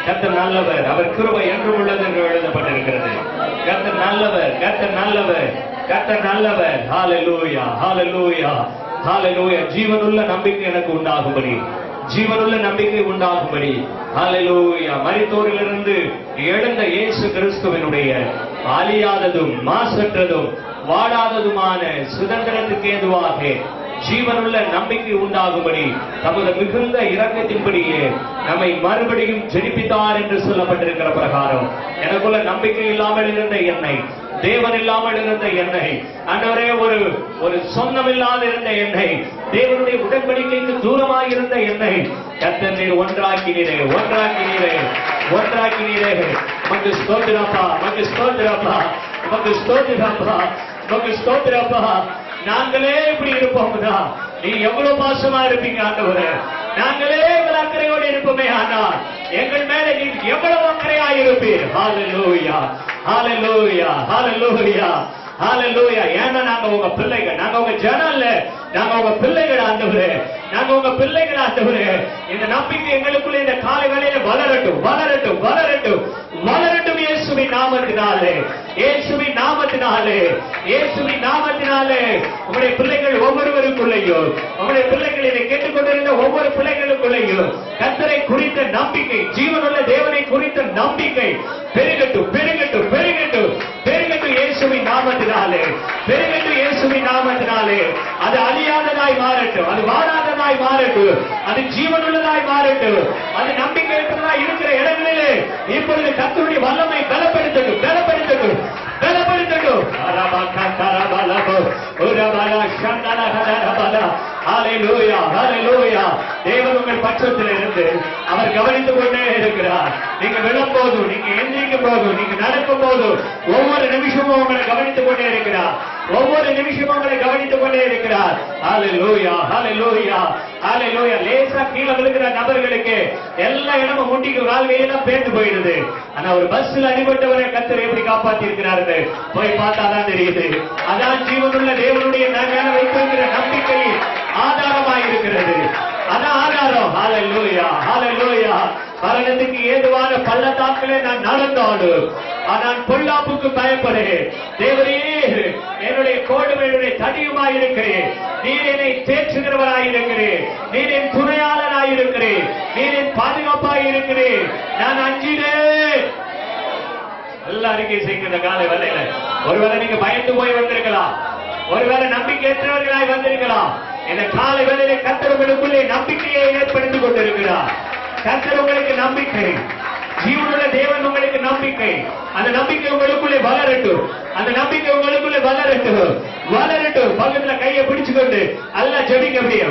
கர்த்தர் நல்லவர், அவர் கிருபை என்றும் உள்ளது என்று எழுதப்பட்டிருக்கிறது. கர்த்தர் நல்லவர். ஹல்லேலூயா. ஹல்லேலூயா. ஹல்லேலூயா. ஜீவனுள்ள நம்பிக்கை எனக்கு உண்டாகும்படி, ஹல்லேலூயா. மரித்தோரிலிருந்து எழுந்த இயேசு கிறிஸ்துவினுடைய அழியாததும் மாசற்றதும் வாடாததுமான சுதந்திரத்துக்கு ஏதுவாக ஜீவனுள்ள நம்பிக்கை உண்டாகும்படி தமது மிகுந்த இரக்கத்தின்படியே நம்மை மறுபடியும் ஜெனிப்பித்தார் என்று சொல்லப்பட்டிருக்கிற பிரகாரம், எனக்குள்ள நம்பிக்கை இல்லாமல் இருந்த என்னை, தேவன் இல்லாமல் இருந்த என்னை, ஆண்டவரே ஒரு சொந்தமில்லாத இருந்த என்னை, தேவனுடைய உடன்படிக்கைக்கு தூரமாக இருந்த என்னை கர்த்தர் நீர் ஒன்றாக்கினீரே. உமக்கு ஸ்தோத்திரப்பா. நாங்களே இப்படி இருப்போம்னா நீ எவ்வளவு பாசமா இருப்பீங்க ஆண்டவரே. நாங்களே எங்கள் அக்கறையோடு இருப்போமே, ஆனால் எங்கள் மேல நீ எவ்வளவு அக்கறையா இருப்பீர். ஹல்லேலூயா. ஹல்லேலூயா. ஹல்லேலூயா. ஹல்லேலூயா. ஏன்னா நாங்க உங்க பிள்ளைகள், நாங்க உங்க ஜனம் இல்ல, நாங்க உங்க பிள்ளைகள் ஆண்டவரே. இந்த நம்பிக்கை எங்களுக்குள்ள இந்த காலை வேளையில வளரட்டும். இயேசுவின் நாமத்தினாலே உங்களுடைய பிள்ளைகள் ஒவ்வொருவருக்குள்ளேயும், உங்களுடைய பிள்ளைகள் இதை கேட்டுக்கொண்டிருந்த ஒவ்வொரு பிள்ளைகளுக்குள்ளேயும் கர்த்தரை குறித்த நம்பிக்கை, ஜீவனுள்ள தேவனை குறித்த நம்பிக்கை பெருகட்டும். இயேசுவின் நாமத்தினாலே அது அழியாததாய் மாறட்டும், அது வாடாததாய் மாறட்டும், அது ஜீவனுள்ளதாய் மாறட்டும். அது நம்பிக்கை இருக்கிறதா இருக்கிற இடங்களிலே இப்பொழுது கர்த்தருடைய வல்லமை பலப்படுத்தட்டும். பலப்படுத்தட்டும். ஹல்லேலூயா, ஹல்லேலூயா. தேவன் உங்கள் பட்சத்தில் இருந்து அவர் கவனித்துக் கொண்டே இருக்கிறார். நீங்க விழும்போது, நீங்க எந்திரிக்கும் போது, நீங்க நடக்கும் போது, ஒவ்வொரு நிமிஷமும் உங்களை கவனித்துக் கொண்டே இருக்கிறார். ஒவ்வொரு நிமிஷமும் உங்களை கவனித்துக் கொண்டே இருக்கிறார். ஹல்லேலூயா, ஹல்லேலூயா, ஹல்லேலூயா. லேசா கீழே விழுகிற நபர்களுக்கு எல்லா இடமும் முட்டிக்கு வாழ்க்கையெல்லாம் பேர்ந்து போயிடுது. ஆனா ஒரு பஸ்ல அடிபட்டவரை கர்த்தர் எப்படி காப்பாத்தி இருக்கிறாரு போய் பார்த்தாதான் தெரியுது. அதான் ஜீவனுள்ள தேவனுடைய மேல வைத்திருக்கிற நம்பிக்கை ஆதாரமாயிருக்கிறது. அதான் ஆதாரம். ஹல்லேலூயா, ஹல்லேலூயா. மரணத்துக்கு ஏதுவான பள்ளத்தாக்கிலே நான் நடந்தாலும் நான் பொல்லாப்புக்கு பயப்படுகிறேன். தேவரே என்னுடைய கோடும் என்னுடைய தடியுமாயிருக்கிறேன். நீர் என்னை தேற்றுகிறவராயிருக்கிறேன். நீர் என் துணையாளராயிருக்கிறேன். நீர் என் பாதுகாப்பாயிருக்கிறேன். நான் அஞ்சினேன். எல்லா அறிக்கை செய்கிற காலை வேளையில ஒருவேளை நீங்க பயந்து போய் வந்திருக்கலாம். ஒருவேளை நம்பிக்கையற்றவர்களாய் வந்திருக்கலாம். இந்த காலை வேளையில கர்த்தர் உங்களுக்குள்ளே நம்பிக்கையை ஏற்படுத்திக் கொண்டிருக்கிறார். கர்த்தர் உங்களுக்கு நம்பிக்கை, ஜீவனுள்ள தேவன் உங்களுக்கு நம்பிக்கை. அந்த நம்பிக்கை உங்களுக்குள்ளே வளரட்டும். அந்த நம்பிக்கை உங்களுக்குள்ளே வளரட்டும், வளரட்டும். பக்கத்துல கையை பிடிச்சுக்கொண்டு அல்ல ஜெபிக்க முடியும்.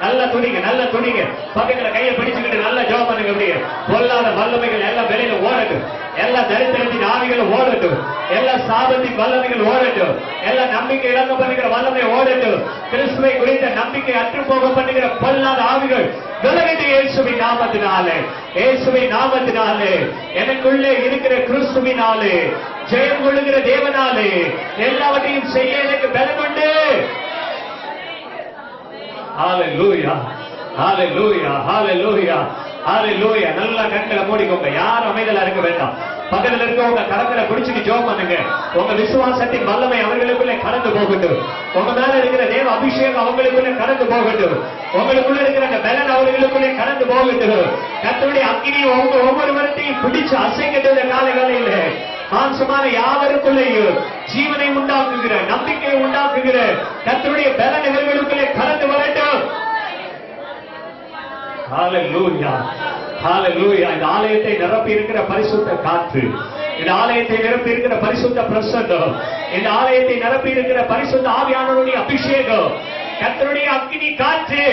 நல்ல துணிங்க, நல்ல துணிங்க. பக்கத்துல கையை பிடிச்சுக்கிட்டு நல்ல ஜெபம் பண்ணுங்க. முடியும். பொல்லாத வல்லமைகள் எல்லாம் வெளியில ஓடட்டும். எல்லா தரித்திரத்தின் ஆவிகளும் ஓடட்டும். எல்லா சாபத்தின் வல்லமைகள் ஓடட்டும். எல்லா நம்பிக்கை இழக்க பண்ணுகிற வல்லமை ஓடட்டும். கிறிஸ்துவை குறித்த நம்பிக்கை அற்று போக பண்ணுகிற பொல்லாத ஆவிகள் விலகிட்டு இயேசுவின் நாமத்தினாலே, இயேசுவின் நாமத்தினாலே, எனக்குள்ளே இருக்கிற கிறிஸ்துவினாலே, ஜெயம் கொள்ளுகிற தேவனாலே எல்லாவற்றையும் செய்ய எனக்கு பலம் உண்டு. ஹல்லேலூயா, ஹல்லேலூயா, ஹல்லேலூயா, ஹல்லேலூயா. நல்லா கண்களை மூடிக்கோங்க. யாரும் அமைதலா இருக்க வேண்டாம். பக்கத்துல இருக்கவங்க கரங்களை பிடிச்சிட்டு ஜெபம் பண்ணுங்க. உங்க விசுவாசத்தின் வல்லமை அவர்களுக்குள்ளே கடந்து போகட்டும். உங்க மேல இருக்கிற தேவ அபிஷேகம் அவங்களுக்குள்ளே கடந்து போகட்டும். உங்களுக்குள்ள இருக்கிற அந்த பலன் அவர்களுக்குள்ளே கடந்து போகட்டும். கர்த்தருடைய அக்கினி ஒவ்வொருவரையும் பிடிச்சு அசைக்கின்ற கால வேளையில மாம்சமான யாவருக்குள்ளேயும் ஜீவனை உண்டாக்குகிற, நம்பிக்கையை உண்டாக்குகிற கர்த்தருடைய பலன் இவர்களுக்குள்ளே கடந்து வரட்டும். ஹல்லேலூயா, ஹல்லேலூயா. இந்த ஆலயத்தை நிரப்பி இருக்கிற பரிசுத்த காற்று, இந்த ஆலயத்தை நிரப்பி இருக்கிற பரிசுத்த பிரசன்னம், இந்த ஆலயத்தை நிரப்பி இருக்கிற பரிசுத்த ஆவியானவருடைய அபிஷேகம், கர்த்தருடைய அக்கினி காற்று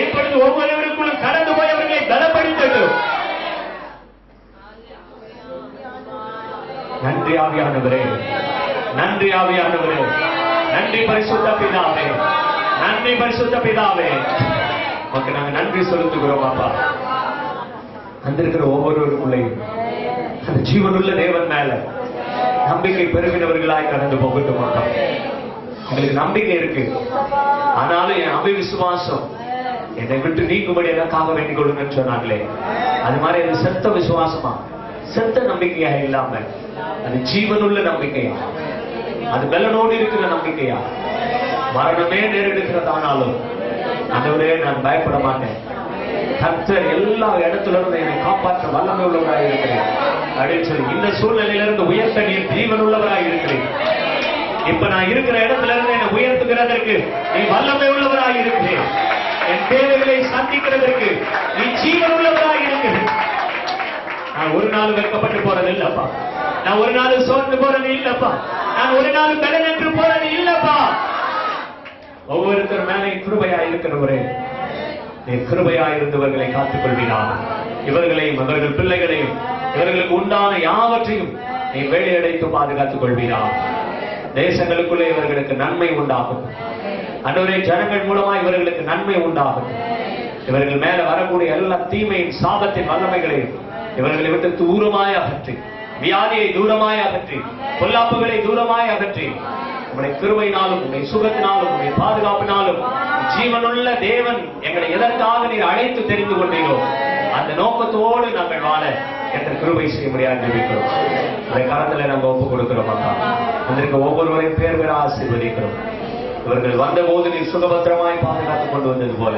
இப்பொழுது ஒவ்வொருவருக்குள்ளும் கடந்து போய் அவர்களை பலப்படுத்தட்டும். நன்றி ஆவியானவரே, நன்றி ஆவியானவரே, நன்றி பரிசுத்த பிதாவே, நன்றி பரிசுத்த பிதாவே. ஓகே, நாங்க நன்றி செலுத்துகிறோம் அப்பா. வந்திருக்கிற ஒவ்வொருவருக்குள்ளையும் அந்த ஜீவனுள்ள தேவன் மேல நம்பிக்கை பெருகினவர்களாய் கடந்து போகட்டும். எங்களுக்கு நம்பிக்கை இருக்கு, ஆனாலும் என் அபிவிசுவாசம் என்னை விட்டு நீக்கும்படி எனக்காக வேண்டிக் கொள்ளுங்கன்னு சொன்னாங்களே, அது மாதிரி அது செத்த விசுவாசமா, செத்த நம்பிக்கையா இல்லாம அது ஜீவனுள்ள நம்பிக்கையா, அது பலனோடு இருக்கிற நம்பிக்கையா, மரணமே நேரிடுகிறதானாலும் ஆண்டவரே நான் பயப்பட மாட்டேன், கர்த்தர் எல்லா இடத்துல இருந்து என்னை காப்பாற்ற வல்லமை உள்ளவராக இருக்கிறேன் அப்படின்னு சொல்லி இந்த சூழ்நிலையிலிருந்து உயர்த்த நீ ஜீவன் உள்ளவராக இருக்கிறேன். இப்ப நான் இருக்கிற இடத்துல இருந்து என்னை உயர்த்துகிறதற்கு நீ வல்லமை உள்ளவராக இருக்கிறேன். என் தேவைகளை சந்திக்கிறதற்கு நீ ஜீவன் உள்ளவராக இருக்கிறேன். நான் ஒரு நாள் வெட்கப்பட்டு போறது இல்லப்பா, நான் ஒரு நாள் சோர்ந்து போறது இல்லப்பா, நான் ஒரு நாள் பலனற்று போறது இல்லப்பா. ஒவ்வொருத்தர் மேலே கிருபையா இருக்கிறவரே, நீ கிருபையா இருந்தவர்களை காத்துக் கொள்வீனாக. இவர்களையும் அவர்கள் பிள்ளைகளையும் இவர்களுக்கு உண்டான யாவற்றையும் நீ வேலையடைத்து பாதுகாத்துக் கொள்வீனாக. தேசங்களுக்குள்ளே இவர்களுக்கு நன்மை உண்டாகும். அன்றைய ஜனங்கள் மூலமா இவர்களுக்கு நன்மை உண்டாகும். இவர்கள் மேல வரக்கூடிய எல்லா தீமையின் சாபத்தின் வல்லமைகளையும் இவர்களை விட்டு தூரமாய் அகற்றி, வியாதியை தூரமாய் அகற்றி, பொல்லாப்புகளை தூரமாய் அகற்றி, உங்களுடைய கிருபையினாலும் உங்களுடைய சுகத்தினாலும் உங்களுடைய பாதுகாப்பினாலும் ஜீவனுள்ள தேவன் எங்களை எதற்காக நீர் அழைத்து தெரிந்து கொண்டீரோ அந்த நோக்கத்தோடு நாங்கள் வாழ என்ற கிருபை செய்ய முடியாது ஜெபிக்கிறோம். அந்த காலத்துல நாங்கள் ஒப்புக் கொடுக்கிறோம். அக்கா அதற்கு ஒவ்வொருவரையும் பேர் பெற ஆசீர்வதிக்கிறோம். இவர்கள் வந்த போது நீர் சுகபத்திரமாய் பாதுகாத்துக் கொண்டு வந்தது போல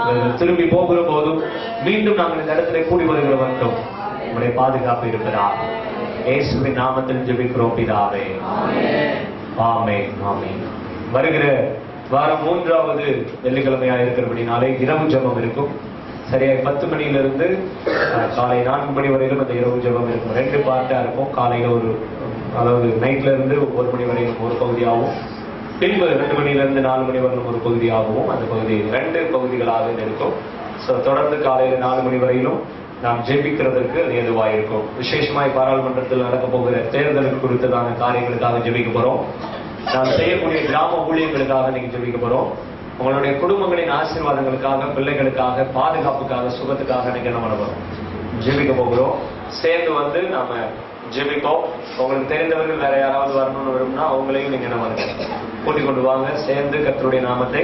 இவர்கள் திரும்பி போகிற போதும் மீண்டும் நாங்கள் இந்த இடத்துல கூடி வருகிற மட்டும் உங்களுடைய பாதுகாப்பு இருக்கிறா. இயேசுவின் நாமத்தில் ஜெபிக்கிறோம் பிதாவே. ஆமென், ஆமென். வருகிற வாரம் 3வது வெள்ளிக்கிழமையா இருக்கிறபடினாலே இரவு ஜெபம் இருக்கும். சரியாக 10 மணியிலிருந்து காலை 4 மணி வரையிலும் அந்த இரவு ஜெபம் இருக்கும். 2 பார்ட்டா இருக்கும். காலையில அதாவது நைட்ல இருந்து 1 மணி வரையிலும் ஒரு பகுதியாகவும், பின்பு 2 மணியிலிருந்து 4 மணி வரையிலும் ஒரு பகுதியாகவும், அந்த பகுதி 2 பகுதிகளாக இருக்கும். ஸோ தொடர்ந்து காலையில 4 மணி வரையிலும் நாம் ஜெபிக்கிறதற்கு அது ஏதுவாக இருக்கும். விசேஷமாய் பாராளுமன்றத்தில் நடக்க போகிற தேர்தலுக்கு குறித்ததான காரியங்களுக்காக ஜெபிக்க போறோம். நாம் செய்யக்கூடிய கிராம ஊழியர்களுக்காக நீங்க ஜெபிக்க போறோம். உங்களுடைய குடும்பங்களின் ஆசீர்வாதங்களுக்காக, பிள்ளைகளுக்காக, பாதுகாப்புக்காக, சுகத்துக்காக நீங்க என்ன பண்ண போறோம்? ஜெபிக்க போகிறோம். சேர்ந்து நாம ஜெபிப்போம். உங்களுக்கு தெரிந்தவர்கள் வேற யாராவது வரணும்னு விரும்பினா அவங்களையும் நீங்க என்ன பண்ணுங்க, கூட்டிக் கொண்டு வாங்க. சேர்ந்து கர்த்தருடைய நாமத்தை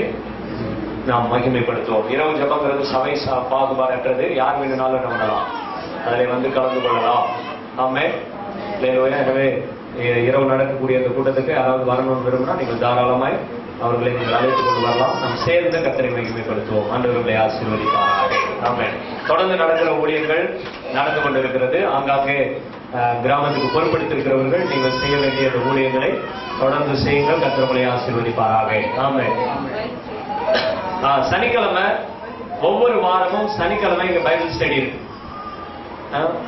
நாம் மகிமைப்படுத்துவோம். இரவு ஜெபங்கிறது சபை பாகுபாடற்றது. யார் வேணும்னாலும் என்ன பண்ணலாம், அதில் கலந்து கொள்ளலாம். ஆமென். எனவே இரவு நடக்கக்கூடிய அந்த கூட்டத்துக்கு யாராவது வரணும்னு விரும்பினா நீங்கள் தாராளமாய் அவர்களை நீங்கள் அழைத்துக் கொண்டு வரலாம். நாம் சேர்ந்து கர்த்தரை மகிமைப்படுத்துவோம். ஆண்டவர்களை ஆசீர்வதிப்பாராக. ஆமென். தொடர்ந்து நடக்கிற ஊழியங்கள் நடந்து கொண்டிருக்கிறது. ஆங்காங்கே கிராமத்துக்கு பொறுப்படுத்திருக்கிறவர்கள் நீங்கள் செய்ய வேண்டிய அந்த ஊழியங்களை தொடர்ந்து செய்யுங்கள். கர்த்தரை ஆசீர்வதிப்பாராக. ஆமென். சனிக்கிழமை ஒவ்வொரு வாரமும் சனிக்கிழமை இங்க பைபிள் ஸ்டடி இருக்கு.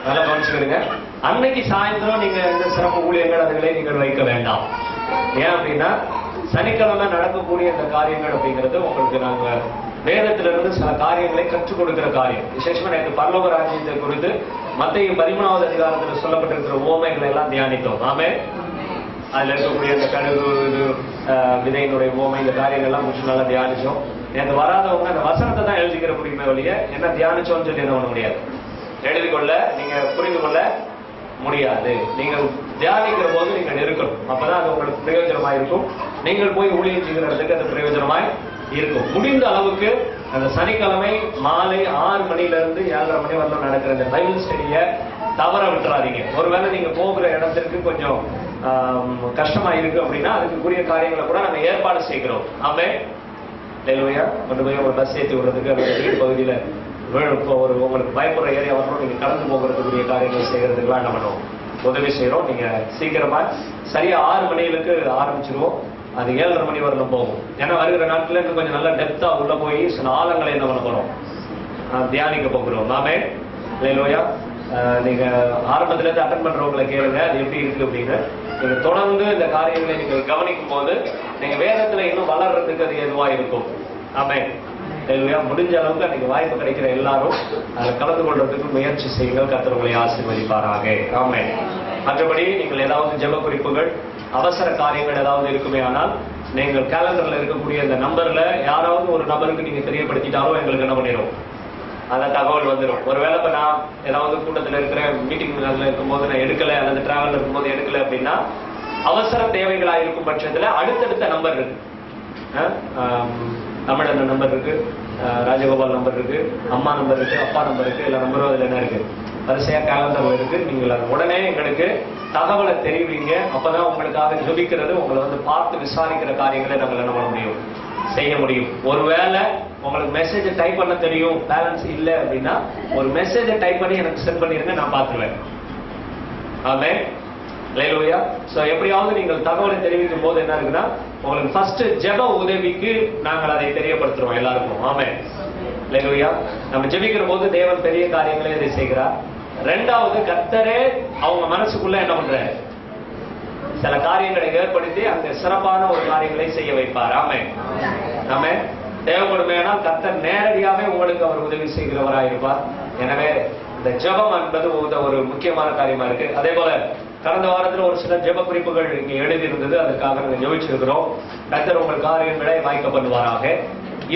நல்லா கவனிச்சுக்கிடுங்க. அன்னைக்கு சாயந்தரம் நீங்க இந்த சிறப்பு ஊழியர்கள் அதுகளை நீங்கள் வைக்க வேண்டாம். ஏன் அப்படின்னா சனிக்கிழமை நடக்கக்கூடிய இந்த காரியங்கள் அப்படிங்கிறது உங்களுக்கு நாங்க வேதத்திலிருந்து சில காரியங்களை கற்றுக் கொடுக்கிற காரியம். விசேஷமா நேற்று பரலோக ராஜ்யத்தை குறித்து மத்தேயு 13வது அதிகாரத்தில் சொல்லப்பட்டிருக்கிற உவமைகளை எல்லாம் தியானித்தோம். ஆமென். அதுல இருக்கக்கூடிய இந்த கடுகு விதையினுடைய உவமை, இந்த காரியங்கள் எல்லாம் முடிச்சு நல்லா தியானிச்சோம். நேற்று வராதவங்க அந்த வசனத்தை தான் எழுதிக்கிற முடியுமே வழிய என்ன தியானிச்சோம்னு சொல்லி என்ன பண்ண முடியாது, எழுதிக்கொள்ள நீங்க புரிந்து கொள்ள முடியாது. நீங்கள் தியானிக்கிற போது நீங்கள் இருக்கணும். அப்பதான் அது உங்களுக்கு பிரயோஜனமாய் இருக்கும். நீங்கள் போய் ஊழியம் செய்கிற இடத்துக்கு அது பிரயோஜனமாய் இருக்கும். முடிந்த அளவுக்கு அந்த சனிக்கிழமை மாலை 6 மணியிலிருந்து 7:30 மணி வரலாம் நடக்கிற இந்த பைபிள் ஸ்டடியை தவற விட்டுறாதீங்க. ஒருவேளை நீங்க போகிற இடத்திற்கு கொஞ்சம் கஷ்டமா இருக்கு அப்படின்னா அதுக்குரிய காரியங்களை கூட நாங்க ஏற்பாடு செய்கிறோம். ஆமென். ஹல்லேலூயா. கொண்டு போய் ஒரு பஸ் ஏற்றி விடுறதுக்கு அந்த வீடு பகுதியில உங்களுக்கு பயப்படுற ஏரியா வரணும், நீங்க கடந்து போகிறதுக்குரிய காரியங்கள் செய்யறதுக்கு என்ன பண்ணுவோம், உதவி செய்யறோம். நீங்க சீக்கிரமா சரியா 6 மணிகளுக்கு ஆரம்பிச்சிருவோம். அது 7:30 மணி வரலும் போகும். ஏன்னா வருகிற நாட்கள் இன்னும் கொஞ்சம் நல்லா டெப்தா உள்ள போய் சில ஆழங்களை என்ன பண்ண போறோம், தியானிக்க போகிறோம். நாமே ஹல்லேலூயா. நீங்க ஆரம்பத்துல இருந்து அட்டன் பண்றவங்களை கேளுங்க அது எப்படி இருக்கு அப்படின்னு. நீங்க தொடர்ந்து இந்த காரியங்களை நீங்க கவனிக்கும் போது நீங்க வேதத்துல இன்னும் வளர்றதுக்கு அது எதுவா இருக்கும். ஆமென். ஹல்லேலூயா. முடிஞ்ச அளவுக்கு அன்னைக்கு வாய்ப்பு கிடைக்கிற எல்லாரும் அதில் கலந்து கொள்றதுக்கு முயற்சி செய்யுங்கள். கர்த்தர் உங்களை ஆசீர்வதிப்பாராக. ஆமென். மற்றபடி நீங்கள் ஏதாவது ஜெப குறிப்புகள், அவசர காரியங்கள் ஏதாவது இருக்குமே ஆனால் நீங்கள் கேலண்டர்ல இருக்கக்கூடிய இந்த நம்பர்ல யாராவது ஒரு நபருக்கு நீங்க தெரியப்படுத்திட்டாலும் எங்களுக்கு என்ன பண்ணிடும், அந்த தகவல் வந்துடும். ஒருவேளை இப்ப நான் ஏதாவது கூட்டத்தில் இருக்கிற மீட்டிங் இருக்கும்போது நான் எடுக்கல அல்லது டிராவல் இருக்கும்போது எடுக்கல அப்படின்னா அவசர தேவைகளா இருக்கும் பட்சத்துல அடுத்தடுத்த நம்பர் இருக்கு. தமிழன் நம்பர் இருக்கு, ராஜகோபால் நம்பர் இருக்கு, அம்மா நம்பர் இருக்கு, அப்பா நம்பர் இருக்கு, எல்லா நம்பரும் அதுல என்ன இருக்கு, வரிசையா கேலண்டர் இருக்கு. நீங்கள் உடனே எங்களுக்கு தகவலை தெரிவிங்க. அப்பதான் உங்களுக்காக ஜெபிக்கிறது, உங்களை பார்த்து விசாரிக்கிற காரியங்களை நாங்கள் என்ன பண்ண முடியும், செய்ய முடியும். ஒருவேளை உங்களுக்கு மெசேஜ் டைப் பண்ண தெரியும், பேலன்ஸ் இல்லை அப்படின்னா ஒரு மெசேஜ் டைப் பண்ணி எனக்கு சென்ட் பண்ணிருங்க, நான் பார்த்துருவேன். ஆமென். ஹல்லேலூயா. சோ எப்படியாவது நீங்கள் தகவலை தெரிவிக்கும் போது என்ன இருக்குன்னா உங்களுக்கு ஃபர்ஸ்ட் ஜெப உதவிக்கு நாங்கள் அதை தெரியப்படுத்துறோம் எல்லாருக்கும். ஆமென். ஹல்லேலூயா. நம்ம ஜெபிக்கிற போது தேவன் பெரிய காரியங்களை இதை செய்கிறார். 2வது கர்த்தரே அவங்க மனசுக்குள்ள என்ன பண்றாரு, சில காரியங்களை ஏற்படுத்தி அங்க சிறப்பான ஒரு காரியங்களை செய்ய வைப்பார். ஆமென். ஆமென். தேவைப்படுமேனால் கர்த்தர் நேரடியாவே உங்களுக்கு அவர் உதவி செய்கிறவராயிருப்பார். எனவே இந்த ஜெபம் என்பது ஒரு முக்கியமான காரியமா இருக்கு. அதே போல கடந்த வாரத்தில் ஒரு சில ஜெப குறிப்புகள் இங்கே எழுதி இருந்தது, அதற்காக நாங்கள் ஜெபிச்சிருக்கிறோம். கர்த்தர் உங்கள் காரியங்களை வாய்க்க பண்ணுவாராக.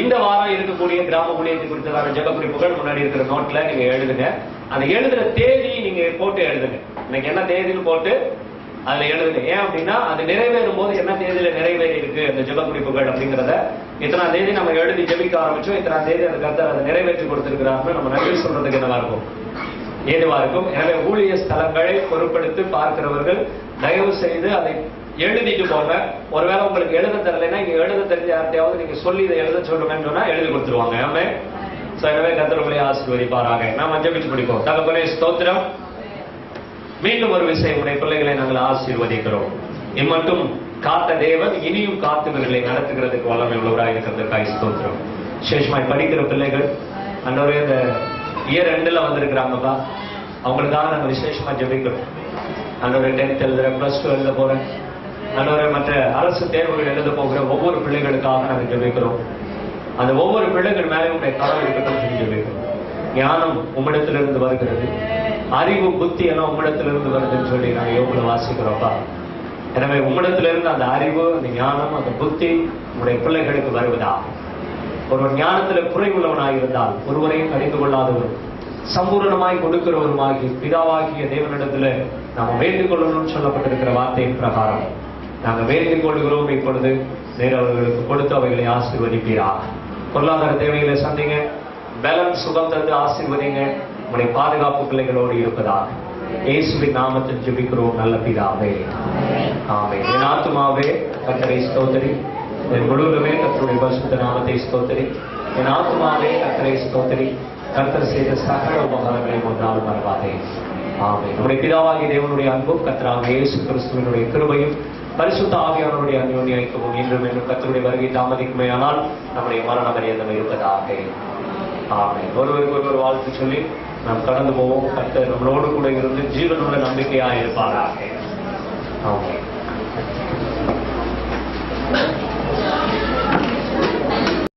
இந்த வாரம் இருக்கக்கூடிய கிராம ஊழியத்தை குறித்ததான ஜெப குறிப்புகள் முன்னாடி இருக்கிற நோட்ல நீங்க எழுதுங்க. அந்த எழுதுற தேதி நீங்க போட்டு எழுதுங்க. இன்னைக்கு என்ன தேதின்னு போட்டு அதுல எழுதுங்க. ஏன் அப்படின்னா அது நிறைவேறும் போது என்ன தேதியில நிறைவேறி இருக்கு அந்த ஜெப குறிப்புகள் அப்படிங்கிறத, இத்தனாம் தேதி நம்ம எழுதி ஜெபிக்க ஆரம்பிச்சோம், இத்தனாம் தேதி அந்த கர்த்தர் அதை நிறைவேற்றி கொடுத்திருக்கிறார்கள் நம்ம நன்றி சொல்றதுக்கு என்னவா இருக்கும், ஏதுவா இருக்கும். எனவே ஊழிய ஸ்தலங்களை பொறுப்படுத்தி பார்க்கிறவர்கள் தயவு செய்து அதை எழுதிட்டு போங்க. ஒருவேளை உங்களுக்கு எழுத தெரியலைன்னா இங்க எழுத தெரிஞ்ச யார்ட்டையாவது நீங்க சொல்லி இதை எழுத சொல்லுங்கன்னு சொன்னா எழுதி கொடுத்துருவாங்க. ஆமென். எனவே கர்த்தர் உங்களை ஆசீர்வதிப்பாராக. நாம் ஜெபிச்சு முடிப்போம். தகப்பனே ஸ்தோத்திரம். மீண்டும் ஒரு விஷயம், உடைய பிள்ளைகளை நாங்கள் ஆசீர்வதிக்கிறோம். இம்மட்டும் காத்த தேவன் இனியும் காத்து இவர்களை நடத்துகிறதுக்கு வல்லமை உள்ளவராக இருக்கிறதுக்காக ஸ்தோத்திரம். விசேஷமாய் படிக்கிற பிள்ளைகள் அன்றவரே இந்த இயர் 2ல வந்திருக்கிறாங்கப்பா, அவங்களுக்காக நாங்கள் விசேஷமா ஜெபிக்கிறோம். அன்றவரே 10th எழுதுற, +2 எழுத போறேன், அன்றவரே மற்ற அரசு தேர்வுகள் எழுத போகிற ஒவ்வொரு பிள்ளைகளுக்காக நாங்கள் ஜெபிக்கிறோம். அந்த ஒவ்வொரு பிள்ளைகள் மேலே உடைய கரம் இருக்கட்டும் சொல்லி ஜெபிக்கிறோம். ஞானம் உம்மிடத்திலிருந்து வருகிறது, அறிவு புத்தி எல்லாம் உம்மிடத்திலிருந்து வருதுன்னு சொல்லி நாங்கள் யோகல வாசிக்கிறோம்ப்பா. எனவே உம்மிடத்திலிருந்து அந்த அறிவு, அந்த ஞானம், அந்த புத்தி உடைய பிள்ளைகளுக்கு வருவதா. ஒருவர் ஞானத்துல குறைவுள்ளவனாக இருந்தால் ஒருவரையும் கடிந்து கொள்ளாதவர், சம்பூர்ணமாய் கொடுக்கிறவருமாகி பிதாவாகிய தேவனிடத்துல நாம வேண்டிக் கொள்ளணும்னு சொல்லப்பட்டிருக்கிற வார்த்தையின் பிரகாரம் நாங்கள் வேண்டிக் கொள்கிறோம். இப்பொழுது நேர் அவர்களுக்கு கொடுத்து அவைகளை ஆசீர்வதிப்பீராக. பொருளாதார தேவைகளை சந்திங்க, பலன் சுகம் தந்து ஆசீர்வதிங்க. உங்களுடைய பாதுகாப்பு பிள்ளைகளோடு இருப்பதாக இயேசுவின் நாமத்தில் ஜெபிக்கிறோம் நல்ல பிதாவே, ஆமென். என் ஆத்துமாவே கர்த்தரை ஸ்தோத்திரி, என் முழுவதுமே கர்த்தருடைய பரிசுத்த நாமத்தை ஸ்தோத்திரி. என் ஆத்துமாவே கர்த்தரை ஸ்தோத்திரி, கர்த்தர் செய்த சகல உபகாரங்களை ஒன்றால் மறவாதே. ஆமென். நம்முடைய பிதாவாகிய தேவனுடைய அன்பும் கர்த்தராகிய இயேசு கிறிஸ்துவினுடைய கிருபையும் பரிசுத்த ஆவியானவருடைய அந்யோன்ய ஐக்கியமும் இன்றும் என்றும் கர்த்தருடைய வருகை தாமதிக்குமேயானால் நம்முடைய மரண பரியந்தம் இருப்பதாக. ஆமென். ஒருவருக்கு வாழ்த்து சொல்லி நாம் கடந்து போவோம். கர்த்தர் நம்மளோடு கூட இருந்து ஜீவனுள்ள நம்பிக்கையாக இருப்பாராக. ஆமென்.